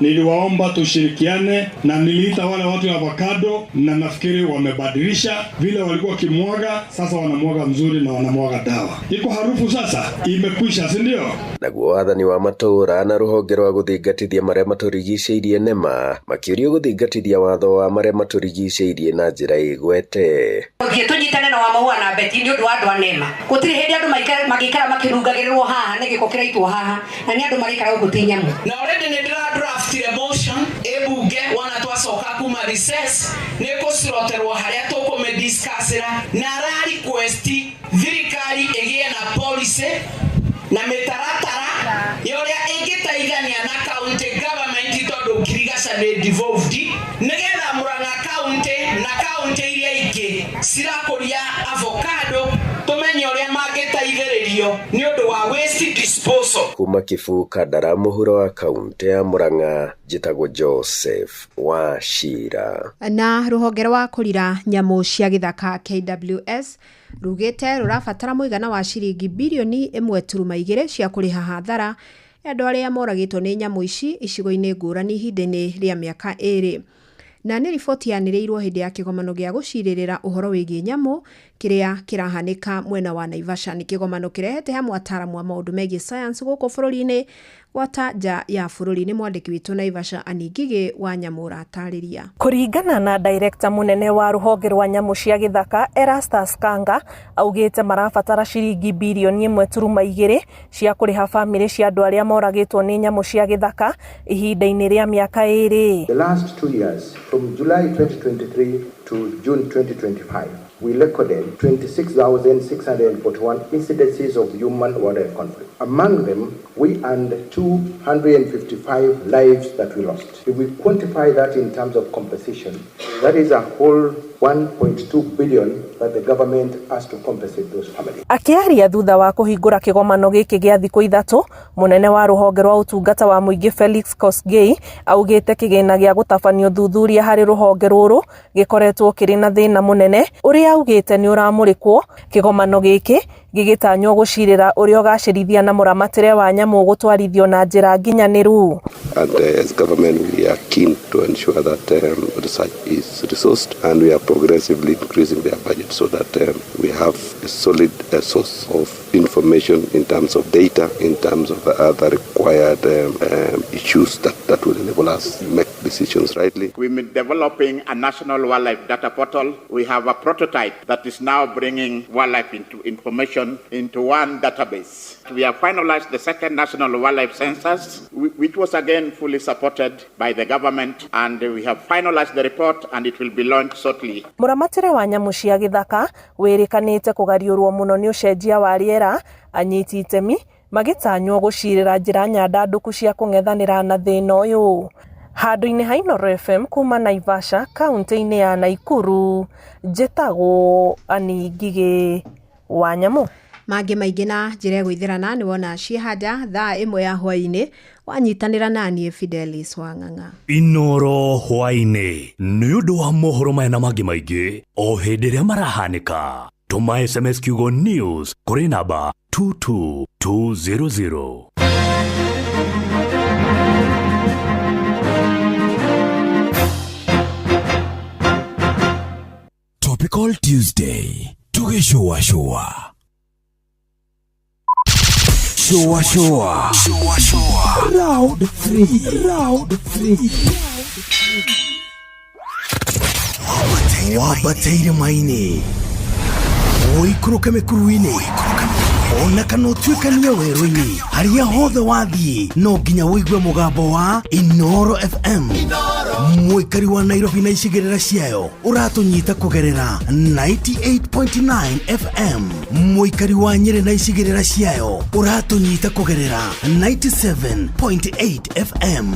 Niliwaomba tushirikiane na niliita wale watu wa avocado na nafikiri wamebadilisha vile walikuwa kimwaga, sasa wanamwaga mzuri na wanamwaga dawa. Iko harufu sasa imekwisha, si ndio? Naguo wathani wa matura na ruhonge rwa guthingatithia maria maturigicĩirie NEMA makiurio guthingatithia watho wa maria maturigicĩirie na njira igwete. Tunyitane na wamaua na beti ni undu wa andu a NEMA. Gutiri hindi andu magikara makirungagirirwo haha ni giko kiraitwo haha na ni andu marikara gutinyamu. Na already ni draft a motion ebunge wana twacoka kuma recess ni kusiroterwo haria tukume discussira na request thirikari igie na policy na mitaratara yoria ingitaithania na county government tondu Kirigaca ni devolved nigetha Murang'a county iria ingi cirakuria avocado tumenye uria mangitaithĩrĩrio ni undu wa waste disposal. Kuma Kifuka Ndara muhuro wa kaunti ya Murang'a njitagwo Joseph Wachira. Na ruhonge rwa kurira nyamu cia githaka KWS rugite rurabatara muigana wa ciringi bilioni 1.2 cia kuriha hathara andu aria moragitwo ni nyamu ici icigo-ini ngurani ihinda-ini ria miaka 2. Na ni riboti yaniriirwo hindi ya kigomano gia guciririra uhoro wigie nyamu kiria kirahanika mwena wa Naivasha. Ni kigomano kirehete hamwe ataramu wa maundu megie science guku bururi-ini gwata nja ya bururi. Ni mwandiki witu Naivasha Aningige wa Nyamura atariria. Kuringana na director munene wa ruhonge rwa nyamu cia githaka Erastus Kanga augite marabatara ciringi bilioni 1.2 cia kuriha family cia andu aria moragitwo ni nyamu cia githaka ihinda-ini ria miaka 2. The last 2 years from July 2023 to June 2025 we recorded 26,641 incidences of human-wildlife conflict. Among them, we earned 255 lives that we lost. If we quantify that in terms of compensation, that is a whole 1.2 billion that the government has to compensate those families. Akiaria thutha wa kuhingura kigomano giki gia thiku 3, munene wa ruhonge rwa utungata wa muingi Felix Kosgei augite kigina gia gutabanio thuthuria hari ruhonge ruru gikoretwo kiri na thina munene uria augite ni uramurikwo kigomano giki gigitanywo gucirira uria ugacirithia na muramatire wa nyamu gutwarithio na njira nginyaniru. And as government we are keen to ensure that research is resourced and we are progressively increasing their budget so that we have a solid source of information in terms of data, in terms of other required issues that will enable us to make decisions rightly. We're developing a national wildlife data portal. We have a prototype that is now bringing wildlife information into one database. We have finalized the second national wildlife census, which was again fully supported by the government, and we have finalized the report and it will be launched shortly. Muramatire wa nyamu cia githaka wirikanite kugariurwo muno ni ucenjia wa riera anyiti itemi magitanywo gucirira njira nyandanduku cia kung'ethanira na thina uyu. Handu-ini ha Inooro FM kuma Naivasha kaunti-ini ya Naikuru njitagwo Aningige wa Nyamu. Mange maingĩ na njĩra gwĩthirana nĩ wona ciĩhanda thaa 1 ya hwaĩ-inĩ wanyitanĩra naniĩ Fidelis Wang'ang'a. Inooro hwaĩ-inĩ nĩ ũndũ wa mohoro maya na mangĩ maingĩ o hĩndĩ ĩrĩa marahanĩka. Tũma SMS kiugo news kũrĩ namba 22200. Topical Tuesday. Showa. Round 3. Wabateire maini. Oikuruke mekuruini. Ona kana utuikania werũ-inĩ haria hothe wathiĩ no nginya wĩigue mũgambo wa Inooro FM. Mwikari wa Nairobi na icigĩrĩra ciayo ũratũnyita kũgerera 98.9 FM. Mwikari wa Nyĩrĩ na icigĩrĩra ciayo ũratũnyita kũgerera 97.8 FM.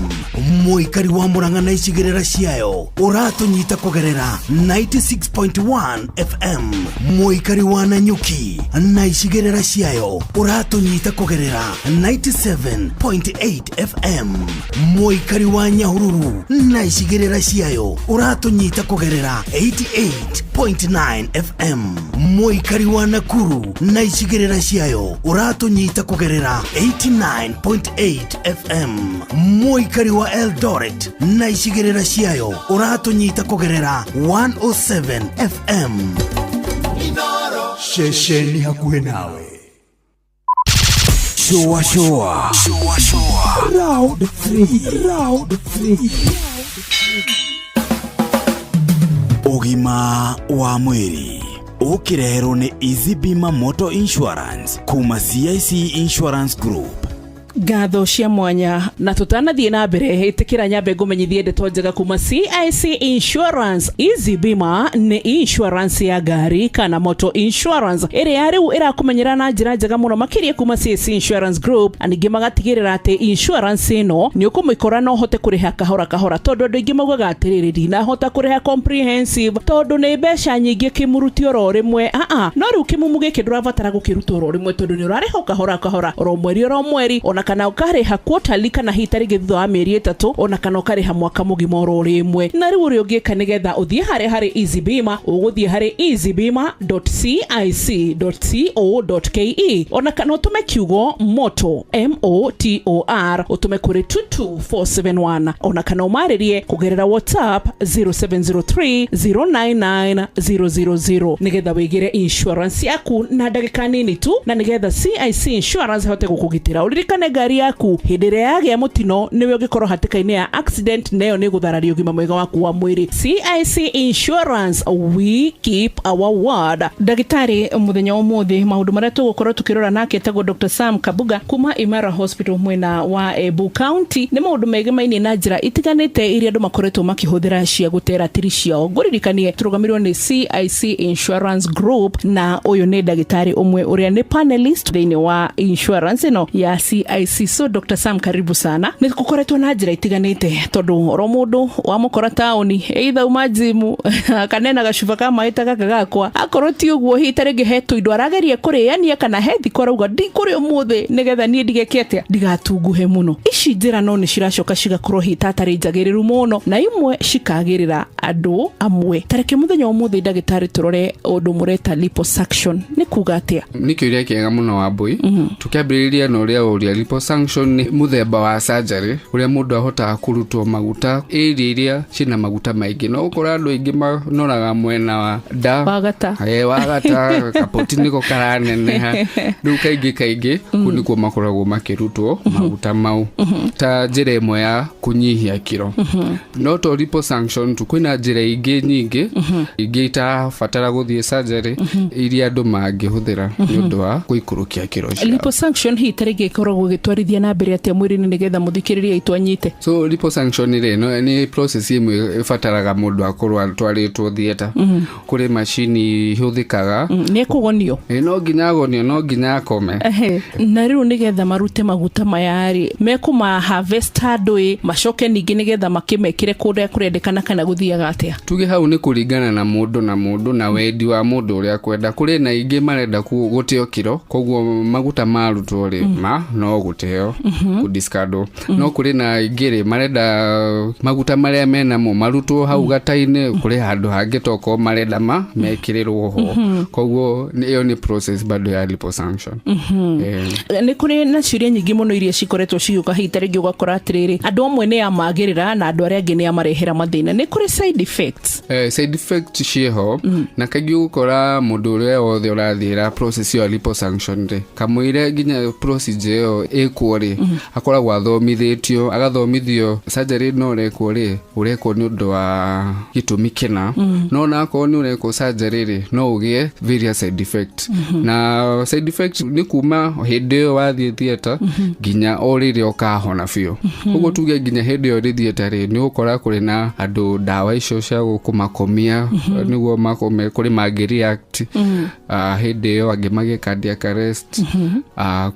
Mwikari wa Murang'a na icigĩrĩra ciayo ũratũnyita kũgerera 96.1 FM. Mwikari wa Nanyuki na icigĩrĩra ciayo ciayo uratunyita kugerera 97.8 FM. Muikari wa Nyahururu na icigirira ciayo uratunyita kugerera 88.9 FM. Muikari wa Nakuru na icigirira ciayo uratunyita kugerera 89.8 FM. Muikari wa Eldoret na icigirira ciayo uratunyita kugerera 107 FM. Inoro shesheni hakuhe nawe. Showa Round 3 Ugima wa mwiri ukireherwo ni Easy Bima Motor Insurance kuma CIC Insurance Group. Ngatho cia mwanya na tutanathie na mbere itikira nyambe ngumenyithie ndeto njega kuma CIC Insurance. Easy Bima ni insurance ya gari kana motor insurance iri riu irakumenyera na njira njega muno makiria kuma CIC Insurance Group. Aningi magatigirira ati insurance ino ni ukumikora no hote kuriha kahora tondu andu ingi maugaga atiriri na hota kuriha comprehensive tondu ni mbeca nyingi kimuruti oro rimwe no riu kimumuge kindurabatara gukiruta oro rimwe tondu ni urariha kahora oro mweri ona kana ukariha quarterly kana hitari githwa wa mieri 3 ona kana ukariha mwaka mugima oro rimwe. Na riu uri ugika nigetha uthie hari Easy Bima uguthie hari easybima.cic.co.ke ona kana utume kiugo moto MOTOR utume kuri 22471 ona kana umaririe kugerera WhatsApp 0703099000 nigetha wigire insurance yaku na ndagika nini tu na nigetha CIC Insurance hote gukugitira uririkane gari yaku hindire yage mutino niwe ugikoro hatikaine ya accident nayo ni gutharario gima mwega waku wa mwiri. CIC Insurance, we keep our word. Dagitari muthenya umuthi maundu maria tugukorwo tukirora nake tago Dr. Sam Kabuga kuma Imara Hospital mwena wa Embu County ni maundu megemaini na njira itiganite iria andu makoretwo makihuthira cia gutera tiri ciao. Nguririkanie turugamirwo ni CIC Insurance Group na uyu ni dagitari umwe uria ni panelist thiini wa insurance no ya CIC. So Dr. Sam, karibu sana. Ni kukoretwo na njira itiganite tondu oro mundu wa mukora tauni either umajimu kanena gacuba kama itaga gakwa akorwo ti uguo hitarege hetu indo arageria kuriania kana hethi korauga ndi kuri umuthi nigetha nie ndigekete ndigatunguhe muno. Ici njira no ni ciracoka cigakorwo hitatari njagiriru muno na imwe cikagirira andu amwe. Tareke muthenya umuthi ndagitari turore undu mureta liposuction ni kuga atia? Ni kiuria kiega muno wa boy. Tukiambiriria no uria liposuction ni muthemba wa surgery uria mundu ahota kurutwo maguta iria cina maguta maingi no ukora andu aingi manoraga mwena wa nda wagata kapoti niko karaneneha riu kaingi kunikuo makoragwo makirutwo maguta mau ta njira imwe ya kunyihia kiro. No to liposuction tu kwina njira ingi nyingi ingi itabatara guthie surgery iria andu mangihuthira ni undu wa kuikurukia kiro cia. Liposuction hi tarige ikoragwo gitwarithia na mbere atia mwiri-ini nigetha muthikiriria itwanyite? So liposuction ire no ni process imwe ibataraga mundu akorwo atwaritwo theater kuri machine ihuthikaga ni kugonio no nginya agonio no nginya akome. Na riu nigetha marute maguta mayari mekuma harvest handui macoke ningi nigetha makimekire kuria kurendekana kana guthiaga atia? Tuge hau ni kuringana na mundu na wendi wa mundu uria kwenda. Kuri na ingi marenda guteo kiro koguo maguta marutwo ri no guteo ku discard. No kuri na ingi marenda maguta maria mena mo marutwo hau gataine kuri handu hangi toko marenda mekirirwo ho. Koguo niyo ni process bado ya liposuction. Ni kuri na ciuria nyingi muno iria cikoretwo ciuka hitarigi ugakora atiriri andu amwe ni amagirira na andu aria angi ni amarehera mathina. Ni kuri side effects? Side effects cieho na kaingi gukora mundu uria wothe urathira process ya liposuction ri kamwire nginya procedure yo ikuo ri akoragwo athomithitio agathomithio surgery no rekwo ri urekwo ni undu wa gitumi kina no na ko ni urekwo surgery ri no ugie various side effects na side effects ni kuma hindi wathie theater nginya orire ukahona fio. Ugo tuge nginya hindi yo ri theater ri ni ukora kuri na andu dawa icio cia gukumakomia niguo makome kuri magreact hindi yo angi mage cardiac arrest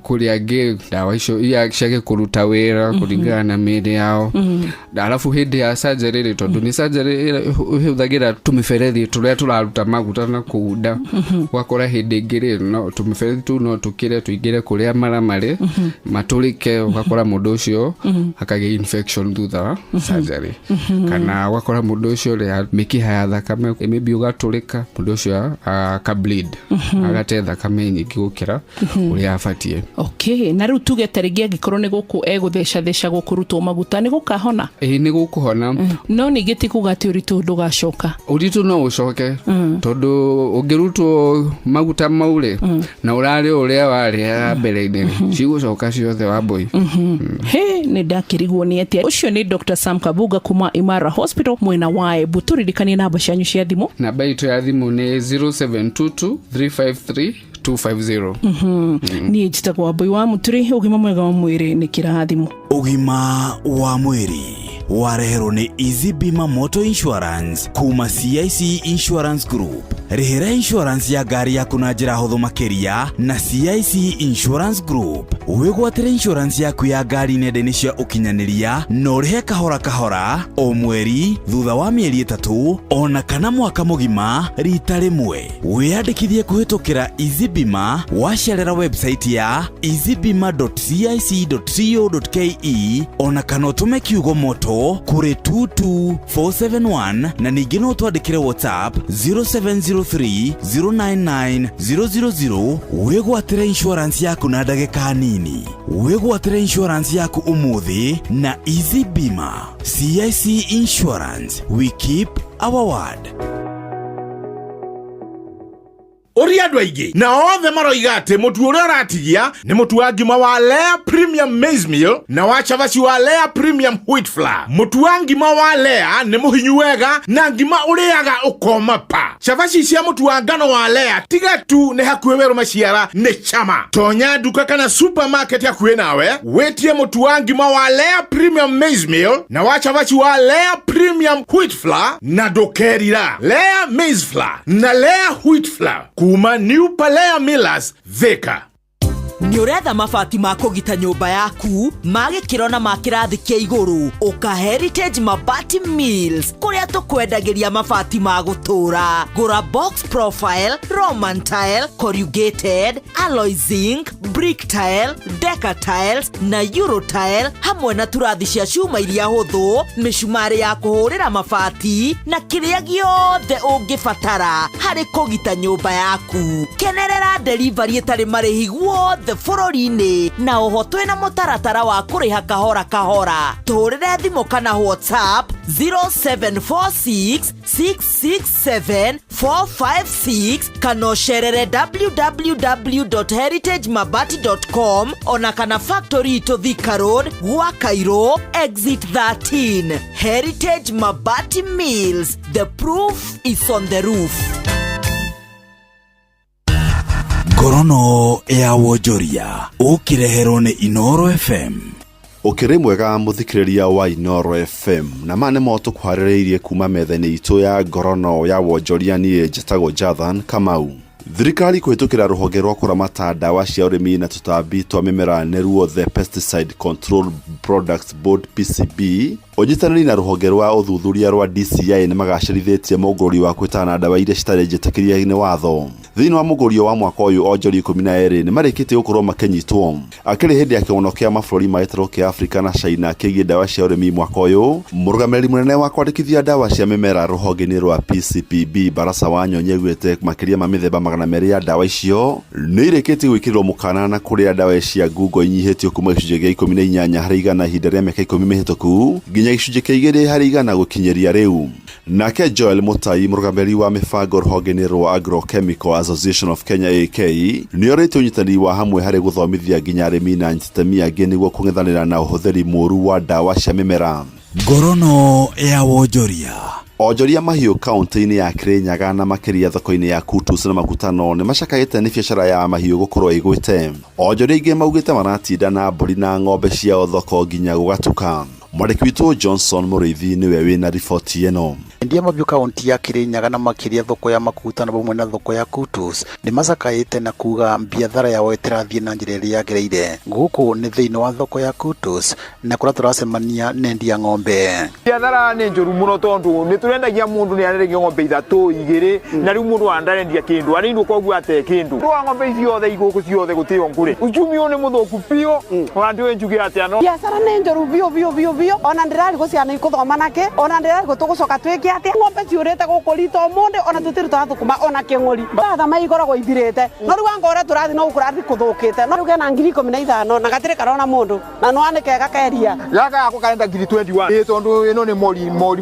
kuri angi dawa dawa icio ciage kuruta wira kuringana na mĩĩrĩ yao. Alafu hĩndĩ ya surgery tondu ni surgery huthagira tumiberethi turia turaruta maguta na kuunda wakora hĩndĩ ĩngĩ no tumiberethi tu no tukire tuingire kuria maramari maturike wakora mundu ucio akage infection thutha wa surgery kana wakora mundu ucio ria mikiha ya thakame maybe ugaturika mundu ucio ka bleed agate thakame nyingi gukira uria afatie. Okay, na riu tuge tarigi angikorwo ni guku egutheca gukurutwo maguta ni gukahona? Ni gukuhona. No ni giti kugati uritu ndugacoka. Uritu no ucoke tondu ungirutwo maguta maure na urari uria wari mbere-ini cigucoka ciothe wa boy. He ni ndakirigwo ni atia. Ucio ni Dr. Sam Kabuga kuma Imara Hospital mwena wa Embu. Turirikanie namba cianyu cia thimu. Namba itu ya thimu ni 0722 353 250. Ni njitagwo Boy wa Muturi. Ugima mwega wa mwiri ni kirathimo. Ugima wa mwiri wareherwo ni Easy Bima Motor Insurance kuma CIC Insurance Group. Rihira insurance ya gari yaku na njira huthu makiria na CIC Insurance Group. Wigwatire insurance yaku ya gari nenda-ini cia ukinyaniria no rihe kahora o mweri thutha wa mieri 3 ona kana mwaka mugima rita rimwe. Wiyandikithie kuhitukira Easy Bima wacerera website ya easybima.cic.co.ke ona kana utume kiugo moto kuri 22471 na ningi no twandikire WhatsApp 0703099000. Wigwatire insurance yaku na ndagika nini. Wigwatire insurance yaku umuthi na Easy Bima. CIC Insurance, we keep our word. Ori andu aingi na othe maroiga ati mutu uria uratigia ni mutu wa ngima wa Lea Premium Maize Meal na wa chavaci wa Lea Premium Wheat Flour. Mutu wa ngima wa Lea ni muhinyu wega na ngima uriaga ukoma pa. Chavaci cia mutu wa ngano wa Lea tiga tu ni hakuhe weru maciara ni chama. Tonya duka kana supermarket hakuhe nawe wetie mutu wa ngima wa Lea Premium Maize Meal na wa chavaci wa Lea Premium Wheat Flour na dokerira Lea Maize Flour na Lea Wheat Flour kuma New Palea Millers Thika. Ni uretha mabati ma kugita nyumba yaku magikiro na makirathi kia iguru uka Heritage Mabati Mills kuria tukwendagiria mabati ma gutura. Gura box profile, Roman tile, corrugated, alloy zinc, brick tile, decker tiles na euro tile hamwe na turathi cia cuma iria huthu, mishumari ya kuhurira mabati na kiria giothe ungibatara hari kugita nyumba yaku. Kenerera delivery itari marihi guothe bururi-ini na uhotwe na mutaratara wa kuriha kahora. Tuhurire thimu kana WhatsApp 0746667456 kana ucerere www.heritagemabati.com ona kana factory to Thika Road gwa Cairo exit 13. Heritage Mabati Mills, the proof is on the roof. Gorono ya wonjoria ukireherwo ni Inoro FM. Ukiri mwega muthikiriria wa Inoro FM na mane moto kwarĩrĩirie kuma metha-inĩ itu ya Gorono ya wonjoria ni njĩtagwo Jathan Kamau. Thirikari kuhitukira ruhonge rwa kuramata dawa cia urimi na tutambi twa mimera neruo the Pesticide Control Products Board PCB onyitanĩri na ruhonge rwa uthuthuria rwa DCI ni magacĩrithitie mũgũri wa kwĩtana dawa iria citarĩ njĩtĩkĩrie-inĩ watho. Thĩinĩ wa mũgũrio wa mwaka ũyũ onjori 12 ni marĩkĩtie gũkorwo makĩnyitwo akĩrĩ hĩndĩ ya kĩono kĩa mabũrũri ma gĩtarũ kĩa Afrika na China kĩgiĩ dawa cia urimi mwaka ũyũ. Mũrũgamĩrĩri mũnene wa kwandĩkithia dawa cia mĩmera ruhonge-inĩ rwa PCPB Barasa Wanyonyi augĩte makĩria ma mĩthemba magana merĩ ya dawa icio nĩ irĩkĩtie gwĩkĩrĩrwo mũkana na kũrĩa dawa cia ngungo inyihĩtio kuma gĩcunjĩ gĩa 18 harĩ igana ihinda rĩa mĩaka 10 mĩhĩtũku nginya gĩcunjĩ kĩa 2 harĩ igana gũkinyĩria rĩu. Nake Joel Mutai mũrũgamĩrĩri wa mĩbango ruhonge-inĩ rwa Agrochemical Association of Kenya AK nĩ orĩte ũnyitanĩri wa hamwe harĩ gũthomithia nginya arĩmi na itemi angĩ nĩguo kũng'ethanĩra na ũhũthĩri mũũru wa dawa cia mĩmera. Gorono ya wonjoria. Onjoria mahiũ kaunti-inĩ ya Kirinyaga na makĩria thoko-inĩ ya Kutus na Makutano nĩ macakaĩte nĩ biacara ya mahiũ gũkorwo ĩgwĩte. Onjoria ingĩ maugĩte maratinda na mbũri na ng'ombe ciao thoko nginya gũgatuka. Mwandiki witũ Johnson Mũrĩithi nĩwe wĩna riboti ĩno. Endia mabio kaunti ya Kirinyaga na makiria thoko ya makuta na bamwe na thoko ya Kutus ni macakaĩte na kuga biathara yao ĩtĩrathiĩ na njĩra ĩrĩa yagĩrĩire. Gũkũ nĩ thĩinĩ wa thoko ya Kutus na kũrĩa tũracemania na endia ng'ombe. Biathara nĩ njũru mũno tondũ nĩ tũrendagia mũndũ nĩ arendagia ng'ombe 3 2 na rĩu mũndũ andarendia kĩndũ arĩ ndio kogua ate kĩndũ. Rwa ng'ombe ciothe igũkũ ciothe gũtĩo ngũrĩ. Uchumi nĩ mũthũku biũ ona ndio njuge ati ano. Biathara nĩ njũru biũ ona ndirari gũciana ikuthoma nake ona ndirari gũtũgũcoka twĩke ati ng'ombe ciũrĩte gũkũ rito mũndĩ ona tũtirĩ twathũkũma ona kĩng'ũri. Bathama ikoragwo ithirĩte no rĩu angora tũrathi no ũkũrathi kũthũkĩte no rĩu na 15,000 na gatirĩ karona mũndũ na no anĩke gakeria yaka yako karenda 21 tondũ ĩno nĩ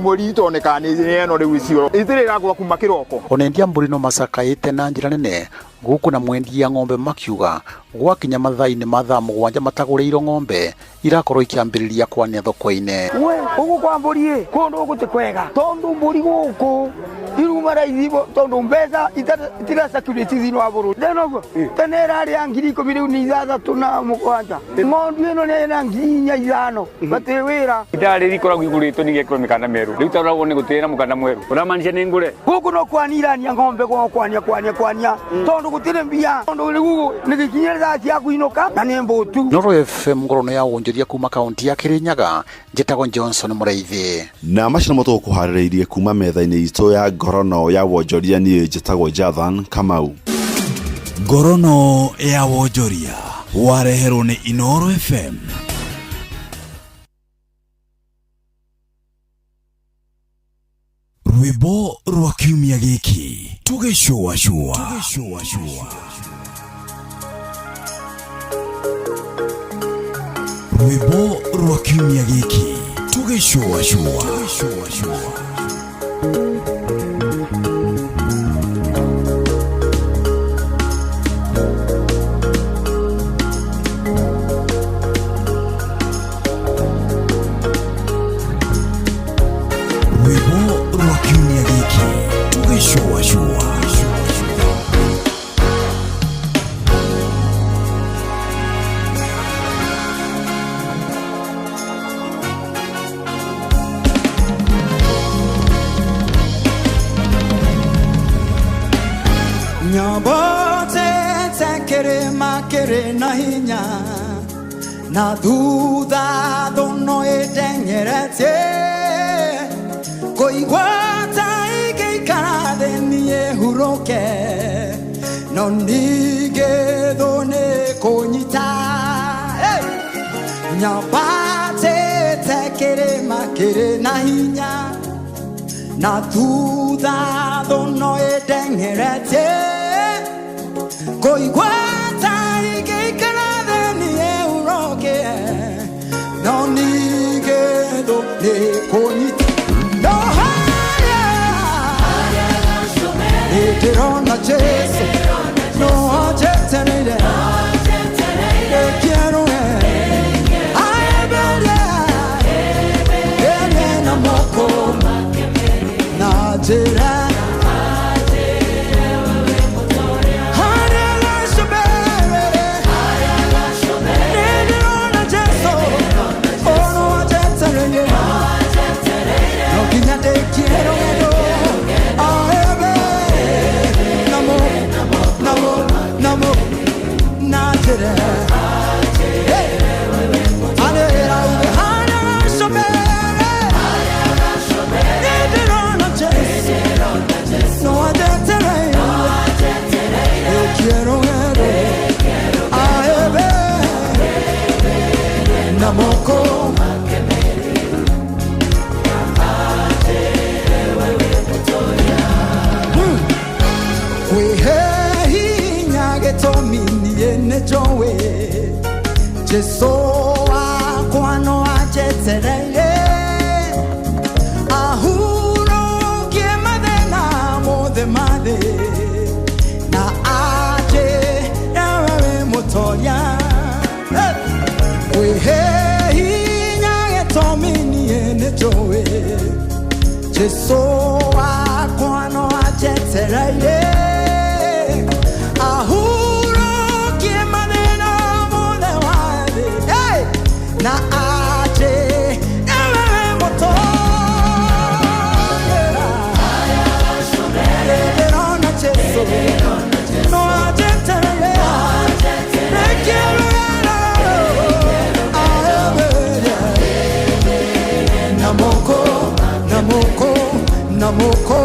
mori itoneka nĩ ĩno rĩu icio itirĩra gwa kuma kĩroko. Onendia mbũri no macakaĩte na njĩra nene gũkũ na mwendia ng'ombe makiuga gwakinya mathaa-inĩ ma thaa 7 matagũrĩirwo ng'ombe irakorwo ikiambĩrĩria kwania thoko-inĩ. We ũguo kwa mbũri kũndũ gũtĩ kwega tondũ mbũri gũkũ iruma raithi tondũ mbeca itira security thĩinĩ wa bũrũri. Ndenoguo tene ĩrarĩ 10,000 rĩu nĩ 3,700. Ng'ondu ĩno nĩ na 4,500 batĩ wĩra. Itarĩ rikoragwo igũrĩtwo nĩgekĩrwo mĩkanda mĩerũ. Rĩu taragwo nĩ gũtĩra mũkanda mwerũ. Ũramaanisha nĩ ngũre. Gũkũ no kwanirania ng'ombe gwa kwania tondũ gũtirĩ mbia tondũ rĩu nĩgĩkinyĩra cia kuinũka na nĩ mbũtu. Noro FM ngorono ya wonjoria kuma kaunti ya Kirinyaga njĩtagwo Johnson Mũrĩithi. Na macina moto kuharĩrĩirie kuma metha-inĩ itũ ya ngorono ya wonjoria niĩ njĩtagwo Jathan Kamau. Ngorono ya wonjoria wareherwo nĩ Inoro FM. Rwĩmbo rwa kiumia gĩkĩ tũgĩcũacũa. Rwĩmbo rwa kiumia gĩkĩ tũgĩcũacũa. Nyabote tekere makere na hinya na duda dono edengerete koigwata ikeikade niye huroke no nige done konyita. Nyabate tekere makere na hinya na duda dono edengerete koigwata ikeikade niye huroke no nige done konyita. Tirona Jesu, no ajetenere, quiero ay bella, na moko, na jera. Jeso akwano acheterere ahuro kiemade mode made na aje ewe motoria wehe hinya etomini enejowe Jeso akwano acheterere na aje moko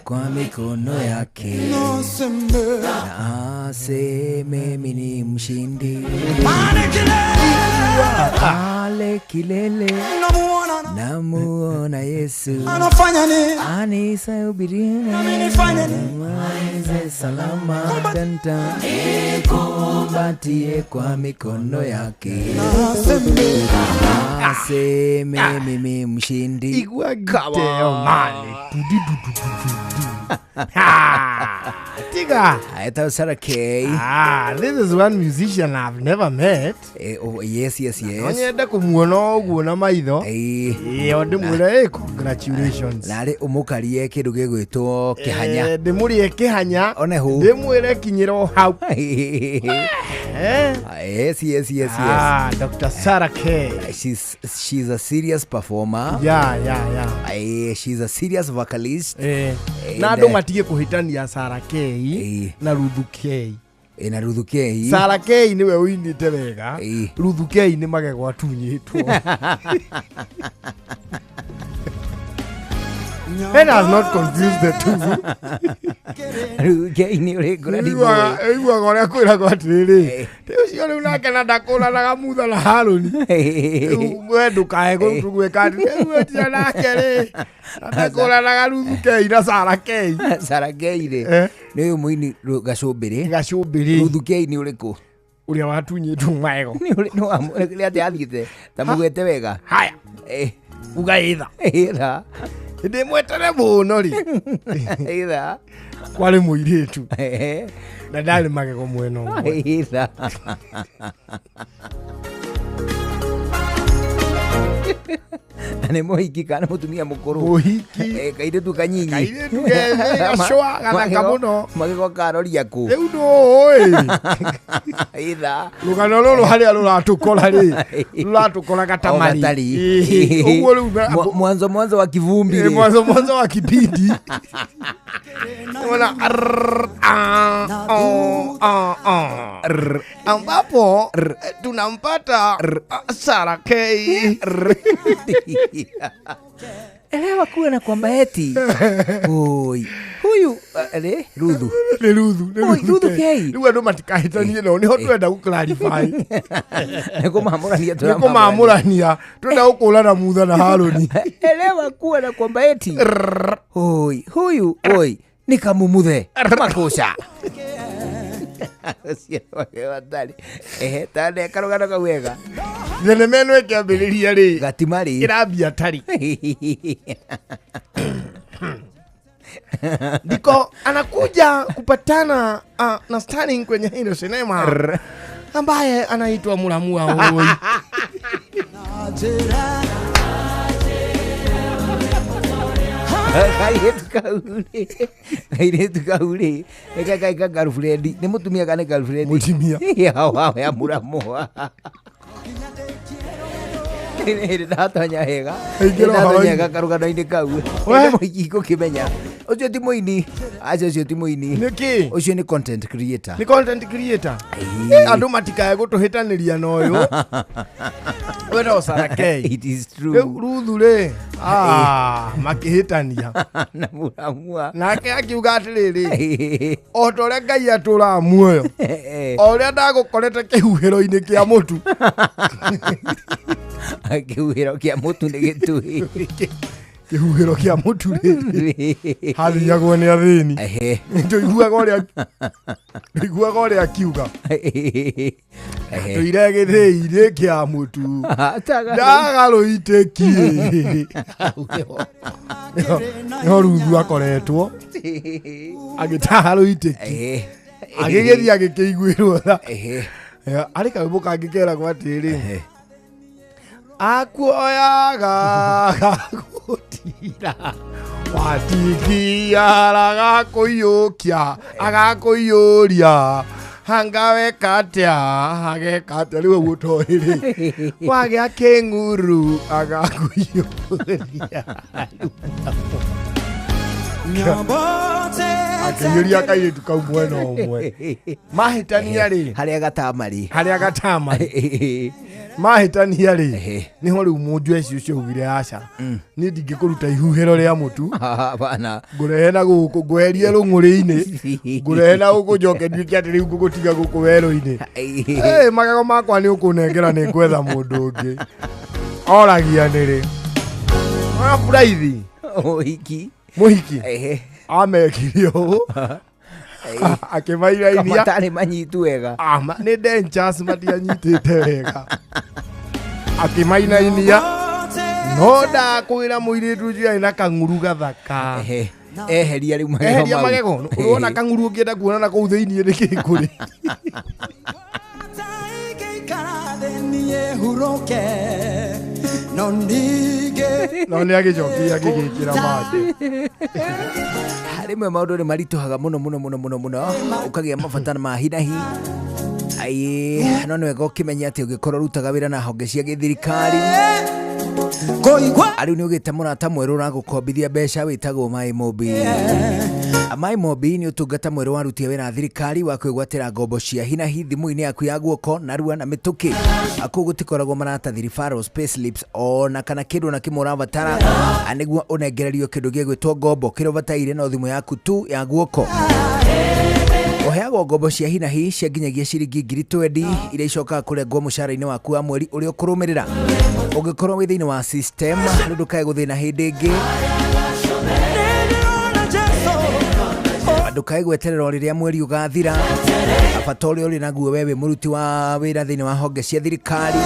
kwa mikono yake na aseme mimi ni mshindi. Pale kilele namuona Yesu anafanya nini? Anisahubiria nifanye nini? Nize salama tanta kumbatie kwa mikono yake aseme mimi mshindi. Tiga. It's Sarah K. This is one musician I've never met. Oh, yes. Onyenda kumuona uguo na maitho. Ndimwire congratulations. Nari umukarie kindu gigwitwo kihanya. Ndimurie kihanya. One hu. Ndimwire kinyiro hau. Yes. Dr. Sarah K. She's a serious performer. Yeah. She's a serious vocalist. Na ndo matige kuhitania Sarah K na Ruthu K. Na Ruthu K. Sarah K niwe uinite wega. Ruthu K ni magego atunyitwo. Let us not confuse the two. Ruthu K ni ule gradi boy. Ewa gore kwira kwa tiriri. Ucio ri unake na ndakura na gamutha na Haroni. We ndukae gutugwe kati. We tia nake ri. Ndakura na Ruthu K na Sarah K. Sarah K ri. Ni muini gacumbiri. Ruthu K ni uriku. Uria watunyitwo magego. Ni uri no amure ati athite. Tamugwete wega. Haya. Ugaitha. Ira. Ndi mwetere muno ri. Ira. Kwari muiritu. Na ndari magego mweno mwe. Ira. Ane mohiki kana mutumia mukuru. Mohiki. Kaire tu kanyinyi. Kaire tu gashwa kana kamuno. Magego karoria ku. Riu ndoi. Ira. Lugano lolo hari alutukora ri. Lutukora katamari. Ugo lu mwanzo wa kivumbi. Mwanzo wa kipindi. Wana ambapo tunampata Sarah K. Elewa kuwa na kwamba eti huyu Ruthu Ruthu K. Niwe ndo matikahitania no niho twenda guclarify. Niko mamurania twenda gukulana mutha na Haroni. Elewa kuwa na kwamba eti huyu ni kamumuthe makosa. Tane karugano kawega. Nene meno ekiambiriria ri. Gatimari. Irambia tari. Diko anakuja kupatana na starring kwenye hilo sinema ambaye anaitwa Mulamua Oi. Kairetu kaure eka girlfriend ni mutumia kana girlfriend mutumia ya Mulamua ni datanya hega datanya karugano-ini kau we muiko kimenya ucio ti muini ucio ti muini niki ucio ni content creator andu matikae gutuhitaniria noyo we no Sarah K. It is true. Ruthu ri makihitania na Mulamua nake akiuga atiriri o toria Ngai atura muoyo o ria ndagukorete kihuhiro-ini kia mutu kihuhiro kia mutu ni gitui kihuhiro kia mutu ri hathiagwo ni athini nduiguaga uria akiuga tuire githii kia mutu ndagaruitekie no Ruthu akoretwo agitaharuitekie agigithia agikiguirwo tha ari kaimbo kangikera kwa tiri akuoyaga gagutira watikia agakuiyuria hangawekatia riwe gutohiri wagea kenguru agakuiyuria akiyuria kairetu kau mwena umwe mahitania ri haria gatamari mahitania ri niho riu munju ucio ugire aca ni ndingikuruta ihuhiro ria mutu bana ngurehe na guku ngwerie runguri-ini ngurehe na gukunjokerie ki ati riu ngugutiga guku wero-ini magego makwa ni ukunengera ni ngwetha mundu ungi oragia niri buraithi muhiki amekirio akimaira iria kamatari manyitu wega ni dentures matianyitite wega akimaina inia no ndakwira muiritu ucio ina kanguru gathaka eheria riu magego urona kanguru ungienda kuona kuu thiini ni kikuri no ni agicokia agigikira maji rimwe maundu ni marituhaga muno ukagia mabatara ma hinahi ai no nĩ wega ũkĩmenya atĩ ũngĩkorwo rutaga wĩra na honge cia gĩthirikari arĩu nĩ ũgĩte mũrata mwerũ ũragũkombithia mbeca wĩtagwo MyMobi. MyMobi nĩ ũtungata mwerũ wa aruti a wĩra a thirikari wa kwĩgwatĩra ngombo cia hi na hi thimũ-inĩ yaku ya guoko narua na mĩtũkĩ. Kũu gũtikoragwo maratathi, referrals, payslips ona kana kĩndũ na kĩmwe ũrabatara nĩguo ũnengererio kĩndũ gĩa gwĩtwo ngombo kĩrĩa ũbataire no thimũ yaku tu ya guoko. Ũheagwo ngombo cia hi na hi cia nginyagia ciringi 20,000 iria icokaga kũrengwo mũcara-inĩ waku wa mweri ũrĩa ũkũrũmĩrĩra. Ũngĩkorwo wĩ thĩinĩ wa system rĩu ndũkae gũthĩna hĩndĩ ĩngĩ, ndũkae gweterera rĩrĩa mweri ũgathira. Bata ũrĩa ũrĩ naguo we wĩ mũruti wa wĩra thĩinĩ wa honge cia thirikari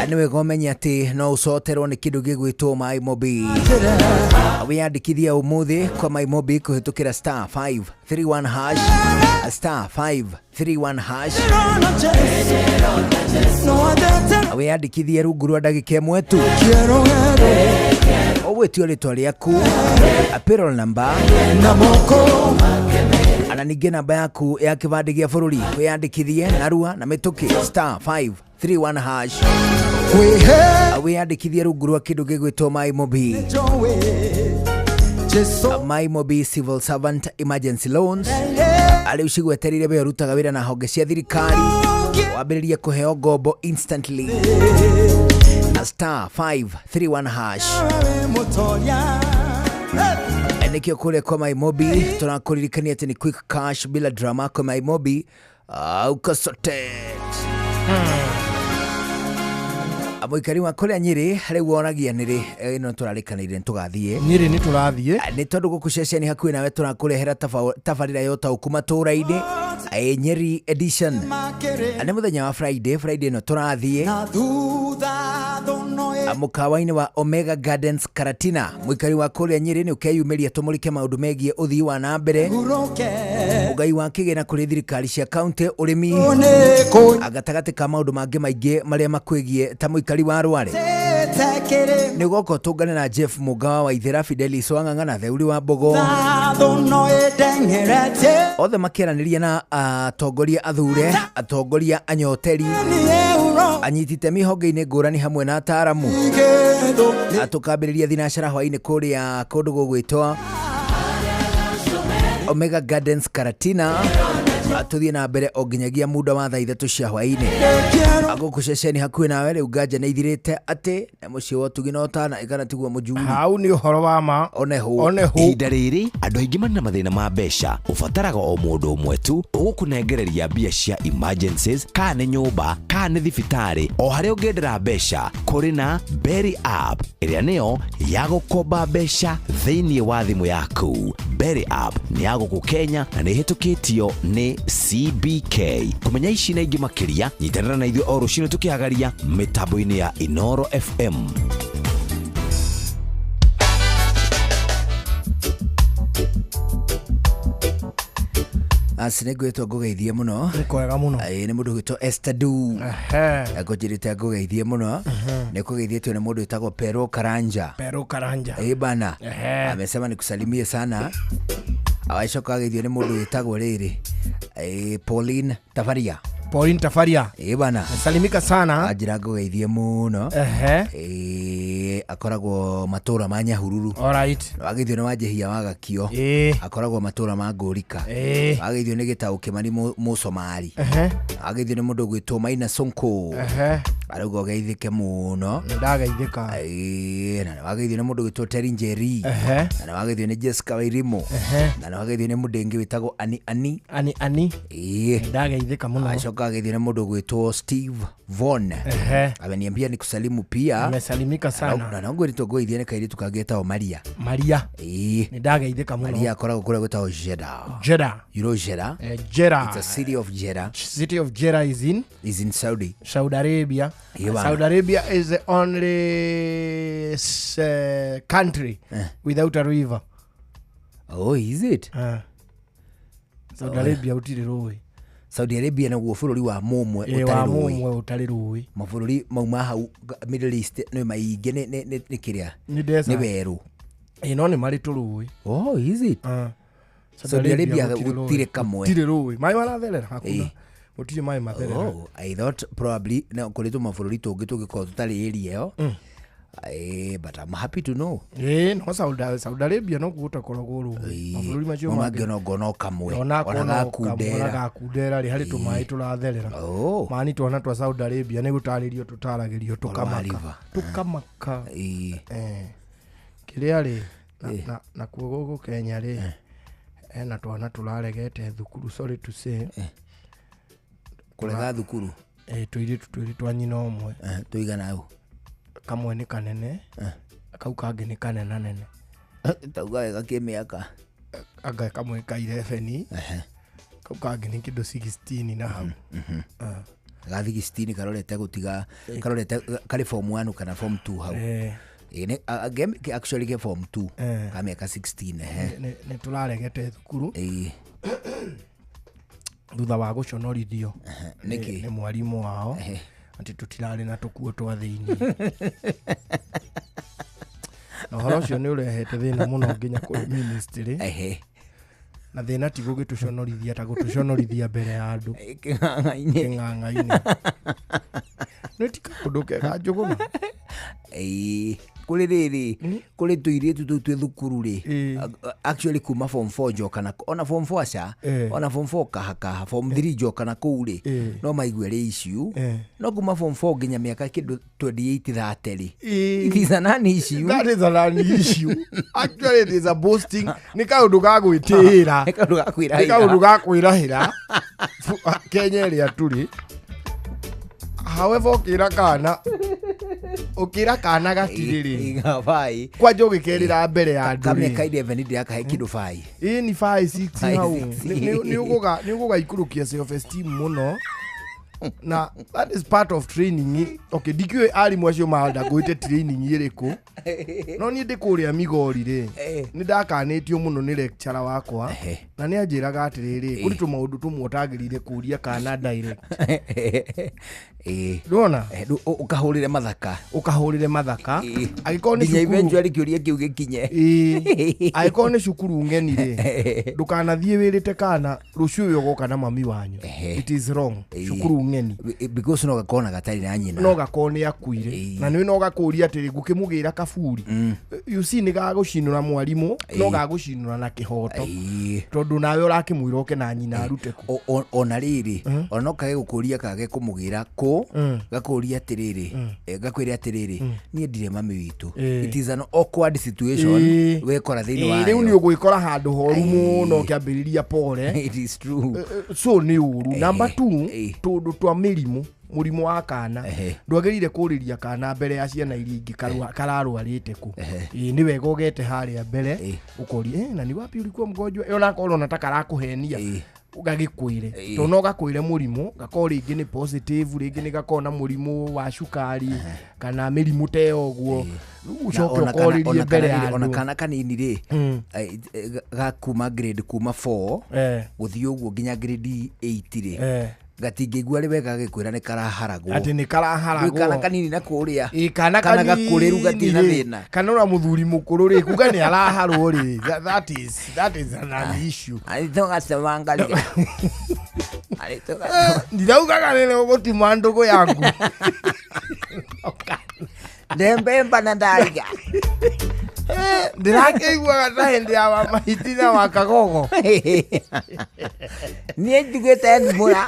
nĩ wega ũmenye atĩ no ũcoterwo nĩ kĩndũ gĩgwĩtwo MyMobi. Wĩyandĩkithia ũmũthĩ kwa MyMobi kũhĩtũkĩra *531# *531#. Wĩyandĩkithie rungu rwa ndagĩka ĩmwe tu. Ũgwĩtio rĩtwa rĩaku, payroll number ana ningĩ namba yaku ya kĩbandĩ gĩa bũrũri. Wĩyandĩkithie narua na mĩtũkĩ *531#. Wĩyandĩkithie rungu rwa kĩndũ gĩgwĩtwo MyMobi. MyMobi Civil Servant Emergency Loans arĩu cigwetereire we ũrutaga wĩra na honge cia thirikari wambĩrĩrie kũheo ngombo instantly na *531#. Nĩkĩo kũrĩa kwa MyMobi tũrakũririkania atĩ nĩ quick cash bila drama kwa MyMobi ukasotet. Mũikari wa kũrĩa Nyĩrĩ rĩu woragia nĩrĩ ĩno tũrarĩkanĩire nĩtũgathiĩ Nyĩrĩ nĩtũrathiĩ nĩ tondũ gũkũ ceceni hakuhĩ nawe tũrakũrehera tabarĩra ya ũtaũku matũũra-inĩ Nyeri edition. Nĩ mũthenya wa Friday ĩno tũrathiĩ mũkawa-inĩ wa Omega Gardens Karatina. Mũikari wa kũrĩa Nyĩrĩ nĩ ũkeyumĩria tũmũrĩke maũndũ megiĩ ũthii wa na mbere, ũgai wa kĩgĩna kũrĩ thirikari cia kaunti, ũrĩmi, gatagatĩ ka maũndũ mangĩ maingĩ marĩa makwĩgiĩ ta mũikari wa Rware. Nĩ gũkũ tũngane na Jeff Mugawa wa Ithera, Fidelis Wang'ang'a na Theuri wa Mbogo, othe makĩaranĩria na atongoria athure, atongoria anyoteri, anyitite mĩhonge-inĩ ngũrani hamwe na ataaramu. Tũkambĩrĩria thinacara hwaĩ-inĩ kũrĩa kũndũ gũgwĩtwo Omega Gardens Karatina, tuthiĩ na mbere o nginyagia muda wa thaa 3 cia hwaĩ-inĩ. Gũkũ ceceni hakuhĩ nawe rĩu nganja nĩ ithirĩte atĩ na mũciĩ wa ũtugi na ũtana ĩkana tiguo mũjuri. Hau nĩ ũhoro wa ma. Onehu. Ihinda rĩrĩ andũ aingĩ marĩ na mathĩna ma mbeca, ũbataraga o mũndũ ũmwe tu ũgũkũnengereria mbia cia emergencies, kana nĩ nyũmba, kana nĩ thibitarĩ, o harĩa ũngĩendera mbeca. Kũrĩ na Berry App ĩrĩa nĩyo ya gũkomba mbeca thĩinĩ wa thimũ yaku. Berry App nĩ ya gũkũ Kenya na nĩ ĩhĩtũkĩtio nĩ CBK. Kũmenya ici na ingĩ makĩria, nyitanĩra na ithuĩ o rũciinĩ tũkĩagaria mĩtambo-inĩ ya Inoro FM. Nĩ ngwĩtwo ngũgeithie mũno. Nĩ kwega mũno. Nĩ mũndũ gwĩtwo Esther Du. Ngũnjĩrĩte ngũgeithie mũno. Nĩ kũgeithĩtio nĩ mũndũ wĩtagwo Pero Karanja. Pero Karanja. Bana. Amesema nikusalimie sana. Awacoka ageithio nĩ mũndũ wĩtagwo rĩrĩ Pauline Tafaria. Pauline Tafaria. Bana. Salimika sana. Ajira ngũgeithie mũno. Akoragwo matũra ma Nyahururu. Alright. Ageithio nĩ Wanjehia wa Gakio. Akoragwo matũra ma Ngũrika. Ageithio nĩ Gĩtaũ Kĩmani Mũsomali. Ageithio nĩ mũndũ gwĩtwo Maina Sonko. Arauga ũgeithĩke mũno. Ndageithĩka. Na wageithio nĩ mũndũ gwĩtwo Terry Njeri. Na wageithio nĩ Jessica Wairimu. Na wageithio nĩ mũndũ ũngĩ wĩtagwo Ani. Ndageithĩka mũno. Acoka ageithio nĩ mũndũ gwĩtwo Steve Von. Ameniambia nikusalimu pia. Amesalimika sana. Na ngwĩrĩtwo ngũgeithie nĩ kairĩtu kangĩtwo Maria. Nĩ ndageithĩka mũno. Maria akoragwo kũrĩa gwĩtagwo Jeddah. You know Jeddah? Jeddah. It's a city of Jeddah. City of Jeddah is in Saudi Arabia. Saudi Arabia is the only country without a river. Oh, is it? Saudi Arabia utire rũĩ. Saudi Arabia naguo bũrũri wa mũmwe ũtarĩ rũĩ. Mabũrũri mauma hau Middle East nĩ maingĩ nĩ kĩrĩa nĩ werũ. No nĩ marĩ tũrũĩ. Oh, is it? Saudi Arabia gũtirĩ kamwe. Gũtirĩ rũĩ. Maĩ maratherera hakuna. Gutire mai matherera. Oh, I thought probably na kuletu mafururi tungi tungiko tutari area yo. But I'm happy to know. No Saudi Arabia no gutakora guru. Mafururi macio mangĩ no ngono kamwe. Ona gakudera ri hari tumai turatherera. Mani twana twa Saudi Arabia ni gutaririo tutaragirio tukamaka. Kiria ri na kuogo Kenya ri. Na twana turaregete thukuru, sorry to say. Kurega thukuru. Tuiri twanyina omwe. Tuigana au. Kamwe ni kanene. Kau kangi ni kanena nene. Tauga wega kimiaka. Anga kamwe ka 11. Kau kangi ni kido 16 na hau. Gathi 16 karorete gutiga karorete kari form 1 kana form 2 hau. Again actually ke form 2 kamiaka 16 ne turaregete thukuru. Thutha wa guconorithio ni mwarimu wao ati tutirari na tukuo twa thiini. Na horo cio ni urehete thina muno nginya kuri ministry. Na thina ti gugituconorithia ta gutuconorithia mbere ya andu king'ang'a-ini. Netika kundu kega njuguna. Kuri riri kuri tuiritu twi thukuru ri actually kuma form 4 joka na ona form 4 aca ona form 4 kahaka form 3 joka na kuu ri no maigwe ri issue no kuma form 4 nginya miaka kindu 28 30 ri it is an issue. That is an issue. Actually it is a boasting. Ni kaundu ga gwitira kaundu ga kwirahira Kenya ri aturi. However ukira kana gatiriri bai kwa jogi kerira mbere ya andu kame kaide venidi yaka kido bai ni 5 6 hau ni uguga ikurukia self esteem muno. Na that is part of training. Okay, dikwe ali mwacio maada goite training iriku no ni ndikuria Migori ri ni ndakanitio muno ni lecturer wakwa na ni anjiraga atiriri kuri tu maundu tumwotagirire kuria kana direct. Ndona ukahurire mathaka agiko ni shukuru eventually kiuria kiu gikinye agiko ni shukuru ngeni ri ndukanathie wirite kana rucio yogoka na mami wanyu. It is wrong. Shukuru ngeni because no gakona gatari na nyina no gakone akuire na ni no gakuria atiri gukimugira kaburi. You see ni gagucinura mwarimu no gagucinura na kihoto tondu nawe urakimwira oke na nyina arute ku ona riri ona kage gukuria kage kumugira ku gakuria atiriri gakwira atiriri ni ndire mami witu. It is an awkward situation wekora thini wa riu ni ugwikora handu horu muno kiambiriria pole. It is true. So ni uru. Number 2 tondu twa murimu wa kana ndwagirire kuriria kana mbere ya ciana iria ingi kararwarite ku ni wega ugete haria mbere ukori na ni wapi ulikuwa mgonjwa ona korwo nataka rakuhenia ugagikwire to no gakwire murimu gakori ingi ni positive ringi ni gakona murimu wa shukari kana mirimu te ogwo ucoke ukoririe mbere ya ona kana kanini ri gakuma grade kuma 4 guthii ogwo nginya grade 8 ri gatingigua ri wega gikwira ni karaharagwo ati ni karaharagwo kana kanini na kuria kana gakuriru gatina thina kana ura muthuri mukuru ri kuga ni araharwo ri that is an issue. Alitoka semanga ndauga kana goti mandugo yangu ndembemba na ndariga ndirakeigua gatahendi ya mahitina wa kagogo nie njugite ndimura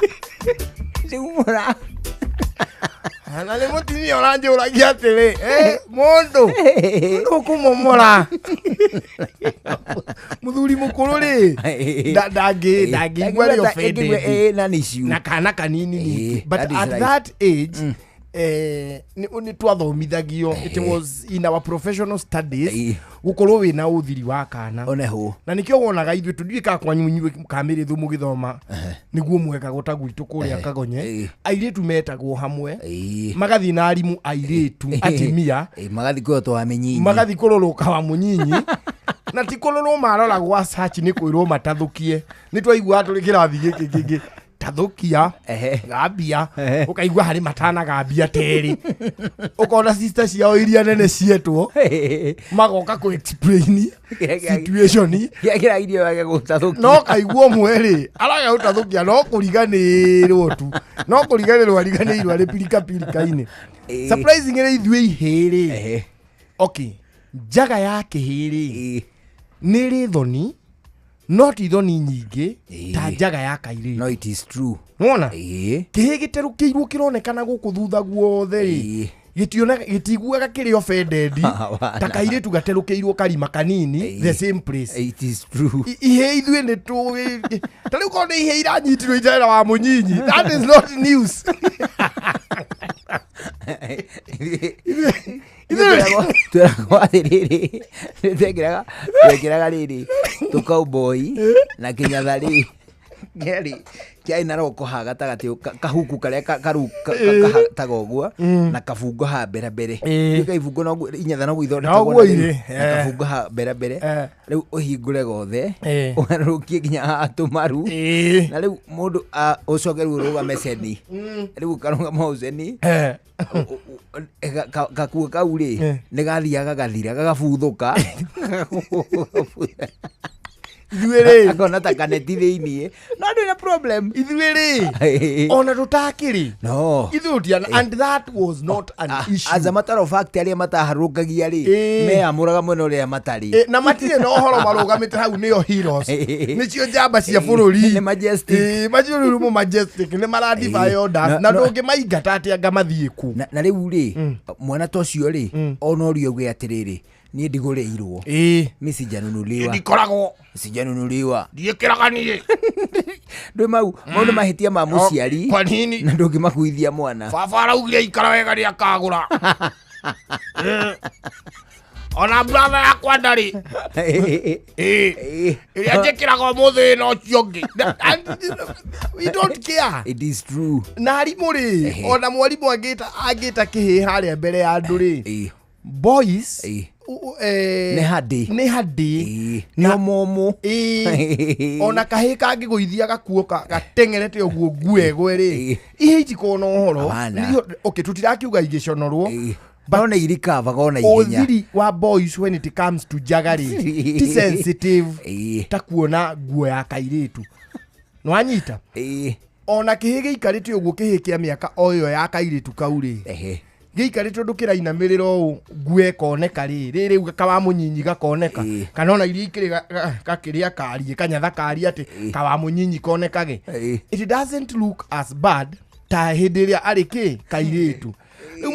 ana le mutini oranje uragia atiri mundu kumomora muthuri mukuru ri ndagi gwari offended na kana kanini ni but at that age ni twathomithagio. It was in our professional studies gukorwo wina uthiri wa kana oneho na nikio wonaga ithu tudika kwanyunyu kamiri thumu githoma niguo mweka gutagwitu kuria kagonye airetu metagwo hamwe magathi na arimu airetu atimia magathi kuotwa wa minyinyi magathi kuroroka wa munyinyi na tikororo marora gwa search ni kwirwo matathukie ni twaigua turi kirathi giki tathukia gambia ukaigua hari matana gambia teri ukona sister ciao iria nene cietwo magoka ku explain situation kira irio wage gutathukia no kaiguo mweri araga utathukia no kuriganirwo tu no kuriganirwo ariganirwo ari pilika pilika-ini surprising ere ithwe ihiri okay njaga yake hiri niri thoni not ithoni nyingi ta njaga ya kairi no it is true wona kihi giterukiirwo kironekana guku thutha guothe gitiona gitiguaga kiri offended ta kairi tu gaterukiirwo karima kanini the same place it is true ihe ithwe ni tu tari ukone ihe iranyitirwo ijara wa munyinyi that is not news twekiraga riri tukauboi na kinyathari geri kia na roko ha gatagati kahuku karia kahataga uguo na kabungo ha mbere ika ibungo no inyatha no gwithondekagwo na kabungo ha mbere riu uhingure gothe ugarukie ginya atumaru na riu mundu ucogeru rugame ceni riu karungama uceni gakuo kau ri ni gathiaga gathira gagabuthuka ithwere akona ta kaneti thiini no ndina problem ithwere ona tutakiri no ithutia and that was not an issue as a matter of fact aria mataharukagia ri me amuraga muno ria matari na matire no horo marugamite hau nio heroes nicio njamba cia bururi ni majestic majuru majestic ni maradi bayoda na ndungi maingata atia ngamathie ku na riu ri mwana tocio ri ona urio gwe atiriri ni ndigureirwo misi janunuliwa ndikoragwo sijanunuliwa ndiekeraga nie ndwe mau maundu mahitia ma muciari kwa nini na ndungi makuithia mwana baba araugire ikara wega ria kagura ona brother yakwa ndari iria njikiraga muthi no ciongi we don't care it is true na harimu ri ona mwarimu angita kihi haria mbere ya andu ri boys ne hadi na momo ona kahi kangi guithia gakuo gatengerete oguo guegwe ri ihe itikono horo okay tutirakiuga igiconorwo baona irikava gona ihenya othiri wa boys when it comes to jagari ti sensitive ta kuona guo ya kairitu no anyita ona kihi giikarite oguo kihi kia miaka oyo ya kairitu kauri giikarite ndukira inamiriro gue koneka riri kawa munyinyi gakoneka kana ona iri ikiri gakiria karie kanyatha karie ati kawa munyinyi konekage it doesn't look as bad ta hindiria ariki kairitu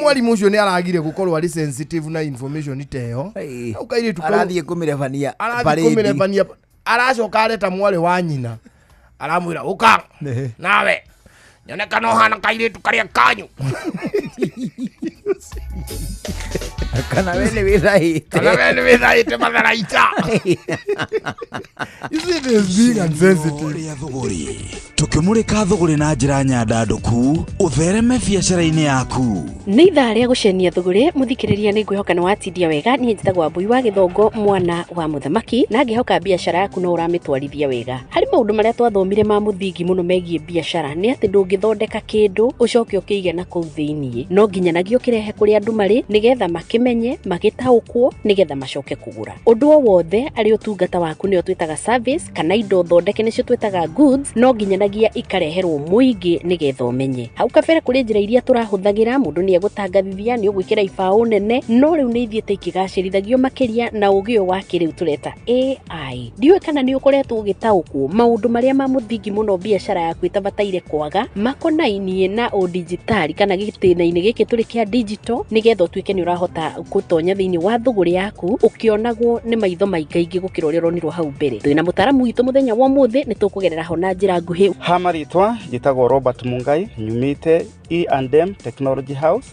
mwarimu ucio ni aragire gukorwo ari sensitive na information iteyo ukairitu arathie kumirevania aracoka areta mwari wa nyina aramwira uka nawe nyonekana hana kairitu karia kanyu kana wene withaite matharaita you see this being insensitive thuguri tukimurika thuguri na njira nyandanduku uthereme biacara-ini yaku ni ithaa ria gucenia thuguri muthikiriria ni ngwihoka ni watindia wega ni njitagwa Mbui wa Githongo mwana wa muthamaki na ngihoka biacara yaku no uramitwarithia wega hari maundu maria twathomire ma muthingi muno megie biacara ni ati ndungithondeka kindu ucoke ukiige na kuu thiini no nginyanagio kirehe kuri andu mari nigetha makimenye magitaukwo nigetha macoke kugura undu o wothe ari utungata waku ni twitaga service kana indo thondeke nicio twitaga goods no nginyanagia ikareherwo muingi nigetha umenye hau kabere kuri njira iria turahuthagira mundu ni egutangathithia ni ugwikira ibao nene no riu ni ithiete ikigacerithagio makiria na ugio wa kiriu tureta AI ndiwe kana ni ukoretwo ugitaukwo maundu maria ma muthingi muno biacara yaku itabataire kwaga makonainie na o digital kana gitinaini giki turi kia digital nigetha utwike ni urahota gutonya thiini wa thuguri yaku ukionagwo ni maitho maingaingi gukira uria ronirwo hau mbere twina mutaramu witu muthenya wa muthi ni tukugerera ho na njira nguhi hamaritwa jitagwo Robert Mungai nyumite E&M Technology House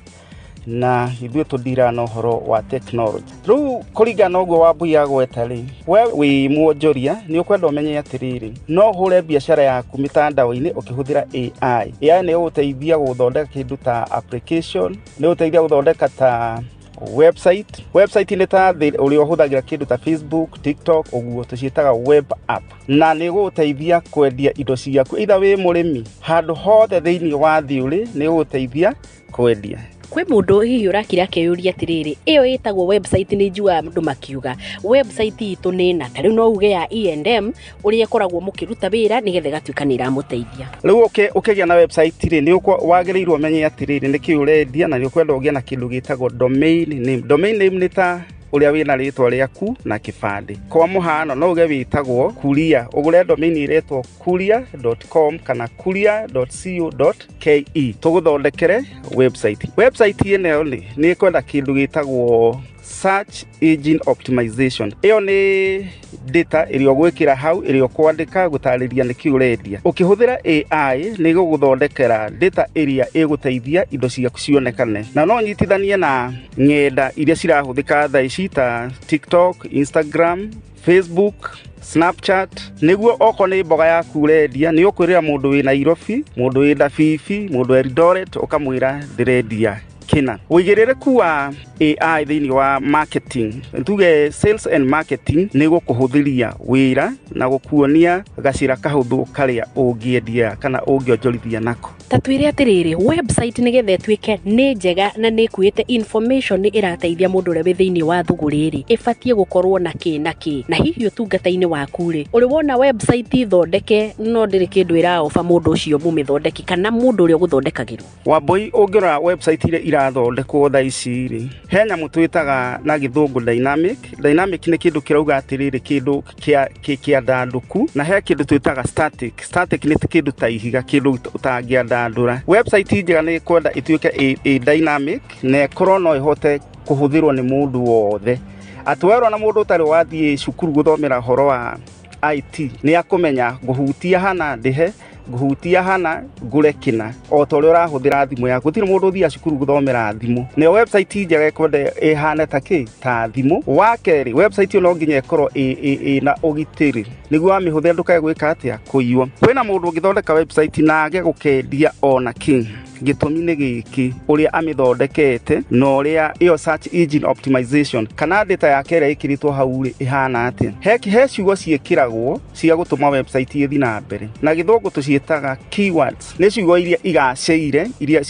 na ithuĩ tũndira na ũhoro wa technology rĩu kũringana ũguo wa Mbui agweta rĩ we wĩ mwonjoria nĩ ũkwenda ũmenye atĩrĩrĩ no ũhũre biacara yaku mitandao-inĩ ũkĩhũthĩra AI nĩ ũgũteithia gũthondeka kĩndũ ta application nĩ ũgũteithia gũthondeka ta website nĩ ta ũrĩa ũhũthagĩra kĩndũ ta Facebook, TikTok, ũguo tũciĩtaga web app, na nĩ gũgũteithia kwendia indo ciaku either wĩ mũrĩmi handũ hothe thĩinĩ wa thĩ ũrĩ, nĩ gũgũteithia kwendia. Kwĩ mũndũ hihi ũrakira akeyũria atĩrĩrĩ, ĩyo ĩtagwo website nĩ njua andũ makiuga website itũ nĩ na tarĩu no uge ya E&M ũrĩa ĩkoragwo mũkĩruta wĩra nĩgetha gatuĩka nĩ iramũteithia. Rĩu ũkĩgĩa na website rĩ nĩ wagĩrĩirwo ũmenye atĩrĩrĩ nĩkĩ ũrendia na nĩ ũkwenda ũgĩe na kĩndũ gĩtagwo domain name. Domain name nĩ ta ũrĩa wĩna rĩtwa rĩaku na kĩbandĩ. Kwa mũhano no uge wĩtagwo Kuria, ũgũre domain ĩretwo kuria.com kana kuria.co.ke. Tũgũthondekere website. Website ĩno nĩ ĩkwenda kĩndũ gĩtagwo search engine optimization. Iyo nĩ data ĩrĩa ũgwĩkĩra hau ĩrĩa ũkwandĩka gũtarĩria nĩkĩ ũrendia. Ũkĩhũthĩra AI nĩ gũgũthondekera data ĩrĩa ĩgũteithia indo ciaku cionekane. Na no nyitithanie na ng'enda iria cirahũthĩka thaa ici ta TikTok, Instagram, Facebook, Snapchat, nĩguo oko nĩ mboga yaku ũrendia nĩ ũkwĩrĩra mũndũ wĩ Nairobi, mũndũ wĩ Dabibi, mũndũ Eldoret ũkamwĩra ndĩrendia kina. Ũigĩrĩrĩku wa AI thĩinĩ wa marketing, tuge sales and marketing nĩ gũkũhũthĩria wĩra na gũkuonia gacĩra kahũthũ karĩa ũngĩendia kana ũngĩonjorithia nako. Ta twĩre atĩrĩrĩ, website nĩgetha ĩtuĩke nĩ njega na nĩ ĩkuĩte information ĩrateithia mũndũ ũrĩa wĩ thĩinĩ wa thũgũrĩ rĩ, ĩbatiĩ gũkorwo na kĩ na hihi ũtungata-inĩ waku rĩ, ũrĩ wona website thondeke no ndĩrĩ kĩndũ ĩraofa mũndũ ũcio mũmĩthondeki kana mũndũ ũrĩa ũgũthondekagĩrwo. Wambui ũngĩrora website iria irathondekwo thaa ici rĩ, he nyamũ twĩtaga na gĩthũngũ dynamic. Dynamic nĩ kĩndũ kĩrauga atĩrĩrĩ kĩndũ kĩandandũku, na he kĩndũ twĩtaga static. Static nĩ kĩndũ ta ihiga, kĩndũ ũtangĩandandũra. Website njega nĩ kwenda ĩtuĩke dynamic na ĩkorwo no ĩhote kũhũthĩrwo nĩ mũndũ wothe. Atwerwo na mũndũ ũtarĩ wathiĩ cukuru gũthomera horo wa IT nĩ akũmenya ngũhutia hana ndĩhe, ngũhutia hana ngũre kina, o ta ũrĩa ũrahũthĩra thimũ yaku. Gũtirĩ mũndũ ũthiaga cukuru gũthomera thimũ. Nĩ website njega ĩkwenda ĩhane ta thimũ. Wa kerĩ, website ĩyo no nginya ĩkorwo na ũgitĩri nĩguo wamĩhũthĩra ndũkae gwĩka atĩa kũiywo. Kwĩna mũndũ ũngĩthondeka website na age gũkendia ona kĩ. Gĩtũmi nĩ gĩkĩ, ũrĩa amĩthondekete na ũrĩa ĩyo search engine optimization kana data yake ĩrĩa ĩkĩrĩtwo hau rĩ ĩhana atĩa. He ciugo ciĩkĩragwo cia gũtũma website ĩthiĩ na mbere, na gĩthũngũ tũciĩtaga keywords. Nĩ ciugo iria igacĩire iria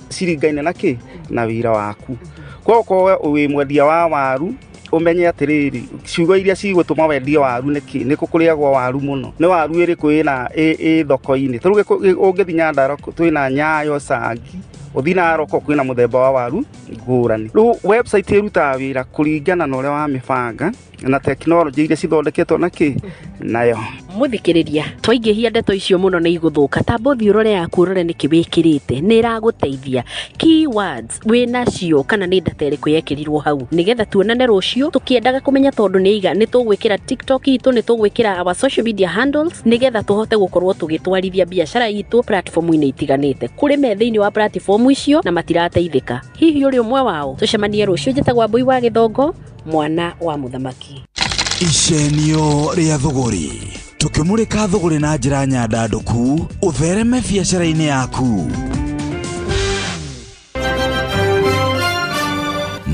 ciringaine na kĩ na wĩra waku. Koguo wĩ mwendia wa waru umenye atĩrĩrĩ ciugo iria cigũtũma wendie waru nĩ kũkũrĩagwo waru mũno, nĩ waru ĩrĩkũ ĩ thoko-inĩ. Tarĩu ũngĩthiĩ Nyandarua twĩna Nyayo, Sagi, ũthiĩ Narok kwĩna mũthemba wa waru ngũrani. Rĩu website ĩrutaga wĩra kũringana na ũrĩa wamĩbanga na tekinoronjĩ iria cithondeketwo na kĩ nayo. Mũthikĩrĩria, twaingĩhia ndeto icio mũno nĩ igũthũka. Tamba thiũrore yaku ũrore nĩkĩ wĩkĩrĩte, nĩ ĩragũteithia. Keywords wĩnacio kana nĩ data ĩrĩkũ yekĩrirwo hau, nĩgetha tuonane rũciũ tũkĩendaga kũmenya tondũ nĩ tũgwĩkĩra TikTok itũ, nĩ tũgwĩkĩra our social media handles nĩgetha tũhote gũkorwo tũgĩtwarithia biacara itũ platform-inĩ itiganĩte. Kũrĩ me thĩinĩ wa platform icio na matirateithĩka. Hihi ũrĩ ũmwe wao? Tũcemanie rũciũ. Njĩtagwo Wambui wa Gĩthongo, mwana wa mũthamaki. Icenio rĩa thũgũrĩ, tũkĩmũrĩka thũgũrĩ na njĩra nyandandũku, ũthereme biacara-inĩ yaku.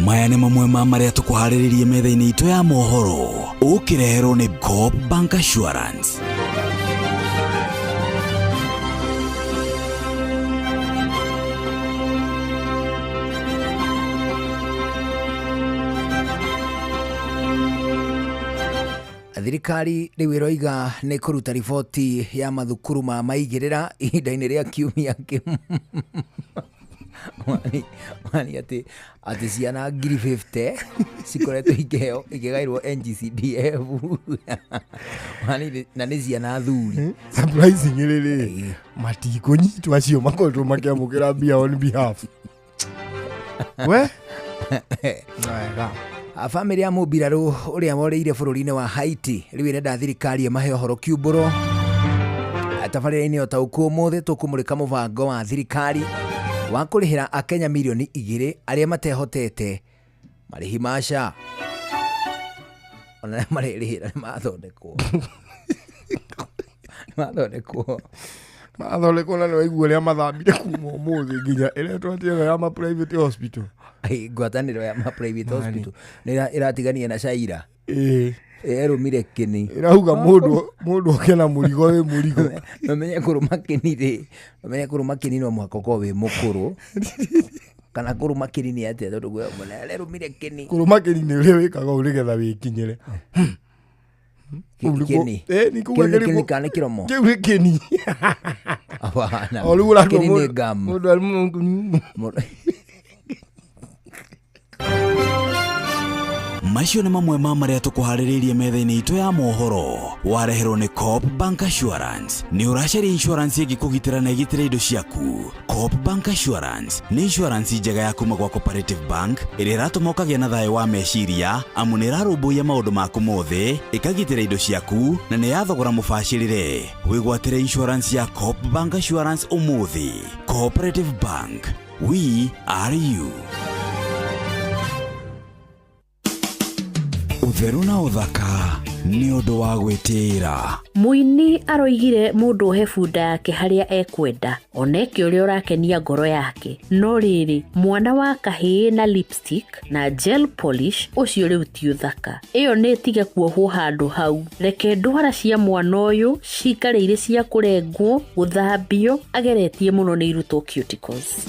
Maya nĩ mamwe ma marĩa tũkũharĩrĩirie metha-inĩ itũ ya mohoro, ũkĩreherwo nĩ Coop Bank Assurance. Thirikari rĩu ĩroiga nĩ kũruta riboti ya mathukuru ma maigĩrĩra ihinda-inĩ rĩa kiumia kĩmwe. Mani atĩ ciana 50 cikoretwo ikĩgaĩrwo NGCDF na nĩ ciana thuri. Surprising rĩrĩ matikũnyitwo acio makoretwo makĩamũkĩra mbia on behalf. We? Family ya mũmbirarũ ũrĩa morĩire bũrũri-inĩ wa Haiti rĩu ĩrenda thirikari ĩmahe ũhoro kiumbũro. Tabarĩra-inĩ ũtaũkũ ũmũthĩ tũkũmũrĩka mũbango wa thirikari wa kũrĩhĩra Akenya milioni 2 arĩa matehotete marĩhi ma SHA. Ona marĩrĩhĩra nĩ mathondekwo. Mathondekwo na nĩ waigua ũrĩa mathambire kuma ũmũthĩ nginya ĩretwo atĩ ya ma private hospital. ai ngwatanĩro ya ma private hospital nĩ ĩratigania na Shaira erũmire kĩni ĩrauga mũndũ okena mũrigo wĩ mũrigo namenye kũrũma kĩni no mũhaka ũkorwo wĩ mũkũrũ kana kũrũma kĩni nĩ atĩa tondũ gwe mwana erũmire kĩni kũrũma kĩni nĩ ũrĩa wĩkaga ũrĩgetha wĩkinyĩre kĩni kana kĩromo kĩu nĩ kĩni abana kĩni nĩ gamu mũndũ arĩ mũndũ macio nĩ mamwe ma marĩa tũkũharĩrĩirie metha-inĩ itũ ya mohoro wareherwo nĩ Coop Bank Assurance. Nĩ ũracaria insurance ĩngĩkũgitĩra na ĩgitĩre indo ciaku. Coop Bank Assurance nĩ insurance njega ya kuma gwa Cooperative Bank ĩrĩa ĩratũma ũkagĩa na thayũ wa meciria amu nĩ ĩrarũmbũiya maũndũ maku mothe, ĩkagitĩra indo ciaku na nĩ yathogora mũbacĩrĩre. Wĩgwatĩre insurance ya Coop Bank Assurance ũmũthĩ. Cooperative Bank, we are you. Ũtheru na ũthaka nĩ ũndũ wa gwĩtĩĩra. Mũini aroigire mũndũ ohe bunda yake harĩa ekwenda oneke ũrĩa ũrakenia ngoro yake. No rĩrĩ mwana wa kahĩĩ na lipstick na gel polish ũcio rĩu ti ũthaka. Ĩyo nĩ ĩtige kuohwo handũ hau. Reke ndwara cia mwana ũyũ cikarĩire cia kũrengwo gũthambio ageretie mũno nĩ irutwo cuticles.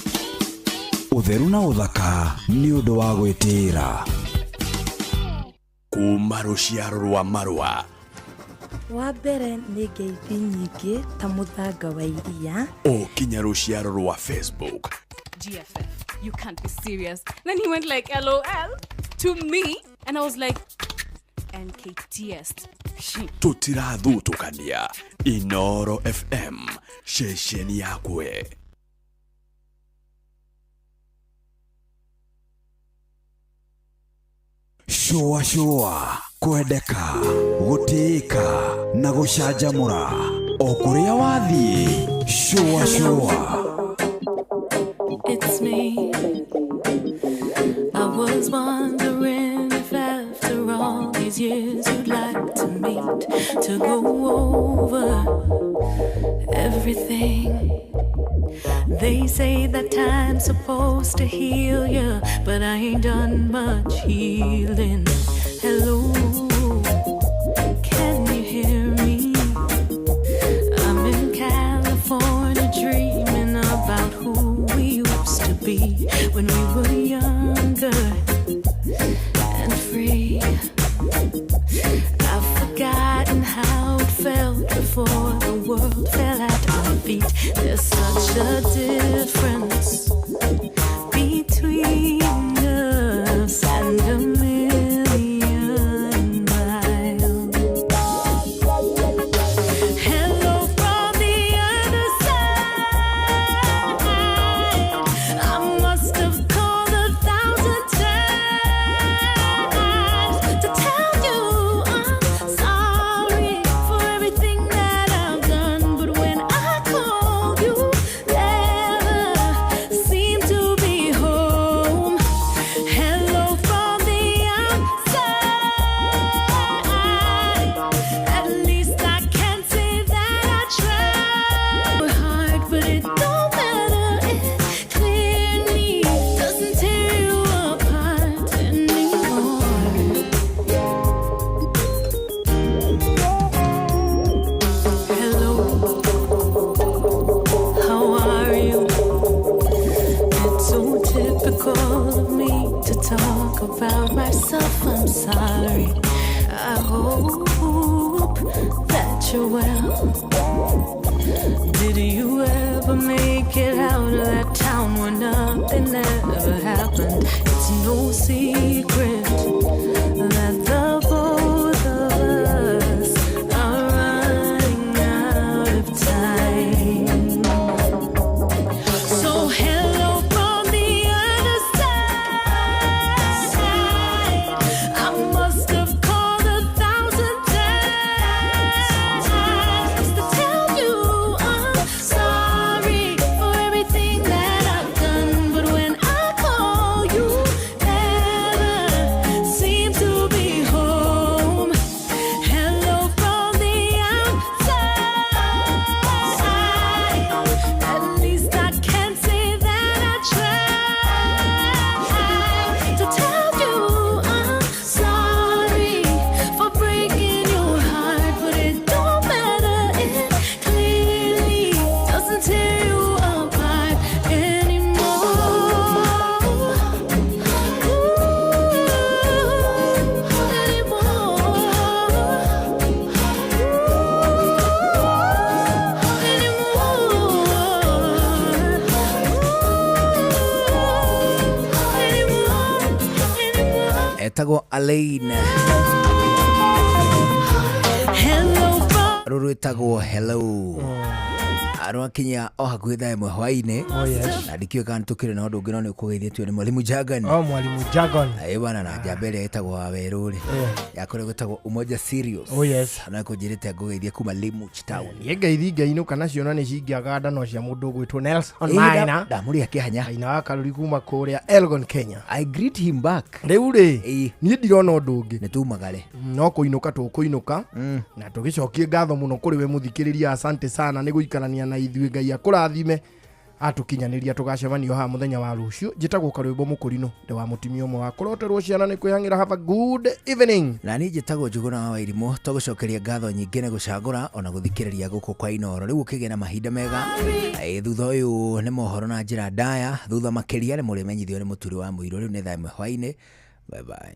Ũtheru na ũthaka nĩ ũndũ wa gwĩtĩĩra. Kuma rũciaro rwa Marua. Wa mbere nĩ ngeithi nyingĩ ta mũthanga wa iria. Kinya rũciaro rwa Facebook. GFF, you can't be serious. Then he went like LOL to me and I was like NKTS. Tũtirathutukania. Inoro FM, ceceni yakwe. Shua kwendeka gũtĩĩka na gũcanjamũra o kũrĩa wathiĩ. Shua It's me. I was wondering if after all these years you'd like to meet to go over everything. They say that time's supposed to heal you, but I ain't done much healing. Hello, can you hear me? I'm in California dreaming about who we used to be when we were younger and free. I've forgotten how it felt before the world fell at our feet. There's such a difference between us and a million miles. Hello from the other side. I must have called 1,000 times to tell you I'm sorry for everything that I've done. But when I call you, never seem to be home. Hello from the outside. At least I can say that I tried hard, but it don't matter. It clearly doesn't tear you apart anymore. Hello, how are you? It's so typical of me to talk about myself. I'm sorry. I hope that you're well. Did you ever make it out of that town where nothing ever happened? It's no secret that the both of us are running out of time. So hello from the other side. I must have called 1,000 times to tell you I'm sorry for everything that I've done. But when I call you, never etagwo Alain ruru etagwo hello Arwakinya hakuhĩ thaa ĩmwe hwaĩ-inĩ na ndikiuga ntukire na ũndũ ũngĩ no nĩ ũkũgeithĩtio nĩ mwalimu Jagan mwalimu Jagan bana na njamba ĩrĩa ĩtagwo Wawerũ yakorwo gwĩtagwo Umoja Serious na kũnjĩrĩte ngũgeithie kuma Limuch Town ngeithi ngeinũka nacio no nĩ cingĩaganda no cia mũndũ ũgwĩtwo Nelson Maina ndamũrĩ akĩhanya aina wa Karuri kuma kũrĩa Elgon Kenya. I greet him back rĩu rĩ niĩ ndirona ũndũ ũngĩ nĩ tumagare no kũinũka tũkũinũka na tũgĩcokie ngatho mũno kũrĩ we mũthikĩrĩria asante sana nĩ gũikarania na ithuĩ Ngai akũrathime atukinyanĩria tũgacemanio ha mũthenya wa rũciũ njĩtagwo Karwĩmbo Mũkũrinũ ndĩ wa mũtumia ũmwe wa kũroterwo ciana nĩ kwĩhang'ĩra. Have a good evening. Na niĩ njĩtagwo Njũgũna wa Wairimũ tũgũcokeria ngatho nyingĩ nĩ gũcagũra ona gũthikĩrĩria gũkũ kwa Inooro rĩu ũkĩgĩa na mahinda mega. Thutha ũyũ nĩ mohoro na njĩra ndaya thutha makĩria nĩ mũrĩmenyithio nĩ mũturi wa mũiro rĩu nĩ thaa ĩmwe hwaĩ-inĩ. Bye bye.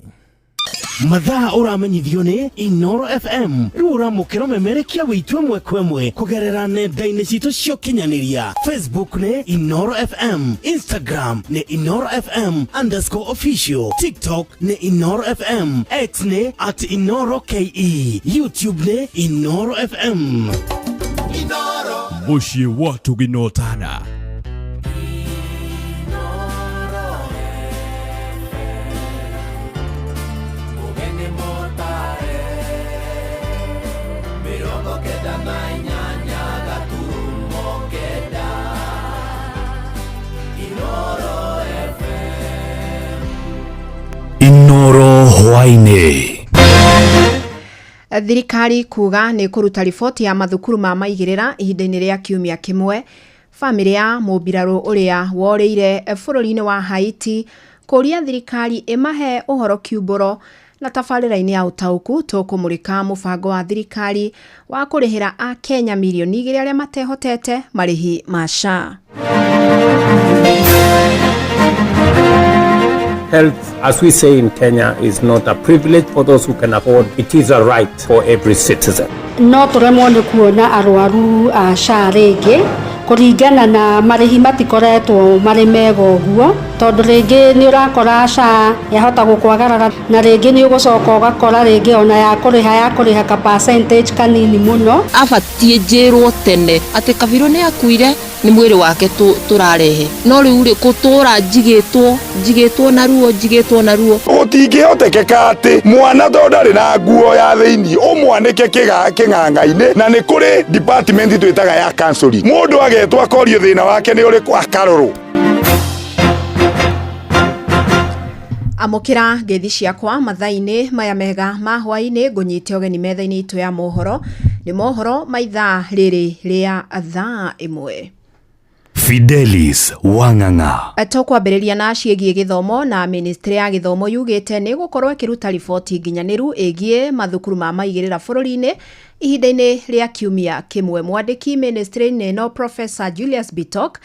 Mathaa ũramenyithio nĩ Inooro FM rĩu ũramũkĩra memerekia wĩitũ ĩmwe kwa ĩmwe kũgerera nenda-inĩ citũ cia ũkinyanĩria. Facebook nĩ Inooro FM, Instagram nĩ Inooro FM_official, TikTok nĩ Inooro FM, X nĩ @InooroKE, YouTube nĩ Inooro FM. Mũciĩ wa tũginotana. Inooro hwaĩ-inĩ. Thirikari kuga nĩ kũruta riboti ya mathukuru ma maigĩrĩra ihinda-inĩ rĩa kiumia kĩmwe. Famĩlĩ ya mũmbirarũ ũrĩa worĩire bũrũri-inĩ wa Haiti kũria thirikari ĩmahe ũhoro kiumbũro na tabarĩra-inĩ ya ũtaũku tũkũmũrĩka mũbango wa thirikari wa kũrĩhĩra a Kenya milioni 2 arĩa matehotete marĩhi ma SHA. Health, as we say in Kenya, is not a privilege for those who can afford. It is a right for every citizen. No tũremwo nĩ kuona arwaru a SHA rĩngĩ kũringana na marĩhi matikoretwo marĩ mega ũguo tondũ rĩngĩ nĩ ũrakora SHA yahota gũkwagarara na rĩngĩ nĩ ũgũcoka ũgakora rĩngĩ ona ya kũrĩha ka percentage kanini mũno. Abatie njĩrwo tene atĩ Kabirũ nĩ akuire nĩ mwĩrĩ wake tũrarehe no rĩu rĩ kũtũra njigĩtwo na ruo gũtingĩhotekeka atĩ mwana to ndarĩ na nguo ya thĩinĩ ũmwanĩke kĩng'ang'a-inĩ na nĩ kũrĩ department twĩtaga ya counseling mũndũ agetwo akorio thĩna wake nĩ ũrĩkũ akarorwo. Amũkĩra ngeithi ciakwa mathaa-inĩ maya mega ma hwaĩ-inĩ ngũnyite ũgeni metha-inĩ itũ ya mohoro nĩ mohoro maithaa rĩrĩ rĩa thaa ĩmwe. Fidelis Wang'ang'a. Tũkwambĩrĩria na ciĩgiĩ gĩthomo na ministry ya gĩthomo yugĩte nĩ gũkorwo ĩkĩruta riboti nginyanĩru ĩgiĩ mathukuru ma maigĩrĩra bũrũri-inĩ ihinda-inĩ rĩa kiumia kĩmwe. Mwandĩki ministry-inĩ no Professor Julius Bitok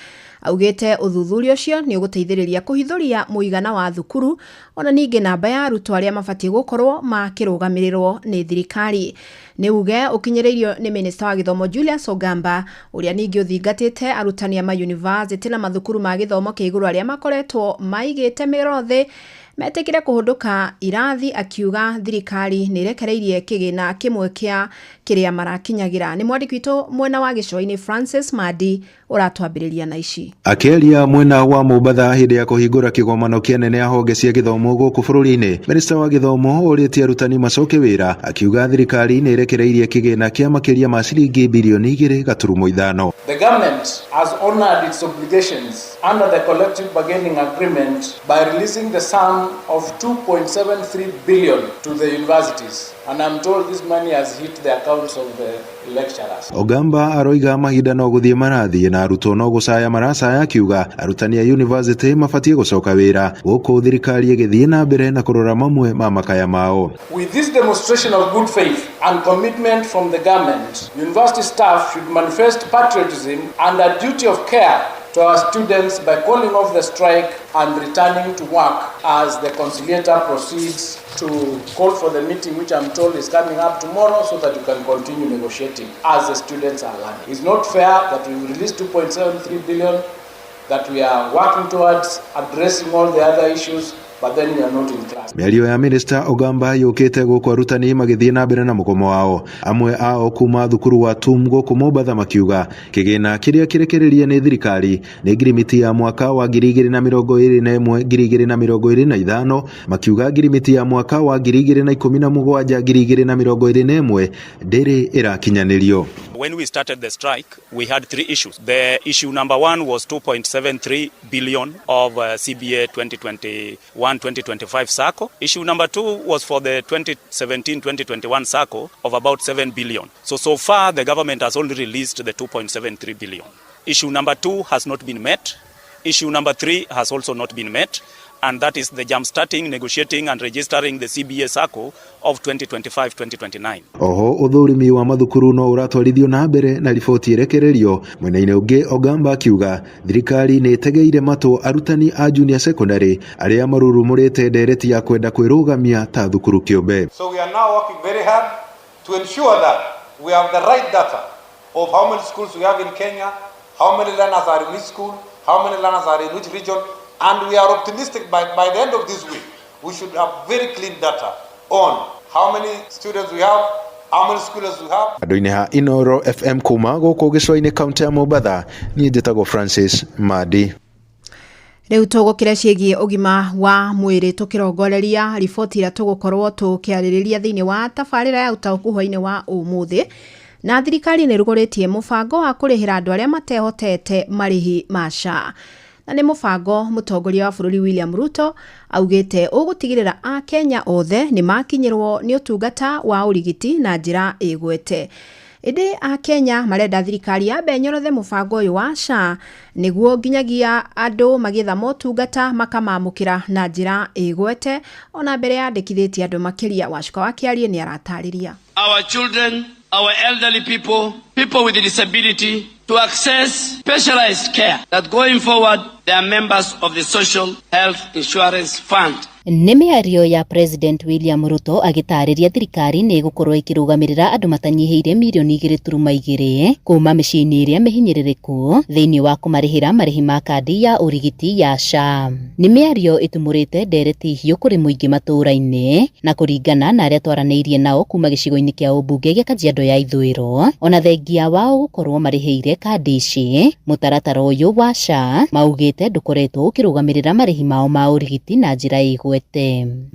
augĩte ũthuthuria ũcio nĩ ũgũteithĩrĩria kũhithũria mũigana wa thukuru ona ningĩ namba ya arutwo arĩa mabatie gũkorwo makĩrũgamĩrĩrwo nĩ thirikari. Nĩ uge ũkinyĩrĩirio nĩ Minister wa Gĩthomo Julius Ogamba ũrĩa ningĩ ũthingatĩte arutani a mayunivasĩtĩ na mathukuru ma gĩthomo kĩa igũrũ arĩa makoretwo maigĩte mĩro-thĩ metĩkĩre kũhũndũka irathi, akiuga thirikari nĩ irekereirie kĩgĩna kĩmwe kĩa kĩrĩa marakinyagĩra. Nĩ mwandĩki witũ mwena wa gĩcũa-inĩ Francis Madi ũratwambĩrĩria na ici. Akĩaria mwena wa Mombatha hĩndĩ ya kũhingũra kĩgomano kĩnene ya honge cia gĩthomo gũkũ bũrũri-inĩ, Minister wa Gĩthomo ũrĩtie arutani macoke wĩra, akiuga thirikari nĩ irekereirie kĩgĩna kĩa makĩria ma ciringi bilioni 2.5. The government has honored its obligations under the collective bargaining agreement by releasing the sum of 2.73 billion to the universities, and I'm told this money has hit the accounts of the lecturers. Ogamba aroiga mahinda no gũthiĩ marathi na arutwo no gũcaya maracaya, akiuga arutani a university mabatie gũcoka wĩra gũkũ thirikari ĩgĩthiĩ na mbere na kũrora mamwe ma makaya mao. With this demonstration of good faith and commitment from the government, university staff should manifest patriotism and a duty of care to our students by calling off the strike and returning to work as the conciliator proceeds to call for the meeting, which I'm told is coming up tomorrow, so that you can continue negotiating as the students are learning. It's not fair that we release 2.73 billion, that we are working towards addressing all the other issues, but then you are not in class. Mĩario ya Minister Ogamba yũkĩte gũkũ arutani magĩthiĩ na mbere na mũgomo wao. Amwe ao kuma thukuru wa TUM gũkũ Mombatha makiuga kĩgĩna kĩrĩa kĩrekereria nĩ thirikari nĩ ngirimiti ya mwaka wa 2021-2025, makiuga ngirimiti ya mwaka wa 2017-2021 ndĩrĩ ĩrakinyanĩrio. When we started the strike, we had three issues. The issue number one was 2.73 billion of CBA 2021-2025 SACCO. Issue number two was for the 2017-2021 SACCO of about 7 billion. So far, the government has only released the 2.73 billion. Issue number two has not been met. Issue number three has also not been met. And that is the jump-starting, negotiating and registering the CBA SACCO of 2025-2029. Oho uthurimi wa mathukuru no uratwarithio na mbere na riboti irekererio. Mwena-inĩ ũngĩ Ogamba akiuga thirikari nĩ ĩtegeire matũ arutani a junior secondary arĩa marurumũrĩte ndereti ya kwenda kwĩrũgamia ta thukuru kĩũmbe. So we are now working very hard to ensure that we have the right data of how many schools we have in Kenya, how many learners are in which school, how many learners are in which region. And we are optimistic by the end of this week, we should have very clean data on how many students we have, how many schools we have. Andũ-inĩ ha Inoro FM kuma gũkũ gĩcũa-inĩ kaunti ya Mombatha, niĩ njĩtagwo Francis Madi. Rĩu tũgũkĩra ciĩgiĩ ũgima wa mwĩrĩ tũkĩrongoreria riboti ĩrĩa tũgũkorwo tũkĩarĩrĩria thĩinĩ wa tabarĩra ya ũtaũkuhũ-inĩ wa ũmũthĩ. Na thirikari nĩ rũgũrĩtie mũbango wa kũrĩhĩra andũ arĩa matehotete marĩhi ma SHA. Na nĩ mũbango mũtongoria wa bũrũri William Ruto augĩte ũgũtigĩrĩra a Kenya othe nĩ makinyĩrwo nĩ ũtungata wa ũrigiti na njĩra ĩgwete. Ĩndĩ a Kenya marenda thirikari yambe nyorothe mũbango ũyũ wa SHA nĩguo nginyagia andũ magĩetha motungata makamamũkĩra na njĩra ĩgwete ona mbere yandĩkithĩtie andũ makĩria. Wacuka wa Kĩarie nĩ aratarĩria. Our children, our elderly people, people with disability to access specialized care that going forward they are members of the Social Health Insurance Fund. Nĩ mĩario ya President William Ruto agĩtarĩria thirikari nĩ gũkorwo ikĩrũgamĩrĩra andũ matanyihĩire mirioni 2.2 kuma mĩciĩ-inĩ ĩrĩa mĩhinyĩrĩrĩku thĩinĩ wa kũmarĩhĩra marĩhi ma kandi ya ũrigiti ya SHA. Nĩ mĩario ĩtumũrĩte ndereti hiũ kũrĩ mũingĩ matũũra-inĩ na kũringana na arĩa twaranĩirie nao kuma gĩcigo-inĩ kĩa ũmbunge gĩa Kajiado ya ithũĩro, ona thengia wao gũkorwo marĩhĩire kandi ici, mũtaratara ũyũ wa SHA maugĩte ndũkoretwo ũkĩrũgamĩrĩra marĩhi mao ma ũrigiti na njĩra ĩgwete.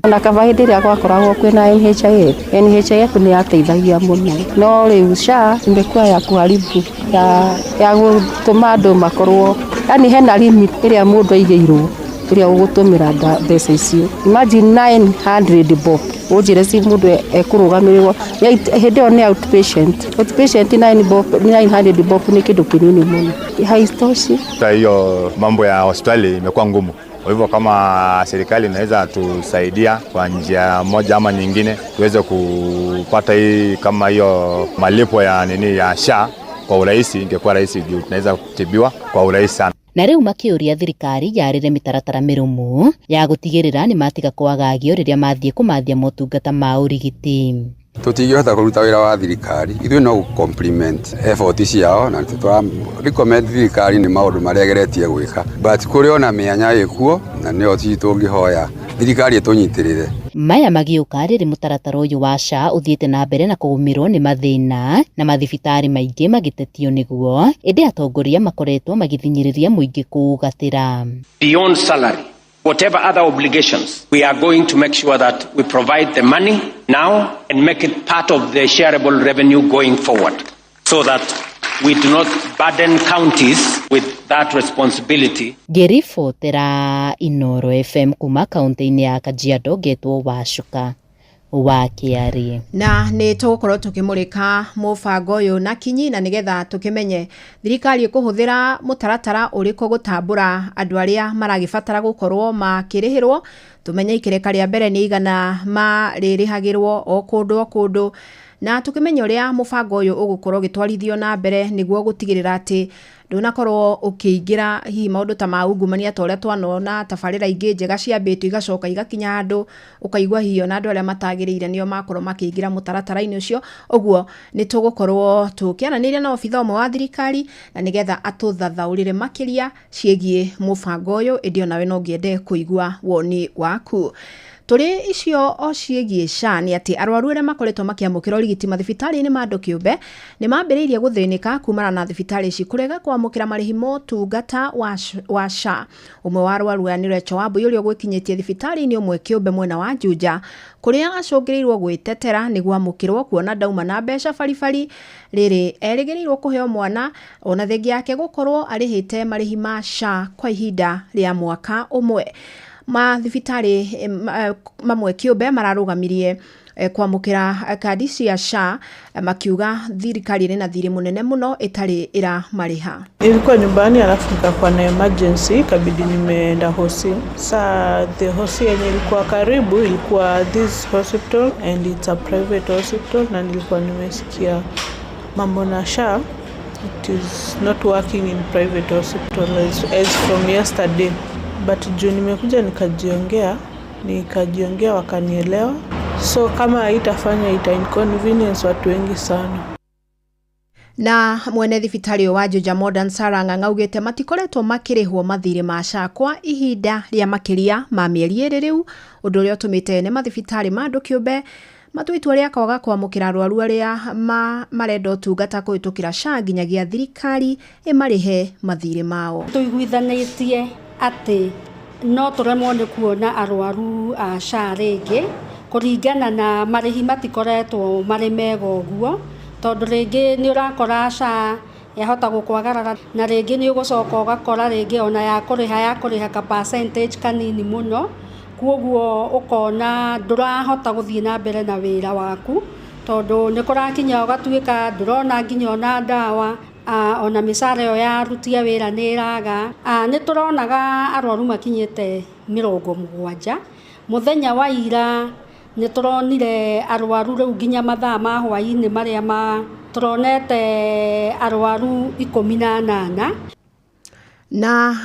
Na kaba hĩndĩ ĩrĩa gwakoragwo kwĩna NHIF nĩ yateithagia mũno, no rĩu SHA imekuwa ya kuharibu ya gũtũma andũ makorwo, yani hena limit ĩrĩa mũndũ aigĩirwo ĩrĩa ũgũtũmĩra mbeca icio. Imagine 900 bob ũnjĩre si mũndũ ekũrũgamĩrĩrwo hĩndĩ ĩyo nĩ outpatient 900 bob ni kĩndũ kĩnini mũno, haitoshi. Hiyo mambo ya hospitali imekuwa ngumu. Kwa hivyo kama serikali inaweza tusaidia kwa njia moja ama nyingine tuweze kupata hii kama hiyo malipo ya ya SHA kwa urahisi, ingekuwa rahisi juu tunaweza kutibiwa kwa urahisi sana. Na rĩu makĩũria thirikari yarĩre mĩtaratara mĩrũmu ya gũtigĩrĩra nĩ matiga kwagagio rĩrĩa mathiĩ kũmathia motungata ma ũrigiti. Tũtingĩhota kũruta wĩra wa thirikari, ithuĩ no compliment effort ciao na recommend thirikari nĩ maũndũ marĩa geretie gwĩka, but kũrĩ ona mĩanya ĩkuo na nĩyo tũngĩhoya thirikari ĩtũnyitĩrĩre. Maya magĩũka rĩrĩ mũtaratara ũyũ wa SHA ũthiĩte na mbere na kũgũmĩrwo nĩ mathĩna na mathibitarĩ maingĩ magĩtetio nĩguo, ĩndĩ atongoria makoretwo magĩthinyĩrĩria mũingĩ kũũgatĩra. Beyond salary, whatever other obligations, we are going to make sure that we provide the money now and make it part of the shareable revenue going forward so that we do not burden counties with that responsibility. Ngĩribotera Inoro FM kuma kaunti-inĩ ya Kajiado ngetwo Wacuka wa Kĩarie. Na nĩ tũgũkorwo tũkĩmũrĩka mũbango ũyũ na kinyi na nĩgetha tũkĩmenye thirikari ĩkũhũthĩra mũtaratara ũrĩkũ gũtambũra andũ arĩa maragĩbatara gũkorwo makĩrĩhĩrwo. Tũmenye ikereka rĩa mbere nĩ igana marĩrĩhagĩrwo o kũndũ na tukimenya uria mubango uyu ugukorwo gitwarithio na mbere niguo gutigirira ati ndunakorwo ukiingira hihi maundu ta maungumania ta uria twanona tabarira ingi njega ciambitu igacoka igakinya handu ukaigua hiyo na andu aria matagirire nio makorwo makiingira mutaratara-ini ucio uguo ni tugukorwo tukiananiria na obitha umwe wa thirikari na nigetha atuthathaurire makiria ciegie mubango uyu indio nawe no ngiende kuigua woni waku. Turi icio o ciegie SHA ni ati arwaru aria makoretwo makiamukira urigiti mathibitari-ini ma andu kiumbe ni mambiriirie guthinika kumana na thibitari ici kurega kwamukira marihi motungata wa SHA. Umwe wa arwaru ni Recho Wambui uria gwikinyitie thibitari-ini umwe kiumbe mwena wa Juja kuria acungirirwo gwitetera niguo amukirwo kuona dauma na mbeca baribari riri erigirirwo kuheo mwana ona thengi yake gukorwo arihite marihi ma SHA kwa ihinda ria mwaka umwe. Mathibitari mamwe kiumbe mararugamirie kwamukira kandi cia SHA makiuga thirikari ina thiri munene muno itari ira mariha. Ilikuwa nyumbani alafu nikakuwa na emergency kabidi nimeenda hosi. The hosi yenye ilikuwa karibu ilikuwa this hospital and it's a private hospital na nilikuwa nimesikia mambo na SHA. It is not working in private hospital as from yesterday. But juu nimekuja nikajiongea wakanielewa. So kama haitafanya inconvenience watu wengi sana. Na mwene thibitari wa Juja Modern Saranga ngaugite matikoretwo makirihwo mathire ma SHA kwa ihinda ria makiria ma mieri iri riu undu uria utumite ne mathibitari ma andu kiumbe matwitua ria kwaga kwamukira arwaru aria marenda utungata kuhitukira SHA nginyagia thirikari imarihe mathire mao. Tuiguithanitie ati no turemwo ni kuona arwaru a SHA ringi kuringana na marihi matikoretwo mari mega uguo tondu ringi ni urakora SHA yahota gukwagarara na ringi ni ugucoka ugakora ringi ona yakuriha ka percentage kanini muno kuoguo ukona ndurahota guthie na mbere na wira waku tondu ni kurakinya ugatuika ndurona nginya ona dawa ona misara yo ya rutia wira ni iraga ni turonaga arwaru makinyite 70 muthenya wa ira ni turonire arwaru riu nginya mathaa ma hwaini maria turonete arwaru 18 na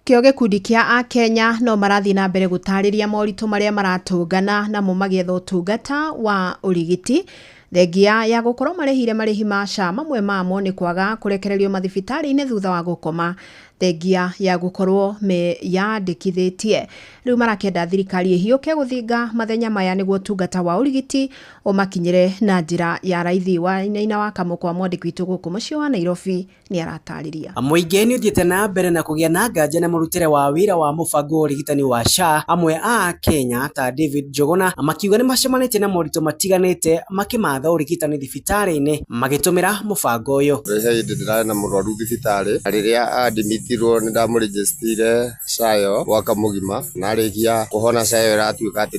kio gikundi kia a Kenya no marathi na mbere gutariria moritu maria maratungana na mo magietha utungata wa urigiti thengia ya gukorwo marihire marihi ma SHA mamwe mamo ni kwaga kurekererio mathibitari-ini thutha wa gukoma thengia ya gukorwo me yandikithitie riu marakenda thirikari hiuke guthinga mathenya maya niguo utungata wa urigiti umakinyire na njira ya raithi wa inaina wa kamukwa mwandiki witu guku mucii wa Nairobi ni aratariria. Muingi ni uthiete na mbere na kugia na nganja na murutire wa wira wa mubango urigitani wa SHA amwe a Kenya ta David Jogona makiuga ni macemanite na moritu matiganite makimatha urigitani thibitari-ini magitumira mubango uyu. Rehe ndira na murwaru thibitari ariria admitirwo ni ndamurejestire SHA yo waka mugima na arikia kuhona SHA yo ratuika ati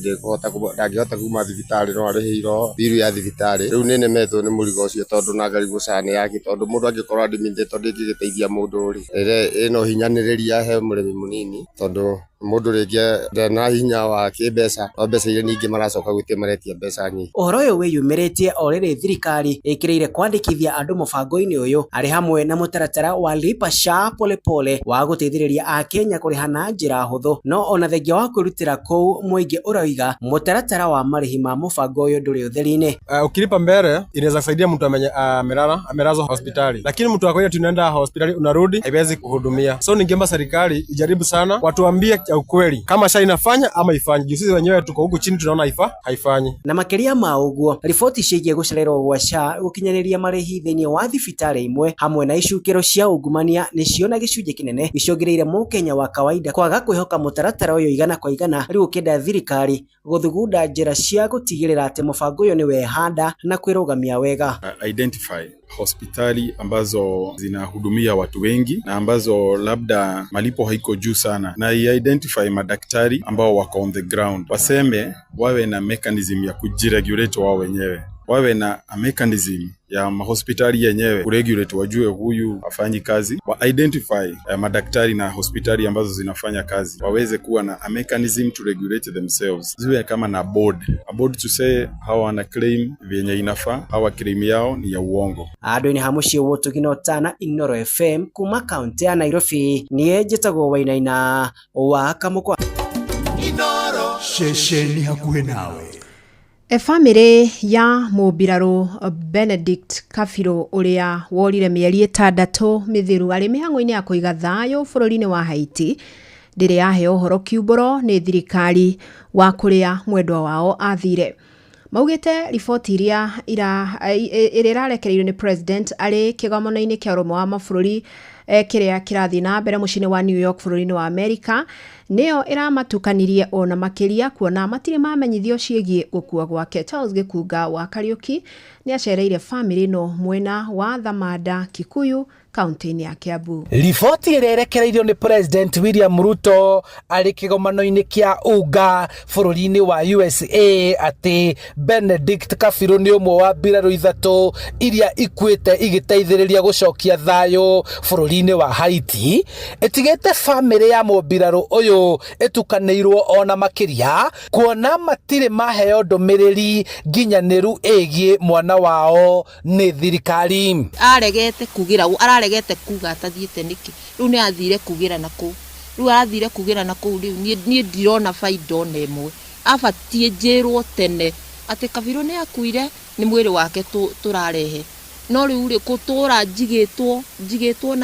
ndangihota kuma thibitari no arihiro biru ya thibitari riu nene metho ni murigo ucio tondu na ngari SHA ni yaki tondu mundu angikorwo admitted tondu ingigiteithia mundu ri ino hinyaniriria he murimi munini tondu mundu ringia na hinya wa kimbeca no mbeca iria ningi maracoka gwitie maretia mbeca nyingi. Uhoro uyu wiyumiritie oriri thirikari ikiriire kwandikithia andu mubango-ini uyu ari hamwe na mutaratara wa lipa SHA polepole wa guteithiriria a Kenya kuriha na njira huthu no ona thengia wa kwirutira kou muingi urauga mutaratara wa marihi ma mubango uyu nduri utheri-ini. Ukilipa mbele inaweza kusaidia mtu amelazwa hospitali, lakini mtu akoya tunaenda hospitali unarudi haiwezi kuhudumia. So ningeomba serikali ijaribu sana watuambie ya ukweli kama SHA inafanya ama ifanyi. Juu sisi wenyewe tuko huku chini tunaona haifanyi. Na makiria ma uguo riboti ciigie gucererwo gwa SHA gukinyaniria marihi thiini wa thibitari imwe hamwe na icukiro cia ungumania nicio na gicunje kinene gicongereire mukenya wa kawaida kwaga kwihoka mutaratara uyu igana kwa igana riu kenda thirikari guthugunda njira cia gutigirira ati mubango uyu ni wehanda na kwirugamia wega. Identify hospitali ambazo zinahudumia watu wengi na ambazo labda malipo haiko juu sana, na identify madaktari ambao wako on the ground, waseme wawe na mechanism ya kujiregulate wao wenyewe. wawe na mechanism ya mahospitali yenyewe kuregulate, wajue huyu afanyi kazi, wa identify madaktari na hospitali ambazo zinafanya kazi, waweze kuwa na a mechanism to regulate themselves, ziwe kama na a board to say hawa wana claim vyenye inafaa, hawa claim yao ni ya uongo. Ado ni hamushi wotu kinotana Inoro FM kuma kaunti ya Nairobi, niye Njĩtagwo Wainaina wa Kamũkwa. Inoro shesheni hakuhe nawe. Family ya mubiraro Benedict Kafiro uria worire mieri 6 mithiru ari mihango-ini ya kuiga thayo bururi-ini wa Haiti ndire yaheo horo kiumburo ni thirikari wa kuria mwendwa wao athire. Maugite riboti iria irarekereirio ni president ari kigomano-ini kia urumo wa mabũrũri kiria kirathi na mbere mucini wa New York bururi-ini wa America neo iramatũkanirie ona makiria kuona matire mamenyithio ciĩgie gũkua gwake. Charles Gĩkunga wa Kariuki ni acereire family no mwena wa Thamanda Kikuyu kaunti-ini ya Kiambu. Riboti irerekereirio ni President William Ruto ari kigomano-ini kia UNGA bururi-ini wa USA ati Benedict Kafiro ni umwe wa mbirarũ ithatu iria ikuite igiteithĩrĩria gucokia thayo bururi-ini wa Haiti. Itigete family ya mũmbirarũ uyu etukanĩirwo ona makiria kuona matire maheo ndũmĩrĩri nginyaniru ĩgie mwana wao ni thirikari. Aregete kuga atathiĩte niki riu ni athire kugira naku riu athire kugira naku riu ni ndirona faida ona ĩmwe abatie njĩrwo tene ati Kafiro ni akuire ni mwĩrĩ wake turarehe no riu ri kutura njigitwo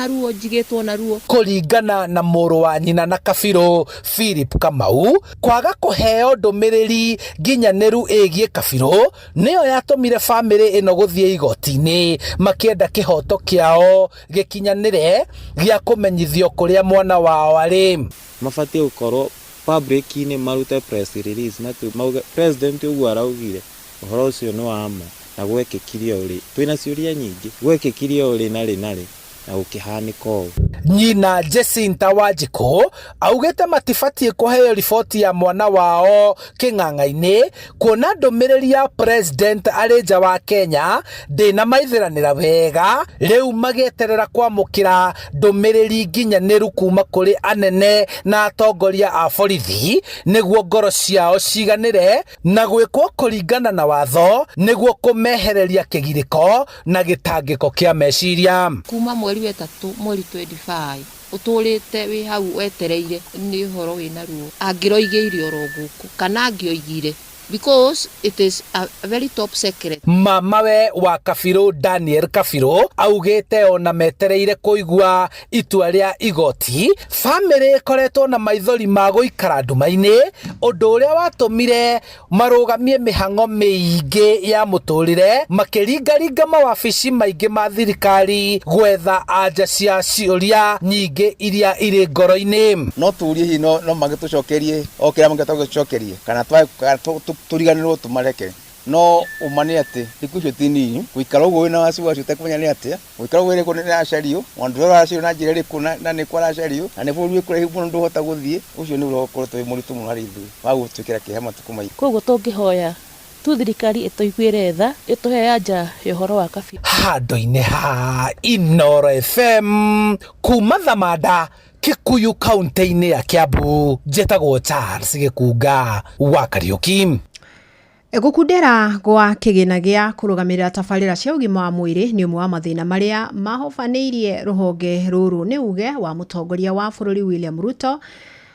na ruo kuringana na mũrũ wa nyina na Kafiro Philip Kamau kwaga kuheo ndũmĩrĩri nginyaniru ĩgie Kafiro nĩyo yatũmire family ĩno gũthie igoti-inĩ makienda kĩhoto kĩao gĩkinyanĩre gĩa kũmenyithio kũrĩa mwana wao arĩ. Mabatie gũkorwo public-inĩ marute press release mauge president ũguo araugire ũhoro ũcio nĩ wa ma na gwekĩkire ũrĩ twĩna ciũria nyingĩ gwekĩkire ũrĩ narĩ na ukihanika ũũ. Nyina Jacinta Wanjiku augete matibatie kuheo riboti ya mwana wao king'ang'a-ini kuona ndũmĩrĩri ya president arĩ nja wa Kenya ndĩna maithiranĩra wega rĩu magĩeterera kwamũkĩra ndũmĩrĩri nginyaniru kuma kũrĩ anene na atongoria a borithi nĩguo ngoro ciao ciganĩre na gwĩkwo kũringana na watho nĩguo kũmehereria kĩgirĩko na gĩtangĩko kĩa meciria. Kuma mweri 3 mweri 25 uturite wi hau wetereire ni horo wina ruo angiroigire oro guku kana angioigire because it is a very top secret. Mama we wa Kafiro Daniel Kafiro augete ona metereire kuigua itua ria igoti family koretwo na maithori ma guikara nduma-ini undu uria watumire marugamie mihango miingi ya muturire makiringaringa mawabici maingi ma thirikari gwetha anja cia ciuria nyingi iria iri ngoro-ini. No turie hi no magitucokerie okira magitucokerie kana turiganirwo tumareke no umane ati ikucio tini guikara uguo na wasi wacio tekumenya ni ati guikara uguo iri na acario wandu racio na njira iriku na ni kwa acario na ni buru ikura hibu ndu hota guthie ucio ni urokoro twi muritu muno hari ithu wa gutwikira kihama tukumai koguo tungihoya tu thirikari ituiguire tha ituhe anja yohoro wa Kafiro. Handũ-inĩ ha Inoro FM kuma Thamanda Kikuyu kaunti-inĩ ya Kiambu Njĩtagwo Charles Gĩkunga wa Kariuki. Gukundera gwa kigina gia kurugamirira tabarira cia ugima wa mwiri ni umwe wa mathina maria mahofanĩirie ruhonge ruru ni uge wa mutongoria wa bururi William Ruto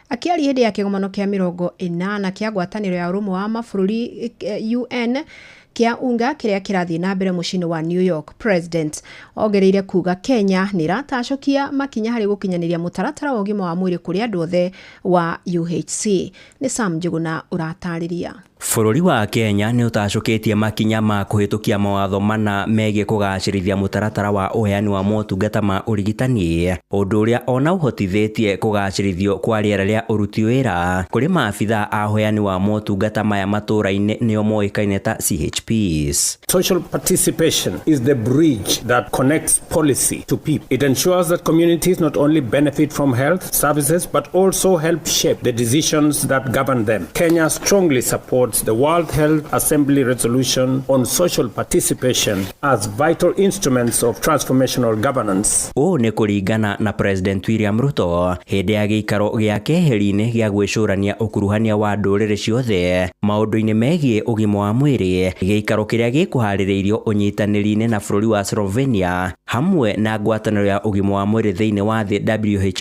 akiari hindi ya kigomano kia 80 kia ngwatanĩro ya urumwe wa mabũrũri UN kia UNGA kiria kirathi na mbere mucini wa New York. President ogereire kuga Kenya ni ratacokia makinya hari gukinyaniria mutaratara wa ugima wa mwiri kuri andu othe wa UHC. Ni Sam Njuguna uratariria. Bururi wa Kenya ni utacoketie makinya ma kuhitukia mawatho mana megie kugacirithia mutaratara wa uheani wa motungata ma urigitani undu uria ona uhotithĩtie kugacirithio kwa rĩera rĩa uruti wĩra kuri maabitha a uheani wa motungata maya matũra-inĩ nĩo moĩkaine ta CHPs. Social participation is the bridge that connects policy to people. It ensures that communities not only benefit from health services but also help shape the decisions that govern them. Kenya strongly supports supports the World Health Assembly resolution on social participation as vital instruments of transformational governance. O ne kuringana na President William Ruto hĩndĩ ya gĩikaro gĩake heri-inĩ gĩa gwĩcũrania ũkuruhania wa ndũrĩrĩ ciothe maũndũ-inĩ megiĩ ũgima wa mwĩrĩ, gĩikaro kĩrĩa gĩkuharĩrĩirio ũnyitanĩri-inĩ na bũrũri wa Slovenia hamwe na ngwatanĩro ya ũgima wa mwĩrĩ thĩinĩ wa thĩ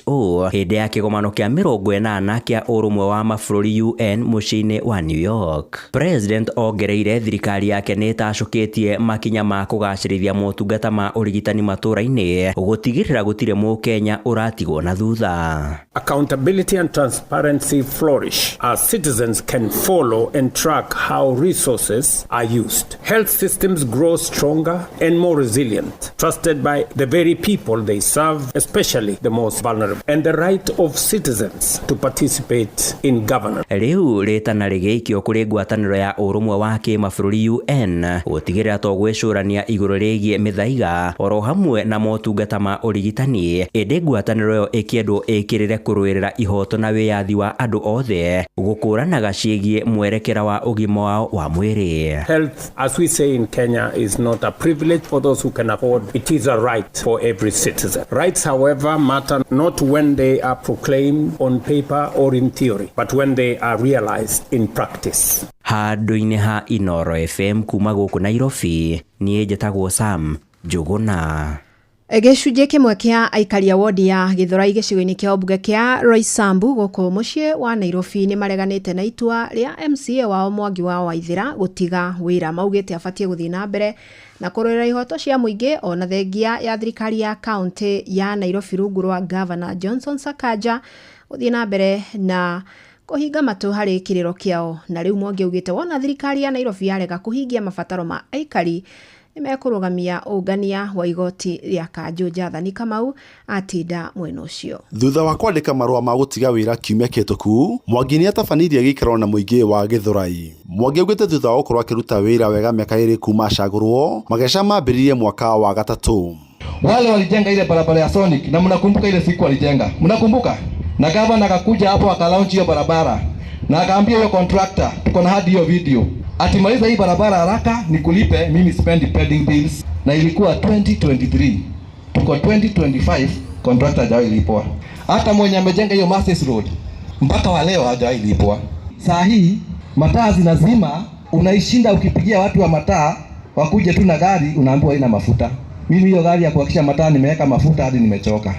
WHO hĩndĩ ya kĩgomano kĩa 80 kĩa ũrũmwe wa mabũrũri UN mũciĩ-inĩ wa New York. President ongereire thirikari yake nĩ ĩtacũkĩtie makinya ma kũgacĩrithia motungata ma ũrigitani matũũra-inĩ gũtigĩrĩra gũtirĩ Mũkenya ũratigwo na thutha. Accountability and transparency flourish as citizens can follow and track how resources are used. Health systems grow stronger and more resilient, trusted by the very people they serve, especially the most vulnerable, and the right of citizens to participate in governance. Rĩu rĩtana rĩgĩikio kũrĩ ngwatanĩro ya ũrũmwe wa kĩmabũrũri UN gũtigĩrĩra to gwĩcũrania igũrũ rĩgiĩ mĩthaiga oro hamwe na motungata ma ũrigitani, ĩndĩ ngwatanĩro ĩyo ĩkĩendwo ĩkĩrĩre kũrũĩrĩra ihoto na wĩyathi wa andũ othe gũkũranaga ciĩgiĩ mwerekera wa ũgima wao wa mwĩrĩ. Health, as we say in Kenya, is not a privilege for those who can afford. It is a right for every citizen. Rights, however, matter not when they are proclaimed on paper or in theory, but when they are realized in practice. Handũ-inĩ ha Inoro FM kuma gũkũ Nairobi, niĩ njĩtagwo Sam Njuguna. Gĩcunjĩ kĩmwe kĩa aikari a wodi ya Gĩthũrai gĩcigo-inĩ kĩa ũmbunge kĩa Roysambu gũkũ mũciĩ wa Nairobi nĩ mareganĩte na itua rĩa MCA wao Mwangi wa Waithĩra gũtiga wĩra, maugĩte abatie gũthiĩ na mbere na kũrũĩrĩra ihoto cia mũingĩ ona thengia ya thirikari ya kaunti ya Nairobi rungu rwa Governor Johnson Sakaja gũthiĩ na mbere na kũhinga matũ harĩ kĩrĩro kĩao. Na rĩu Mwangi augĩte wona thirikari ya Nairobi yarega kũhingia mabataro ma aikari nĩmekũrũgamia ũngania wa igoti rĩa Kanjũ. Njathani Kamau atinda mwena ũcio. Thutha wa kwandĩka marũa ma gũtiga wĩra kiumia kĩhĩtũku, Mwangi nĩatabanirie gĩikaro na mũingĩ wa Gĩthũrai. Mwangi augĩte thutha wa gũkorwo akĩruta wĩra wega mĩaka 2 kuma acagũrwo, mageca mambĩrĩrie mwaka wa gatatũ. Wale walijenga ile barabara ya Sonic na mnakumbuka ile siku walijenga, mnakumbuka? Na gavana akakuja hapo akalaunch hiyo barabara na akaambia hiyo contractor, tuko na hadi hiyo video, atimaliza hii barabara haraka nikulipe mimi spend pending bills, na ilikuwa 2023, tuko 2025, contractor hajawahi lipwa. Hata mwenye amejenga hiyo Masses Road mpaka wa leo hajawahi lipwa. Saa hii mataa zinazima, unaishinda ukipigia watu wa mataa wakuje tu na gari, unaambiwa haina mafuta. Mimi hiyo gari ya kuhakisha mataa nimeweka mafuta hadi nimechoka.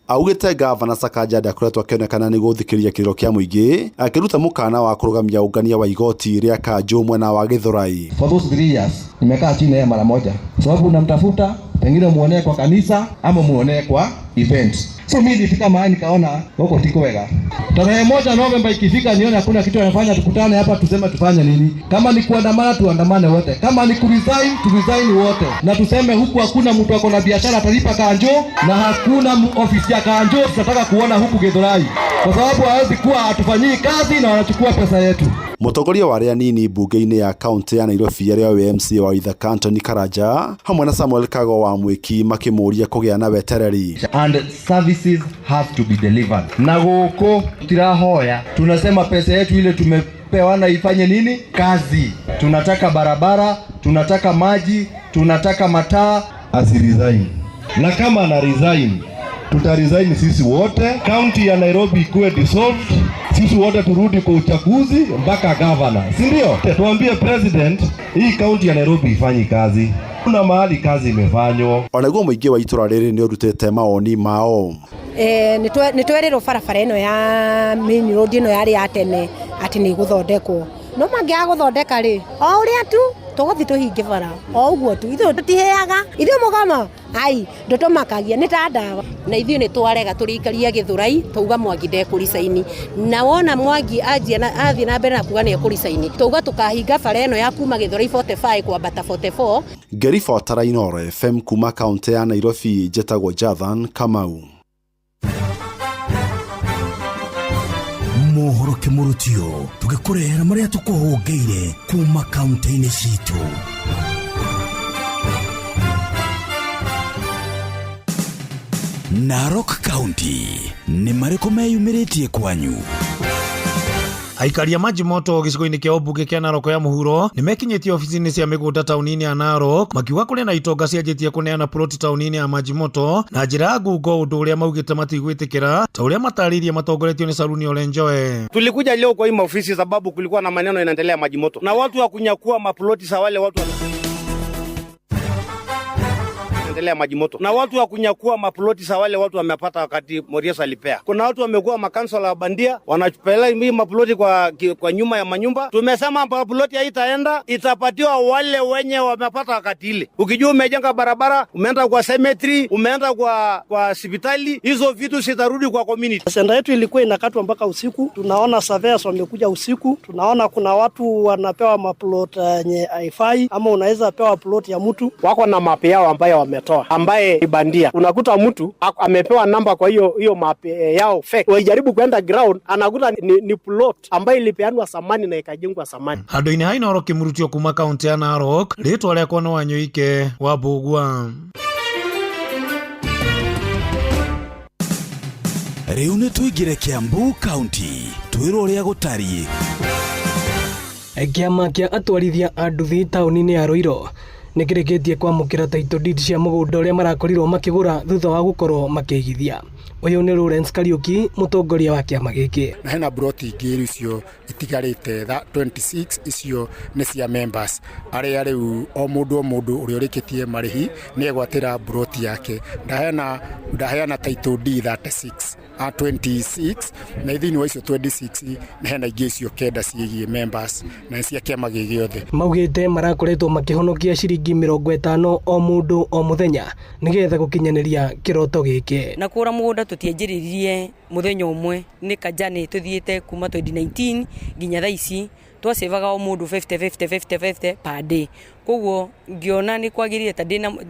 Augĩte Governor Sakaja ndakoretwo akĩonekana nĩ gũthikĩrĩria kĩrĩro kĩa mũingĩ, akĩruta mũkana wa kũrũgamia ũngania wa igoti rĩa Kanjũ mwena wa Gĩthũrai. For those 3 years nimekaa chini naye mara moja, sababu unamtafuta pengine muone kwa kanisa ama muone kwa events. So mimi nilifika mahali nikaona huko tiko wega. Tarehe 1 Novemba ikifika nione hakuna kitu anafanya, tukutane hapa tuseme tufanye nini. Kama ni kuandamana tuandamane wote, kama ni kuresign turesign wote, na tuseme huku hakuna mtu ako na biashara atalipa Kanjũ na hakuna ofisi ya Kanjũ tunataka kuona huku Gĩthũrai, kwa sababu hawezi kuwa atufanyii kazi na wanachukua pesa yetu. Mũtongoria wa arĩa nini mbunge-inĩ ya kaunti ya Nairobi arĩa we MCA wa Ithaka Anthony Karanja hamwe na Samuel Kago wa Mwiki makĩmũria kũgĩa na wetereri. And services have to be delivered. Na gũkũ tirahoya, tunasema pesa yetu ile tumepewana ifanye nini? Kazi. Tunataka barabara, tunataka maji, tunataka mataa. Asiresign. Na kama ana resign, tutaresign sisi wote. County ya Nairobi ikuwe dissolved, sisi wote turudi kwa uchaguzi mpaka governor, si ndio? Tuambie president hii county ya Nairobi ifanye kazi. Kuna mahali kazi imefanywa. Onaguo mũingĩ wa itũra rĩrĩ nĩ ũrutĩte mawoni mao. Nĩtwerĩrwo barabara ĩno ya main road ĩno yarĩ ya tene atĩ nĩ gũthondekwo. No mangĩaga gũthondeka rĩ, o ũrĩa tu tũgũthiĩ tũhinge bara, o ũguo tu. Ithuĩ tũtiheaga, ithuĩ mũgoma, ai ndũtũmakagia nĩ ta ndawa. Na ithuĩ nĩ twarega tũrĩikaria Gĩthũrai, tauga Mwangi ndekũricaini. Na wona Mwangi athiĩ na mbere na kuga nĩ ekũricaini, tauga tũkahinga bara ĩno ya kuma Gĩthũrai 45 kwambata 44. Ngeri Fatara Inoro FM kuma kaunti ya Nairobi, njĩtagwo Jathan Kamau. Mohoro kĩmũrutio tũgĩkũrehera marĩa tũkũhũngĩire kuma kaunti-inĩ citũ. Narok County nĩ marĩkũ meyumĩrĩtie kwanyu? Aikaria Majimoto gicigo-ini kia Obunge kia Narok ya muhuro nimekinyitie ofici-ini cia migunda tauni-ini ya Narok makiuga kuri na itonga cianjitie kuneana ploti tauni-ini ya Majimoto na njira ya ngungo, undu uria maugite matigwitikira ta uria mataririe matongoretio ni Saluni Ole Njoe. Tulikuja leo kwa hii ofisi sababu kulikuwa na maneno yanaendelea Majimoto na watu wa kunyakua maploti za wale watu Majimoto na watu wa kunyakua maploti za wale watu wamepata wakati Morias alipea. Kuna watu wamekuwa makansala wa bandia wanachupela hii maploti kwa nyuma ya manyumba. Tumesema maploti haitaenda, itapatiwa wale wenye wamepata wakati ile. Ukijua umejenga barabara, umeenda kwa cemetery, umeenda kwa hospitali, hizo vitu sitarudi kwa community. Senda yetu ilikuwa inakatwa mpaka usiku. Tunaona surveyors wamekuja usiku. Tunaona kuna watu wanapewa maplot yenye haifai ama unaweza pewa plot ya mtu. Wako na mape yao ambaye bandia. Unakuta mtu amepewa namba kwa hiyo map yao fake. Wajaribu kwenda ground anakuta ni plot ambaye ilipeanwa samani na ikajengwa samani. Handu-ini ha Inooro Kimurutio kuma kaunti ya Narok, ritwa riakwa no Wanyoike wa Mbugua. Riu ni tuigire Kiambu County twiro ria gutari. Kiama kia atwarithia a nduthi tauni-ini ya Ruiru nikireketie kwamukira title deed cia mugunda uria marakorirwo makigura thutha wa gukorwo makigithia. Uyu ni Lawrence Kariuki, mutongoria wa kiama giki. Na hena broti ngiri icio itigarite 26 icio ni cia members aria riu o mundu uria urikitie marihi ni egwatira broti yake. Ndaheana title deed 36 a 26 na ithini wa icio 26 na hena ingi icio kenda ciigie members na cia kiama gigiothe. Maugite marakoretwo makihonokia ciringi 50 o mundu o muthenya nigetha gukinyaniria kiroto giki. Na kura mugunda tutienjiririe muthenya umwe ni kajani tuthiete kuma 2019 ginya thaa ici twasevaga o mundu 50 per day. Koguo ngiona ni kwagirire ta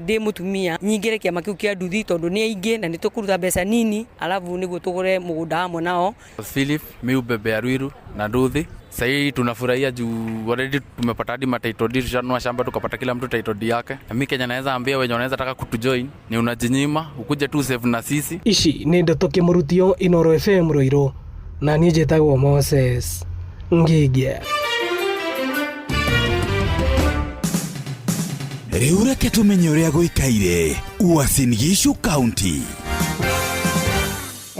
ndi mutumia nyingire kiama kiu kia nduthi tondu ni aingi na ni tukuruta mbeca nini alafu niguo tugure mugunda hamwe nao. Philip Miubebe ya Ruiru na nduthi. Sasa tunafurahia juu already tumepata hadi title deed shanua shamba tukapata kila mtu title deed yake. Na mimi Kenya naweza ambia wenye wanaweza taka kutujoin ni unajinyima ukuje tu save na sisi. Ici ni Ndeto Kimurutio, Inooro FM Ruiru na niĩ njĩtagwo Moses Ngigĩ. Riu reke tumenye uria guikaire Uasin Gishu County.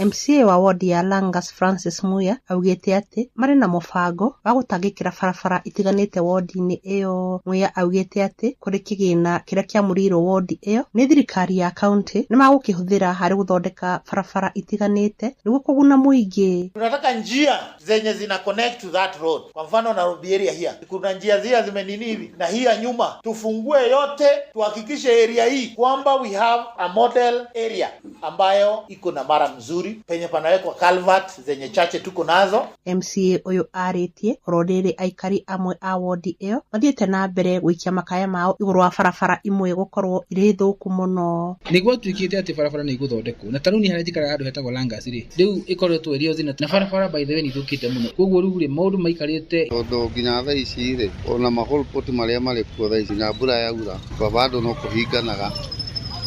MCA wa wodi ya Langas Francis Muya augite ati mari na mubango wa gutangikira barabara itiganite wodi-ini iyo. Muya augite ati kuri kigina kiria kiamuriro wodi iyo ni thirikari ya county ni magukihuthira hari guthondeka barabara itiganite niguo kuguna muingi. Tunataka njia zenye zina connect to that road. Kwa mfano Nairobi area here kuna njia zile zimenini hivi na hii ya nyuma tufungue yote, tuhakikishe area hii kwamba we have a model area ambayo iko na mara mzuri penye panawekwa culvert zenye chache tuko nazo. MCA uyu aritie rodere aikari amwe a wodi iyo mathiete na mbere gwikia makaya mao iguru wa barabara imwe gukorwo iri thuku muno. Niguo twikite ati barabara ni iguthondekwo na taruni hari jikara andu hetagwo Langas ri riu ikoretwo irio zina na barabara by the way ni thukite muno. Koguo riu ri maundu maikarite tondu nginya thaa ici ri ona mahulpoti maria mari kuo thaa ici na mbura yaura bado no kuhinganaga.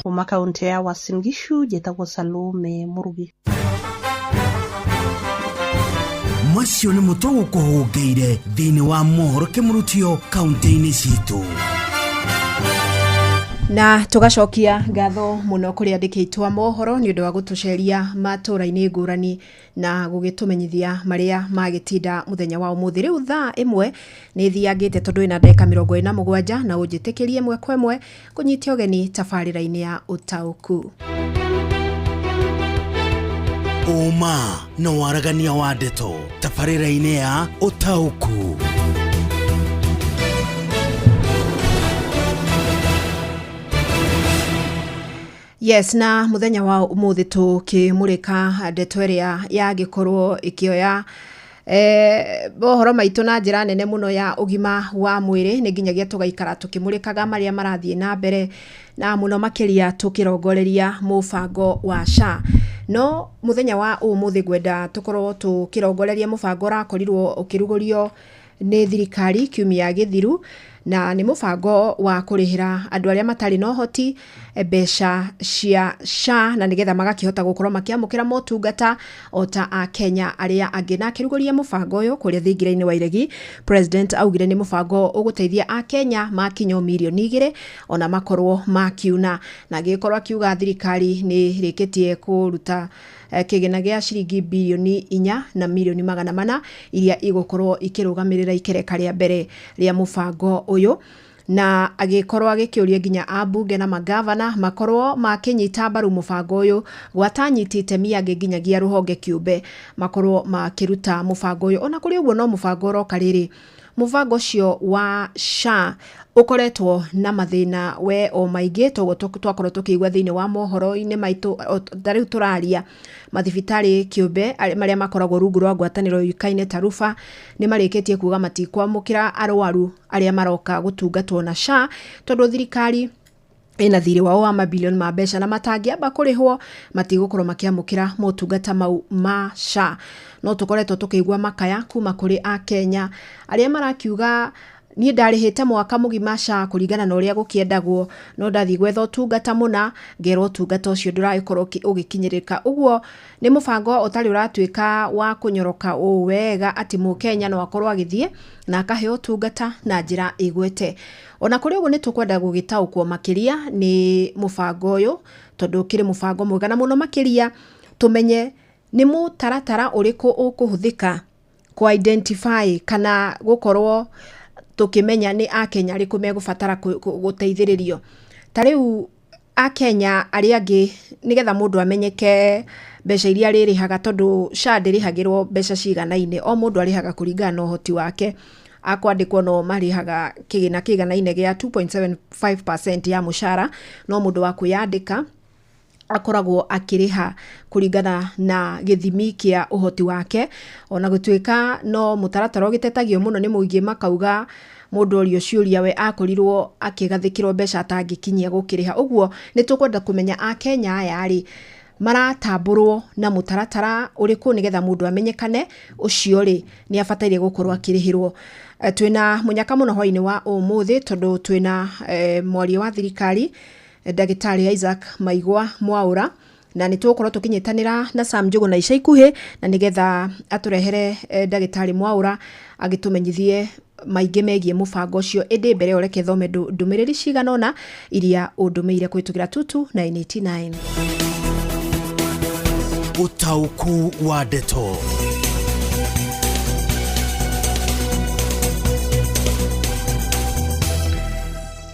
Kuma kaunti ya Uasin Gishu, njĩtagwo Salome Murugi. Macio nĩ mũtugo kũhũngĩire thĩinĩ wa mohoro Kimurutio kaunti-inĩ citũ. Na tugacokia ngatho muno kuri andikitwa mohoro ni undu wa gutuceria matura-ini ngurani na gugitumenyithia maria magitinda muthenya wa umuthi. Riu thaa imwe ni thiangite tondu ina ndeka 47 na unjitikirie mwe kwa mwe kunyitia ugeni tabarira-ini ya utauku. Uma na waragania wa ndeto tabarira-ini ya utauku. Yes, na muthenya wa umuthi tukimurika ndeto iria yagikorwo ikioya bohoro maitu na njira nene muno ya ugima wa mwiri ni nginyagia tugaikara tukimurikaga maria marathie na mbere na muno makiria tukirongoreria mubango wa SHA. No muthenya wa umuthi gwenda tukorwo tukirongoreria mubango rakorirwo ukirugurio ni thirikari kiumia githiru na ni mubango wa kurihira andu aria matari no hoti mbeca cia SHA na nigetha magakihota gukorwo makiamukira motungata ota a Kenya aria angi. Na akiruguria mubango uyu kuria thingira-ini wa iregi, president augire ni mubango uguteithia a Kenya makinyo milioni 2 ona makorwo makiuna. Na agikorwo akiuga thirikari ni rikitie kuruta kigena gia ciringi bilioni 4 na milioni 400 iria igukorwo ikirugamirira ikereka ria mbere ria mubango uyu. Na agikorwo agikiuria nginya ambunge na magavana makorwo makinyita mbaru mubango uyu gwatanyitite miange nginyagia ruhonge kiumbe makorwo makiruta mubango uyu. Ona kuri uguo no mubango uroka riri, mubango cio wa SHA ukoretwo na mathina we o maingi twakorwo tukigwa thiini wa mohoro-ini maitu tariu turaria mathibitari kiumbe maria makoragwo rungu rwa ngwataniro yukaine tarufa ni marikitie kuga matikwamukira arwaru aria maroka gutungatwo na SHA tondu thirikari ina thiri wao wa mabilioni ma mbeca na matangiamba kurihwo matigukorwo makiamukira motungata mau ma SHA. No tukoretwo tukigwa makaya kuma kuri a Kenya aria marakiuga ni ndarihite mwaka mugima SHA kuringana na uria gukiendagwo no ndathi gwetha utungata muna ngero utungata ucio nduraikorwo ugikinyirika. Uguo ni mubango utari uratuika wa kunyoroka wega ati mu Kenya no akorwo agithie na akahe utungata na njira igwete. Ona kuri uguo ni tukwenda gugitaukwo makiria ni mubango uyu tondu kiri mubango mwega na muno makiria tumenye ni mutaratara uriku ukuhuthika ku identify kana gukorwo tukimenya ni a Kenya riku megubatara guteithiririo. Tariu a Kenya aria angi nigetha mundu amenyeke mbeca iria ririhaga tondu SHA ndirihagirwo mbeca ciganaine, o mundu arihaga kuringana na uhoti wake. Akwandikwo no marihaga kiganaine gia 2.75% ya mushara, no mundu wa kuyandika akoragwo akiriha kuringana na githimi kia uhoti wake. Ona gutuika no mutaratara ugitetagio muno ni muingi makauga mundu urio ciuria we akorirwo akigathikirwo mbeca atangikinyia gukiriha. Uguo ni tukwenda kumenya a Kenya aya ari maratamburwo na mutaratara uriku nigetha mundu amenyekane ucio ri ni abataire gukorwo akirihirwo. Twina munyaka muno hoini wa umuthi tondu twina mwaria wa thirikari Ndagitari Isaac Maigwa Mwaura na nitukorwo tukinyitanira na Sam Njugu na ica ikuhi na nigetha aturehere Ndagitari Mwaura agitumenyithie maingi megie mubango ucio. Indi mbere oreke thome ndumiriri ciganona iria undumeire kwitugira 229. Utauku wa Deto.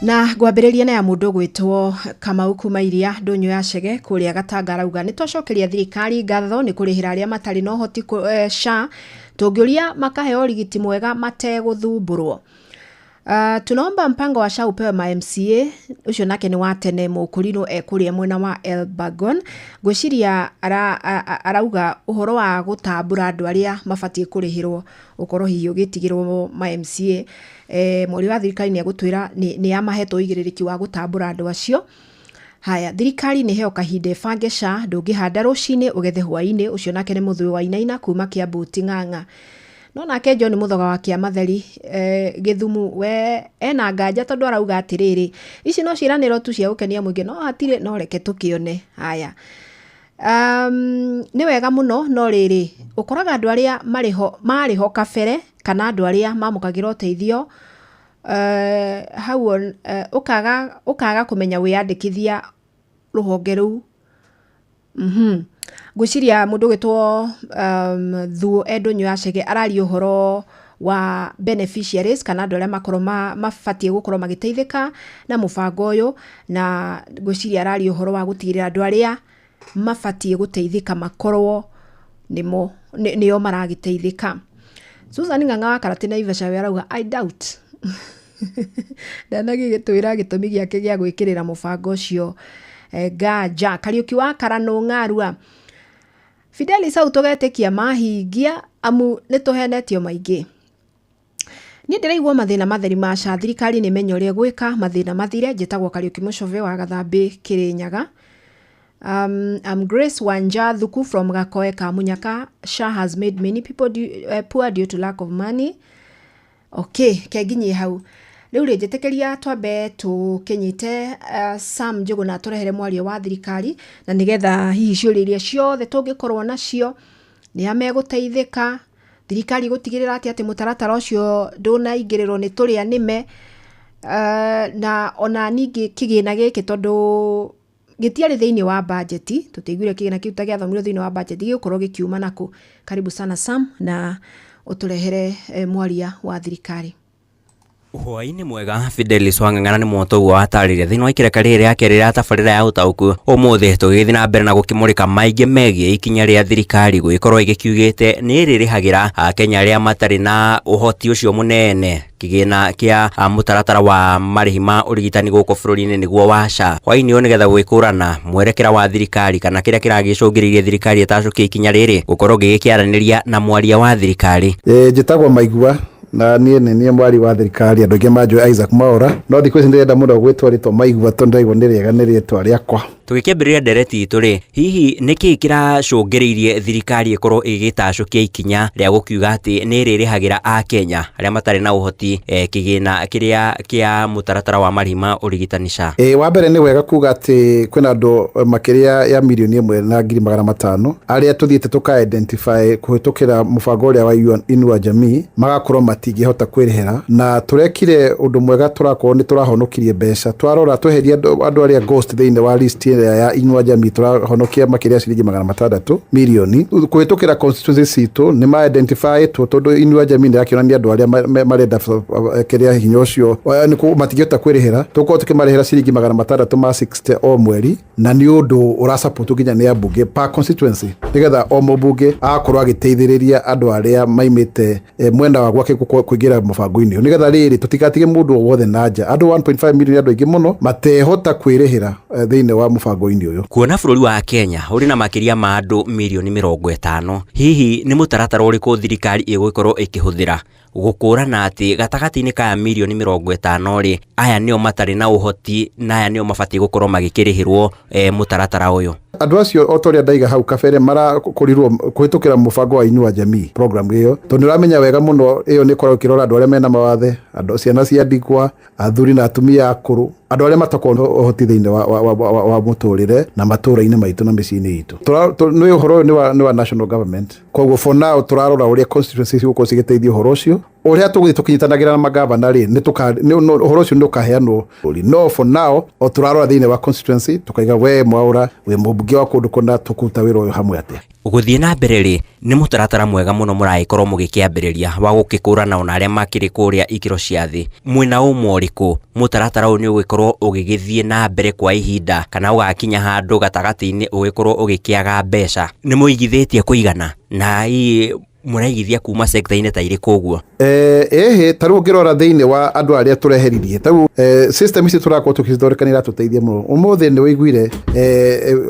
Na gwambiriria na ya mundu gwitwo Kamau kuma iria ndunyu ya Chege kuria Gatanga arauga ni twacokeria thirikari ngatho ni kurihira aria matari no hoti SHA tungiuria makahe origiti mwega mateguthumbũrwo. Tunaomba mpango wa SHA upewe ma MCA ucio nake ni wa tene mukurino ekuria mwena wa Elbagon. Gwiciria arauga uhoro wa gutambura andu aria mabatie kurihirwo ukorwo hiyo gitigirwo ma MCA. Mwori wa thirikari ni agutwira ni amahetwo igiririki wa gutambura andu acio. Haya, thirikari ni heo kahinde bange SHA ndungihanda rucini ugethe hwaini ucio nake ni muthui wa Inaina kuma Kiambu Ting'ang'a. No nake John Muthoga wa Kiamatheri Githumu we ena nganja tondu arauga atiriri ici no ciraniro tu cia gukenia muingi no hatire no reke tukione. Haya, ni wega muno no riri ukoraga andu aria mariho kabere kana andu aria mamukagira uteithio hau ukaga kumenya wiyandikithia ruhonge ruu. Gwiciria mundu gitwo Thuo Ndunyu ya Chege arari uhoro wa beneficiaries kana andu aria makorwo mabatie gukorwo magiteithika na mubango uyu, na gwiciria arari uhoro wa gutigirira andu aria mabatie guteithika makorwo nio maragiteithika. Susan Ng'ang'a wa Karati na Ivasha we arauga I doubt ndanagi gitwira gitumi giake gia gwikirira mubango ucio Gaja Kariuki wa Karano Ng'arua. Fidelis autogetekia mahingia amu nituhenetio maingi. Ni ndiraigwa mathina matheri ma SHA thirikari ni menyo ria gwika mathina mathire. Njitagwo Kariuki Mucove wa Gathambi Kirinyaga. I'm Grace Wanja Thuku from Gakoe Kamunyaka. SHA has made many people poor due to lack of money. Okay, keginyi hau. Riu rinjitikiria twambe tukinyite Sam Njuguna turehere mwario wa thirikari na nigetha hihi ciuria iria ciothe tungikorwo nacio ni ameguteithika thirikari gutigirira ati mutaratara ucio ndunaingiriro ni turia nime na ona ningi kigina giki tondu gitiari thiini wa budget tutiguire kigina kiuta gya thomiro thiini wa budget gikorwo gikiuma naku. Karibu sana Sam na uturehere mwaria wa thirikari. Hwaini mwega Fidelis Wang'ang'ana ni mwotoguo watariria thiini wa ikireka riri ya keri ya tabarira ya utauku umuthi tugithi na mbere na gukimurika maingi megie ikinya ria thirikari guikorwo igikiugite ni ririhagira Akenya aria matari na uhoti ucio munene kigina kia mutaratara wa marihi ma urigitani guko bururi-ini niguo washa. Hwaini yo nigetha gwikurana mwerekera wa thirikari kana kiria kiragicungiririe thirikari etacukia ikinya riri gukorwo gigikiaraniria na mwaria wa thirikari. Njitagwo Maigua na nie mwari wa thirikari andu angi manjwe Isaac Mwaura no thikũ ici ndirenda muno gwitwa ritwa Maigua tondu ndaigua ni riega ni ritwa riakwa. Tugikĩambĩrĩria ndereti itũ rĩ hihi nĩkĩ kiracũngĩrĩirie thirikari ikorwo igĩtacukia ikinya rĩa gũkiuga atĩ nĩ rĩrĩhagĩra Akenya arĩa matarĩ na ũhoti kĩgĩna kĩrĩa kĩa mũtaratara wa marĩhi ma ũrigitani SHA? Wa mbere nĩ wega kuga atĩ kwĩna andũ makĩria ya milioni 1.5 arĩa tuthiĩte tuka identify kũhĩtũkĩra mũbango ũrĩa wa Inua Jamii magakorwo matingĩhota kwĩrĩhĩra, na tũrekire ũndũ mwega tũrakorwo nĩ tũrahonokirie mbeca. Twarora tweheria andũ arĩa ghost thĩinĩ wa list ya Inua Jamii tũrahonokia makĩria ciringi 600 milioni kũhĩtũkĩra constituency citũ nĩ ma identify tondu Inua Jamii ndĩrakĩonania andũ arĩa marenda kĩrĩa hinya ũcio nĩ matingĩhota kwĩrĩhĩra, tũkorwo tũkĩmarĩhĩra ciringi 660 o mweri, na nĩ ũndũ ũrasupport nginya nĩ ambunge per constituency nigetha o mũmbunge agakorwo agĩteithĩrĩria andũ arĩa maimĩte mwenda wa gwake kũingĩra mũbango-inĩ nigetha rĩrĩ tũtigatige mũndũ o wothe na nja. Andũ 1.5 milioni andũ aingĩ mũno matehota kwĩrĩhĩra thĩinĩ wa mũbango-inĩ ũyũ. Kuona bũrũri wa Kenya ũrĩ na makĩria ma andũ milioni 50, hihi nĩ mũtaratara ũrĩkũ thirikari ĩgũkorwo ĩkĩhũthĩra gũkũrana atĩ gatagati-inĩ ka milioni 50 rĩ aya nĩo matarĩ na ũhoti na aya nĩo mabatiĩ gũkorwo magĩkĩrĩhĩrwo mũtaratara ũyũ? Andũ acio o torĩa ndaiga hau kabere marakũrirwo kũhĩtũkĩra mũbango wa Inua Jamii program ĩyo, tondũ nĩramenya wega mũno ĩyo nĩ ĩkoragwo ĩkĩrora andũ arĩa mena mawathe, andũ ciana cia ndigwa, athuri na atumia akũrũ, andũ arĩa matakorwo ũhoti thĩinĩ wa mũtũrĩre na matũũra-inĩ maitũ na mĩciĩ-inĩ itũ. Nĩ ũhoro nĩ wa national government, koguo for now tũrarora ũrĩa constituencies gũkorwo cigĩteithia ũhoro ũcio ũrĩa tũgũthiĩ tũkĩnyitanagĩra na magavana rĩ ũhoro ũcio nĩ ũkaheanwo. No for now o tũrarora thĩinĩ wa constituency tukaiga we Mwaura we mũmbunge wa kũndũ kũna tũkũruta wĩra ũyũ hamwe atĩa. Gũthiĩ na mbere rĩ nĩ mũtaratara mwega mũno mũragĩkorwo mũgĩkĩambĩrĩria wa gũkĩkũrana ona arĩa makĩrĩ kũrĩa ikĩro cia thĩ. Mwĩna ũmwe ũrĩkũ mũtaratara ũyũ nĩ ũgĩkorwo ũgĩgĩthiĩ na mbere kwa ihinda kana ũgakinya handũ gatagatĩ-inĩ ũgĩkorwo ũgĩkĩaga mbeca? Nĩ mũigithĩtie kũigana na mũraigithia kuma sector-inĩ ta irĩkũ ũguo? Tarĩu ũngĩrora thĩinĩ wa andũ arĩa tũreheririe tarĩu system ici tũrakorwo tũkĩcithondeka tũteithie mũno. Ũmũthĩ nĩ wĩiguire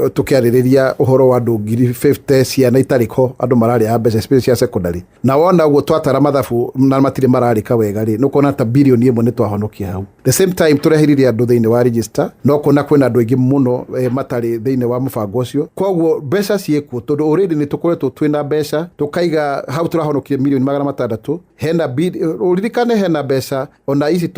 tũkĩarĩrĩria ũhoro wa andũ 50 ciana itarĩko andũ mararĩha mbeca especially cia secondary, na wona ũguo twatara mathabu na matirĩ mararĩka wega rĩ nĩ kuona ta bilioni 1 nĩ twahonokia hau. The same time tũreheririe andũ thĩinĩ wa register no kuona kwĩna andũ aingĩ mũno matarĩ thĩinĩ wa mũbango ũcio, koguo mbeca ciĩkuo tondũ already nĩ tũkoretwo twĩna mbeca tukaiga hau turahonokia milioni 600 hena uririkane hena mbeca ona ici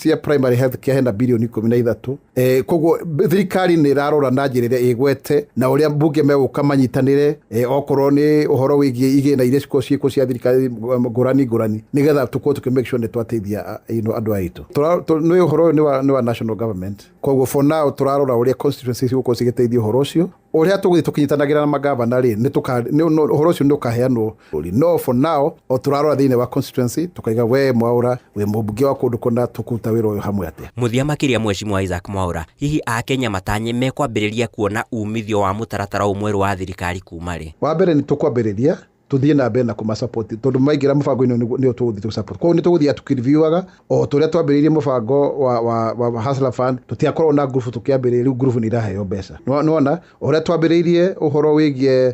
cia primary health care hena bilioni 13. Koguo thirikari nĩ ĩrarora na njĩra ĩrĩa ĩgwete na ũrĩa mbunge megũka manyitanĩre okorwo nĩ ũhoro wĩgiĩ igĩna iria ciĩkuo cia thirikari ngũrani nigetha tũkorwo tũkĩ make sure nĩ twateithia andũ aitũ. Nĩ ũhoro nĩ wa national government, koguo for now tũrarora ũrĩa constituencies gũkorwo cigĩteithia ũhoro ũcio ũrĩa tũgũthiĩ tũkĩnyitanagĩra na magavana rĩ ũhoro ũcio nĩ ũkaheanwo. No for now o tũrarora thĩinĩ wa constituency tukaiga we Mwaura we mũmbunge wa kũndũ kũna tũkũruta wĩra ũyũ hamwe atĩa. Mũthia makĩria Mheshimiwa Isaac Mwaura, hihi Akenya matanye mekwambĩrĩria kuona umithio wa mũtaratara ũmwe wa thirikari kuma rĩ? Wa mbere nĩ tũkwambĩrĩria tuthiĩ na mbere na kũmasupport tondũ maingĩra mũbango-inĩ nĩ tũgũthiĩ tũsupport. Koguo nĩ tũgũthiĩ tũkĩreviewaga o tũrĩa twambĩrĩirie mũbango wa Hustler Fund tũtiakorwo na group tũkĩambĩrĩria rĩu group nĩ iraheo mbeca. Nĩwona ũrĩa twambĩrĩirie ũhoro wĩgiĩ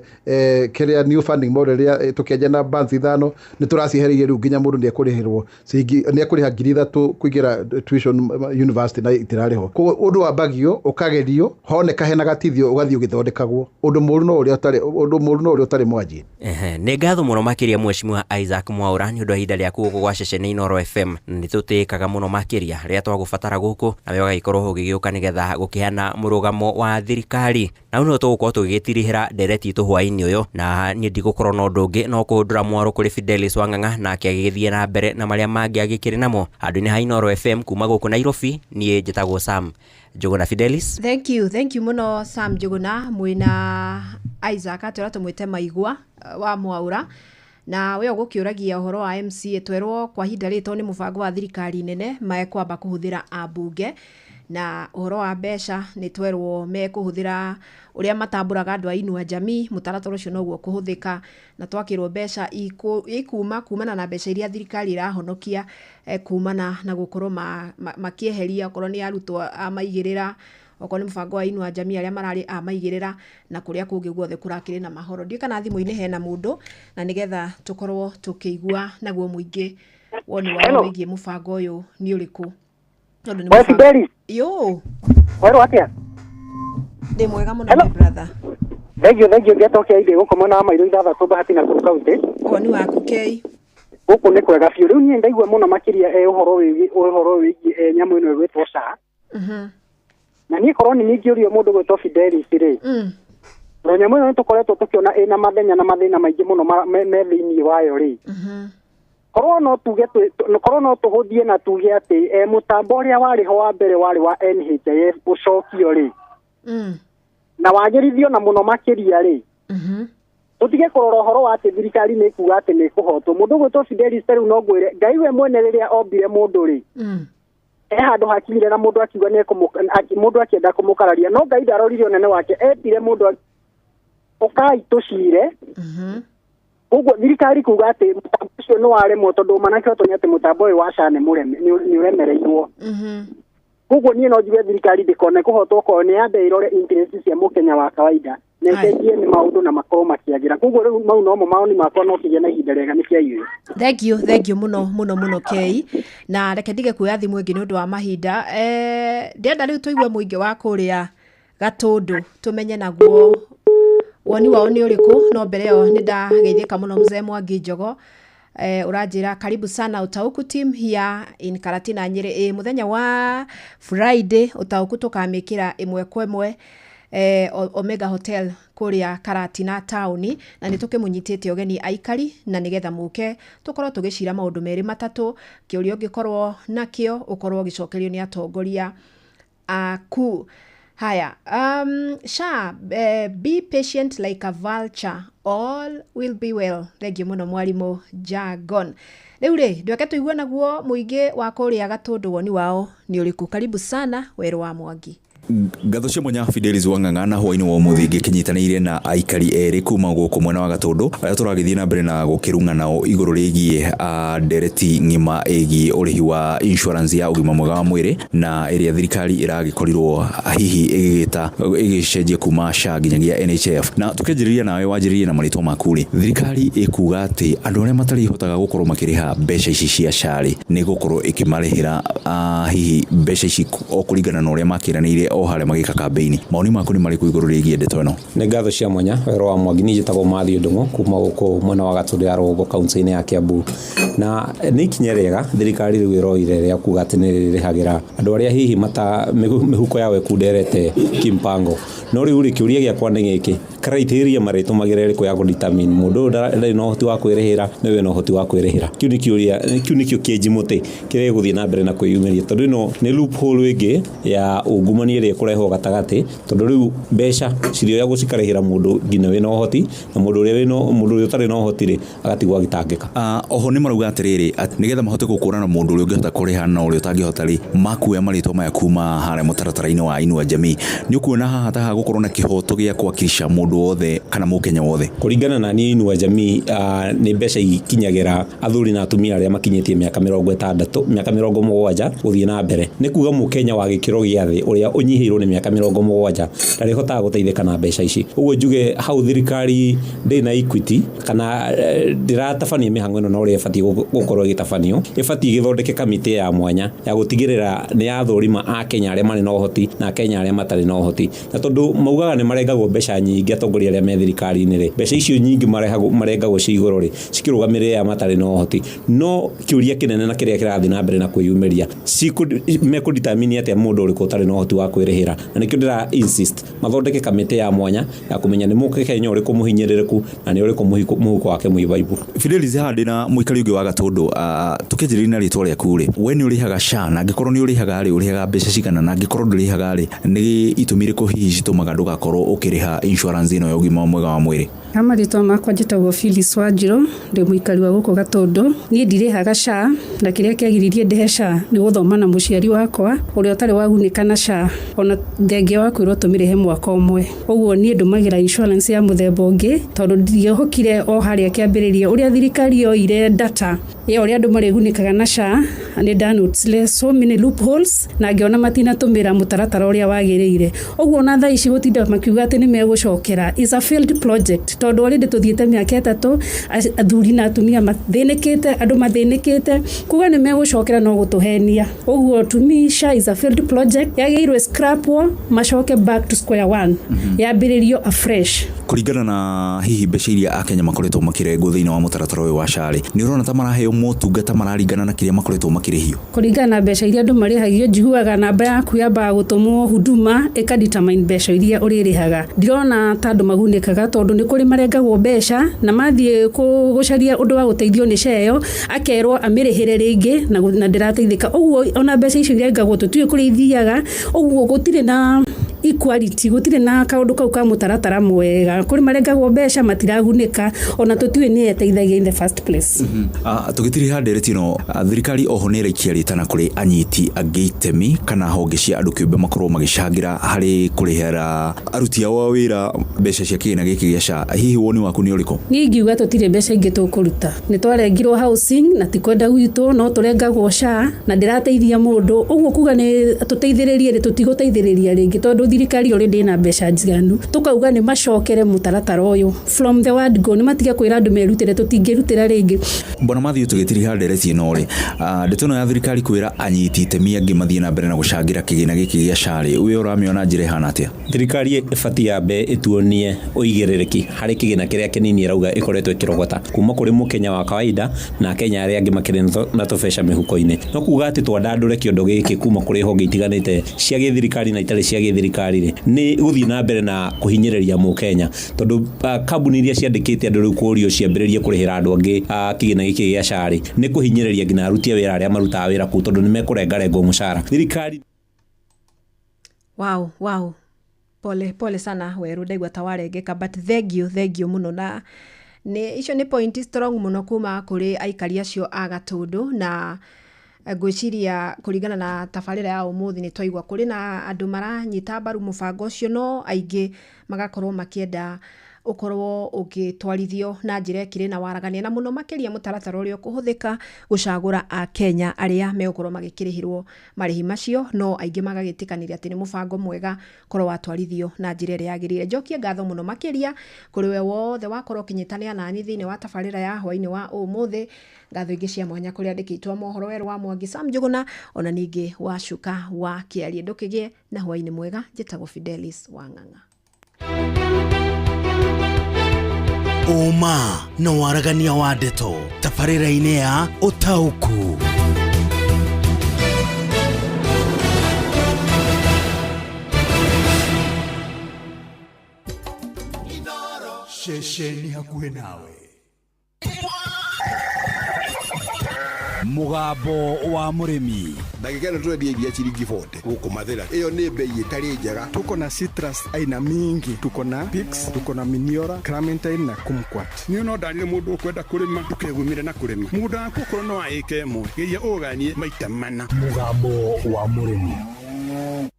kĩrĩa new funding model ĩrĩa tũkĩenja na bands 5 nĩ tũraciehereirie rĩu nginya mũndũ nĩ ekũrĩhĩrwo nĩ ekũrĩha 3,000 kũingĩra tuition university na itirarĩho. Koguo ũndũ wa bagio ũkagerio honeka hena gatithio ũgathiĩ ũgĩthondekagwo. Ũndũ mũru no ũrĩa ũtarĩ mwanjie. nĩ ngatho mũno makĩria Mheshimiwa Isaac Mwaura nĩ ũndũ wa ihinda rĩaku gũkũ gwa ceceni Inooro FM. Nĩ tũtĩkaga mũno makĩria rĩrĩa twagũbatara gũkũ nawe ũgagĩkorwo ũgĩgĩũka nĩgetha gũkĩheana mũrũgamo wa thirikari. Na no tũgũkorwo tũgĩgĩtirihĩra ndereti itũ hwaĩ-inĩ ũyũ, na niĩ ndigũkorwo na ũndũ ũngĩ no kũndũra mwaro kũrĩ Fidelis Wang'ang'a nake agĩgĩthiĩ na mbere na marĩa mangĩ agĩkĩrĩ namo handũ-inĩ ha Inooro FM kuma gũkũ Nairobi. Niĩ njĩtagwo Sam Njuguna Fidelis. Thank you muno Sam Njuguna mwĩna Isaac atwĩra tũmwĩte Maigwa wa Mwaura. Na we ũgũkĩũragia ũhoro wa MCA twerwo kwa ihinda rĩtũ nĩ mũbango wa thirikari nene mekwamba kũhũthĩra ambunge, na ũhoro wa mbeca nĩ twerwo mekũhũthĩra ũrĩa matambũraga andũ a Inua Jamii. Mũtaratara ũcio noguo kũhũthĩka, na twakĩrwo mbeca kumana na mbeca iria thirikari irahonokia kumana na gũkorwo makĩeheria okorwo nĩ arutwo amaigĩrĩra, okorwo nĩ mũbango wa Inua Jamii arĩa mararĩ amaigĩrĩra, na kũrĩa kũngĩ guothe kũrakĩrĩ na mahoro. Ndiĩ kana thimũ-inĩ hena mũndũ, na nĩgetha tũkorwo tũkĩigua naguo mũingĩ woni wao wĩgiĩ mũbango ũyũ nĩ ũrĩkũ. Yo wero atia ndĩ mwega mũno my brother. Thengio ngetokia inde gũkoma na mairo ithathatũ Bahati na Nakuru County. Woni waku Kei? Gũkũ nĩ kwega biũ. Rĩu niĩ ndaigua mũno makĩria ũhoro wĩgiĩ nyamũ ĩno ĩgwĩtwo SHA. Na niĩ korwo nĩ ngĩũrio mũndũ gwĩtwo Fidelis rĩ, na nyamũ ĩno nĩtũkoretwo tũkĩona ĩna mathenya na mathĩna maingĩ mũno me thĩinĩ wayo rĩ. Korwo no tũhũthie na tuge atĩ mũtambo ũrĩa warĩ ho wa mbere warĩ wa NHIF ũcokio rĩ, na wagĩrithio na mũno makĩria rĩ, tũtige kũrora ũhoro wa atĩ thirikari nĩ kuga atĩ nĩ kũhotwo. Mũndũ gwĩtwo Fidelis rĩu no ngwĩre Ngai we mwene rĩrĩa ombire mũndũ rĩ, handũ hakinyire na mũndũ akiuga mũndũ akĩenda kũmũkararia, no Ngai ndarorire ũnene wake, etire mũndũ ũkai tũcire. Ũguo thirikari kuga atĩ mũtambo ũcio nĩ waremwo tondũ manakĩhotwo nĩ atĩ mũtambo ũyũ wa SHA nĩ ũremereirwo. Ũguo niĩ no njuge thirikari ndĩkone kũhotwo korwo nĩ yambe ĩrore interest cia mũkenya wa kawaida na ĩcenjie nĩ maũndũ na makorwo makĩagĩra. Koguo rĩu mau nomo maoni makwa no kĩgĩe na ihinda rĩega nĩ kĩaiyũĩ. Thank you mũno Kei, na reke ndige kuoya thimũ ĩngĩ nĩ ũndũ wa mahinda. Ndĩrenda rĩu tũigue mũingĩ wa kũrĩa Gatũndũ tũmenye naguo woni wao nĩ ũrĩkũ. No mbere ĩyo nĩ ndageithĩka mũno Mzee Mwangi Njogo, ũranjĩra karibu sana Utauku team here in Karatina Nyeri. Mũthenya wa Friday Utauku tũkamĩkĩra ĩmwe kwa ĩmwe Omega Hotel kũrĩa Karatina taũni, na nĩ tũkĩmũnyitĩte ũgeni aikari, na nĩgetha mũke tũkorwo tũgĩcira maũndũ merĩ matatũ. Kĩũria ũngĩkorwo nakĩo ũkorwo ũgĩcokerio nĩ atongoria aku. Haya, SHA, be patient like a vulture, all will be well. Thengiũ mũno mwarimũ Jagon. Rĩu rĩ, ndweke tũigue naguo mũingĩ wa kũrĩa Gatũndũ woni wao nĩ ũrĩkũ. Karibu sana Werũ wa Mwangi. Ngatho cia mwanya Fidelis Wang'ang'a na hwainĩ wa ũmũthĩ ngĩkinyitanĩire na aikari erĩ kuma gũkũ mwena wa Gatũndũ arĩa tũragĩthiĩ na mbere na gũkĩrung'a nao igũrũ rĩgiĩ ndereti ng'ima ĩgiĩ ũrĩhi wa insurance ya ũgima mwega wa mwĩrĩ, na ĩrĩa thirikari ĩragĩkorirwo hihi ĩgĩcenjia kuma SHA nginyagia NHIF. Na tũkĩanjĩrĩria nawe wanjĩrĩrie na marĩtwa maku rĩ, thirikari ĩkuga atĩ andũ arĩa matarĩhotaga gũkorwo makĩrĩha mbeca ici cia SHA rĩ, nĩ gũkorwo ĩkĩmarĩhĩra hihi mbeca ici o kũringana na ũrĩa makĩranĩire o harĩa magĩka kambeini. Maoni maku nĩ marĩkũ igũrũ rĩgiĩ ndeto ĩno? Nĩ ngatho cia mwanya Werũ wa Mwangi. Niĩ njĩtagwo Matthew Ndung'u kuma gũkũ mwena wa Gatũndũ ya Rũgongo kaunti-inĩ ya Kiambu, na nĩ ikinya rĩega thirikari rĩu ĩroire rĩa kuga atĩ nĩ rĩrĩhagĩra andũ arĩa hihi mĩhuko yao ĩkunderete kimpango. No rĩu kĩũria gĩakwa nĩ gĩkĩ, criteria marĩtũmagĩra ĩrĩkũ ya gũdetermine mũndũ ndarĩ na ũhoti wa kwĩrĩhĩra nĩwe na ũhoti wa kwĩrĩhĩra? Kĩu nĩkĩo kĩnjimũtĩ kĩrĩa gũthiĩ na mbere na kwĩyumĩria, tondũ ĩno nĩ loophole ĩngĩ ya ungumania ĩrĩa ĩkũrehwo gatagatĩ, tondũ rĩu mbeca cirĩa gũcikarĩhĩra mũndũ nginya wĩna ũhoti, na mũndũ ũrĩa ũtarĩ na ũhoti rĩ agatigwo agĩtangĩka. Oho nĩ marauga atĩrĩrĩ, nĩgetha mahote gũkũrana mũndũ ũrĩa ũngĩhota kũrĩha na ũrĩa ũtangĩhota rĩ, makuoya marĩtwa maya kuma harĩa mũtaratara-inĩ wa Inua Jamii. Nĩ ũkuona haha ta gũkorwo na kĩhoto gĩa kwakirisha mũndũ wothe kana mũkenya wothe? Kũringana na niĩ Inua Jamii nĩ mbeca ikinyagĩra athuri na atumia arĩa makinyĩtie mĩaka 60, mĩaka 70 gũthiĩ na mbere. Nĩ kuga mũkenya wa gĩkĩro gĩa thĩ ũrĩa ũnyihĩirwo nĩ mĩaka 70 ndarĩhotaga gũteithĩka na mbeca ici. Ũguo njuge hau thirikari ndĩ na equity kana ndĩratabania mĩhang'o ĩno na ũrĩa ĩbatiĩ gũkorwo ĩgĩtabanio. Ĩbatiĩ gĩthondeke kamĩtĩ ya mwanya ya gũtigĩrĩra nĩ yathũrima Akenya arĩa marĩ na ũhoti na Akenya arĩa matarĩ na ũhoti, na tondũ maugaga nĩ marengagwo mbeca nyingĩ atongoria arĩa me thirikari-inĩ rĩ mbeca icio nyingĩ marengagwo cia igũrũ rĩ cikĩrũgamĩrĩra matarĩ na ũhoti no kĩũria kĩnene na kĩrĩa kĩrathiĩ na mbere na kwĩyumĩria mekũdetermine atĩa mũndũ ũrĩkũ ũtarĩ na ũhoti wa kwĩrĩhĩra na nĩkĩo ndĩra insist mathondeke kamĩtĩ ya mwanya ya kũmenya nĩ mũkenya ũrĩkũ mũhinyĩrĩrĩku na nĩ ũrĩkũ mũhuko wake mũibaibu. Fidelis handi na mũikari ũngĩ wa Gatũndũ tũkĩnjĩrĩria na rĩtwa rĩaku rĩ we nĩ ũrĩhaga SHA na angĩkorwo nĩ ũrĩhaga rĩ ũrĩhaga mbeca cigana na angĩkorwo ndũrĩhaga rĩ nĩ itũmi irĩkũ hihi citũmaga ndũgakorwo ũkĩrĩha insurance ĩno ya ũgima mwega wa mwĩrĩ? Amarĩtwa makwa njĩtagwo Phyllis Wanjirũ ndĩ mũikari wa gũkũ Gatũndũ niĩ ndirĩhaga SHA na kĩrĩa kĩagiririe ndĩhe SHA nĩ gũthoma na mũciari wakwa ũrĩa ũtarĩ wagunĩka na SHA ona thengia wa kwĩrwo tũmĩrĩhe mwaka ũmwe ũguo niĩ ndũmagĩra insurance ya mũthemba ũngĩ tondũ ndiehokire o harĩa kĩambĩrĩria ũrĩa thirikari yoire data ya ũrĩa andũ marĩgunĩkaga na SHA nĩ ndanotire so many loopholes na ngĩona matinatũmĩra mũtaratara ũrĩa wagĩrĩire ũguo na thaa ici gũtinda makiuga atĩ nĩ megũcokera is a failed project tondũ already tũthiĩte mĩaka 3 athuri na atumia mathĩnĩkĩte andũ mathĩnĩkĩte kuga nĩ megũcokera no gũtũhenia ũguo to me SHA is a failed project yagĩrĩirwo scrapwo macoke back to square one yambĩrĩrio afresh. Kũringana na hihi mbeca iria Akenya makoretwo makĩrengwo thĩinĩ wa mũtaratara ũyũ wa SHA nĩ ũrona ta maraheo motungata mararingana na kĩrĩa makoretwo makĩrĩhio? Kũringana na mbeca iria andũ marĩhagio njiguaga namba yaku yambaga gũtũmwo huduma ĩkadetermine mbeca iria ũrĩrĩhaga ndirona ta andũ magunĩkaga tondũ nĩ kũrĩ marengagwo mbeca na mathiĩ gũcaria ũndũ wa gũteithio nĩ SHA ĩyo akerwo amĩrĩhĩre rĩngĩ na ndĩrateithĩka ũguo ona mbeca icio irengagwo tũtiũĩ kũrĩa ithiaga ũguo gũtirĩ na equality gũtirĩ na kaũndũ kau ka mũtaratara mwega kũrĩ marengagwo mbeca matiragunĩka ona tũtiũĩ nĩ eteithagia in the first place. Tũgĩtiri handereti no thirikari oho nĩ ĩraikia rĩtana kũrĩ anyiti angĩ itemi kana honge cia andũ kĩũmbe makorwo magĩcangira harĩ kũrĩhĩra aruti ao a wĩra mbeca cia kĩgĩna gĩkĩ gĩa SHA hihi woni waku nĩ ũrĩkũ? Niĩ ingiuga tũtirĩ mbeca ingĩ tũkũruta nĩ twarengirwo housing na tikwenda gwitũ no tũrengagwo SHA na ndĩrateithia mũndũ ũguo kuga nĩ tũteithĩrĩrie nĩ tũtigũteithĩrĩria rĩngĩ tondũ thirikari already na mbeca njiganu tukauga nĩ macokere mũtaratara ũyũ from the word go nĩ matige kwĩra andũ merutĩre tũtingĩrutĩra rĩngĩ. Mbona Matthew tũgĩtiri handereti ĩno rĩ ndeto ĩno ya thirikari kwĩra anyiti itemi angĩ mathiĩ na mbere na gũcangira kĩgĩna gĩkĩ gĩa SHA rĩ we ũramĩona njĩra ihana atĩa? Thirikari ĩbatiĩ yambe ĩtuonie ũigĩrĩrĩki harĩ kĩgĩna kĩrĩa kĩnini ĩrauga ĩkoretwo ĩkĩrogota kuma kũrĩ mũkenya wa kawaida na Akenya arĩa angĩ makĩrĩ na tũbeca mĩhuko-inĩ no kuga atĩ twandandũre kĩondo gĩkĩ kuma kũrĩ honge itiganĩte cia gĩthirikari na itarĩ cia gĩthirikari nĩ gũthiĩ na mbere na kũhinyĩrĩria mũkenya tondũ kambuni iria ciandĩkĩte andũ rĩu kũrio ciambĩrĩrie kũrĩhĩra andũ angĩ kĩgĩna gĩkĩ gĩa SHA nĩ kũhinyĩrĩria nginya aruti a wĩra arĩa marutaga wĩra kũu tondũ nĩ mekũrengarengwo mũcara thirikari. Wow pole sana Weru ndaigua ta warengeka but thank you mũno na nĩ icio nĩ point strong mũno kuma kũrĩ aikari acio a Gatũndũ na ngwĩciria kũringana na tabarĩra ya ũmũthĩ nĩ twaigua kũrĩ na andũ maranyita mbaru mũbango ũcio no aingĩ magakorwo makĩenda ukorwo ũgĩtwarithio na njĩra ĩkĩrĩ na waragania na mũno makĩria mũtaratara ũrĩa kũhũthĩka gũcagũra Akenya arĩa megũkorwo magĩkĩrĩhĩrwo marĩhi macio no aingĩ magagĩtĩkanĩria atĩ nĩ mũbango mwega korwo watwarithio na njĩra ĩrĩa yagĩrĩire. Njokie ngatho mũno makĩria kũrĩ we wothe wakorwo ũkĩnyitanĩra nani thĩinĩ wa tabarĩra ya hwainĩ wa ũmũthĩ. Ngatho ingĩ cia mwanya kũrĩ andĩkĩtwo mohoro Weru wa Mwangi, Sam Njuguna ona ningĩ Wacuka wa Kĩarie. Ndũkĩgĩe na hwainĩ mwega. Njĩtagwo Fidelis Wang'ang'a. Uma na waragania wa ndeto tabarĩra-inĩ ya ũtaũku. Shesheni hakuhĩ nawe. Mugambo wa mũrĩmi. Ndagĩka ĩno tũrendia iria ciringi 40 gũkũ Mathĩra. Ĩyo nĩ mbei ĩtarĩ njega. Tuko na citrus aina mingi, tuko na Pix, tuko na Miniora, Clementine na Kumquat. Niĩ no ndarire mũndũ ũkwenda kũrĩma ndũkegumĩre na kũrĩma. Mũgũnda waku ũkorwo no wa ĩka ĩmwe geria ũganie maita mana. Mugambo wa mũrĩmi.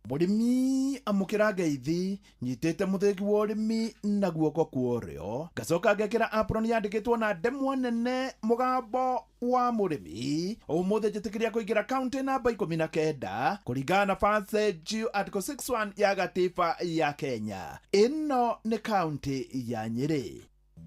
Mũrĩmi amũkĩra ngeithi nyitĩte mũthĩgi wa ũrĩmi na guoko kwa ũrĩo ngacoka ngekĩra apron yandĩkĩtwo na ndemwa nene Mugambo wa mũrĩmi. Ũmũthĩ njĩtĩkĩria kũingĩra kaunti namba 19 kũringana na passage article 61 ya gatiba ya Kenya. Ĩno nĩ kaunti ya Nyĩrĩ.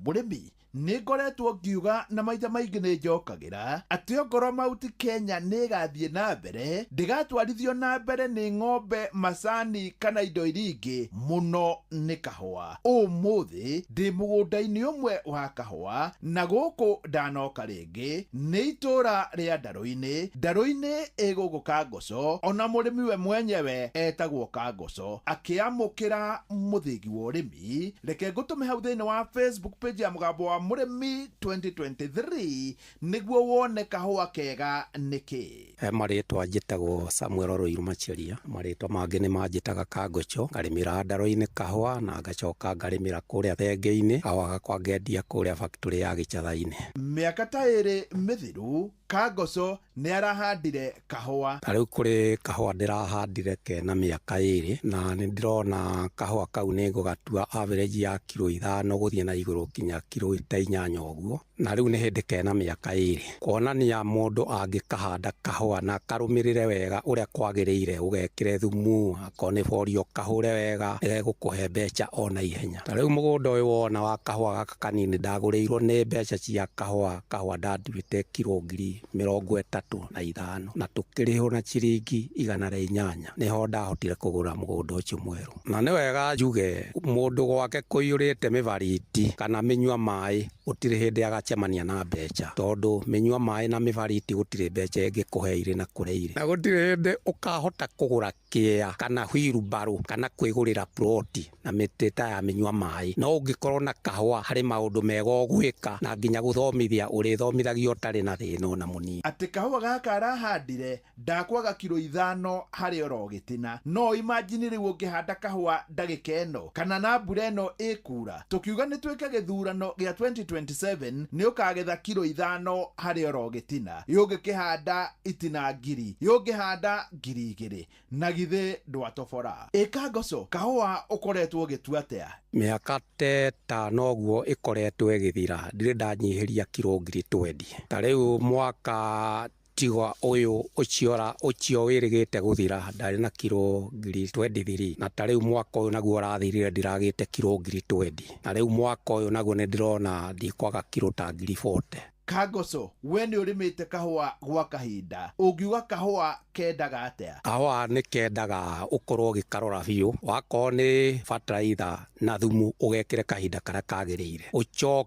Mũrĩmi nĩ ngoretwo ngiuga na maita maingĩ nĩ njokagĩra atĩ ongorwo Mount Kenya nĩ ĩgathiĩ na mbere ndĩgatwarithio na mbere nĩ ng'ombe, macani kana indo iria ingĩ, mũno nĩ kahũa. Ũmũthĩ ndĩ mũgũnda-inĩ ũmwe wa kahũa na gũkũ ndanoka rĩngĩ nĩ itũra rĩa Ndarũ-inĩ. Ndarũ-inĩ ĩgũkũ Kangoco, ona mũrĩmi we mwenyewe etagwo Kangoco akĩamũkĩra mũthĩgi wa ũrĩmi. Reke ngũtũme hau thĩinĩ wa Facebook page ya Mũgambo wa Mũrĩmi 2023 nĩguo wone kahũa kega nĩkĩ. Marĩtwa njĩtagwo Samuel Rũiru Macharia, marĩtwa mangĩ nĩ manjĩtaga Kangoco. Ngarĩmĩra Ndarũ-inĩ kahũa na ngacoka ngarĩmĩra kũrĩa Thenge-inĩ, kahũa gakwa ngendia kũrĩa factory ya Gĩcatha-inĩ. Mĩaka ta ĩrĩ mĩthiru Kangoco nĩ arahandire kahũa. Rĩu kũrĩ kahũa ndĩrahandire kena mĩaka ĩrĩ na nĩ ndĩrona kahũa kau nĩ ngũgatua average ya kilo 5 gũthiĩ na igũrũ kinya kilo 8 ũguo, na rĩu nĩ hĩndĩ kena mĩaka ĩrĩ, kuonania mũndũ angĩkahanda kahũa na karũmĩrĩre wega ũrĩa kwagĩrĩire, ũgekĩre thumu, akonĩborio kahũre wega, gũkũhe mbeca ona ihenya. Ta rĩu mũgũnda ũyũ wona wa kahũa gaka kanini ndagũrĩirwo nĩ mbeca cia kahũa ndanduĩte kilo 35 na tũkĩrĩhwo na ciringi 108 nĩho ndahotire kũgũra mũgũnda ũcio mwerũ. Na nĩ wega njuge mũndũ gwake kũiyũrĩte mĩbariti kana mĩnyua maĩ gũtirĩ hĩndĩ agacemania na mbeca, tondũ mĩnyua maĩ na mĩbariti gũtirĩ mbeca ĩngĩkũhe irĩ na kũrĩa irĩ, na gũtirĩ hĩndĩ ũkahota kũgũra kĩea kana wheelbarrow kana kwĩgũrĩra ploti na mĩtĩ ta ya mĩnyua maĩ. No ũngĩkorwo na kahũa harĩ maũndũ mega ũgwĩka na nginya gũthomithia ũrĩthomithagio ũtarĩ na thĩna ona mũnini. Atĩ kahũa gaka arahandire ndakwaga kilo 5 harĩ oro gĩtina. No imagine rĩu ũngĩhanda kahũa ndagĩka ĩno kana na mbura ĩno ĩkura, tũkiuga nĩ twĩke gĩthurano gĩa 2027 nĩ ũkagetha kilo 5 harĩ oro gĩtina. Yũngĩkĩhanda itina ngiri, yũngĩhanda ngiri 2 na githĩ ndwatobora. Kangoco, kahũa ũkoretwo ũgĩtua atĩa? Mĩaka 5 ũguo ĩkoretwo ĩgĩthira, ndirĩ ndanyihĩria kilo 20. Ta rĩu mwaka tigwa ũyũ ũcio wĩrĩgĩte gũthira ndarĩ na kilo 23, na ta rĩu mwaka ũyũ naguo ũrathirire ndiragĩte kilo 20, na rĩu mwaka ũyũ naguo nĩ ndĩrona ndikwaga kilo ta 40. Kangoco, we nĩ ũrĩmĩte kahũa gwa kahinda, ũngiuga kahũa kendaga atĩa? Kahũa nĩ kendaga ũkorwo ũgĩkarora biũ, wakorwo nĩ bataraitha na thumu ũgekĩre kahinda karĩa kagĩrĩire, ũcoke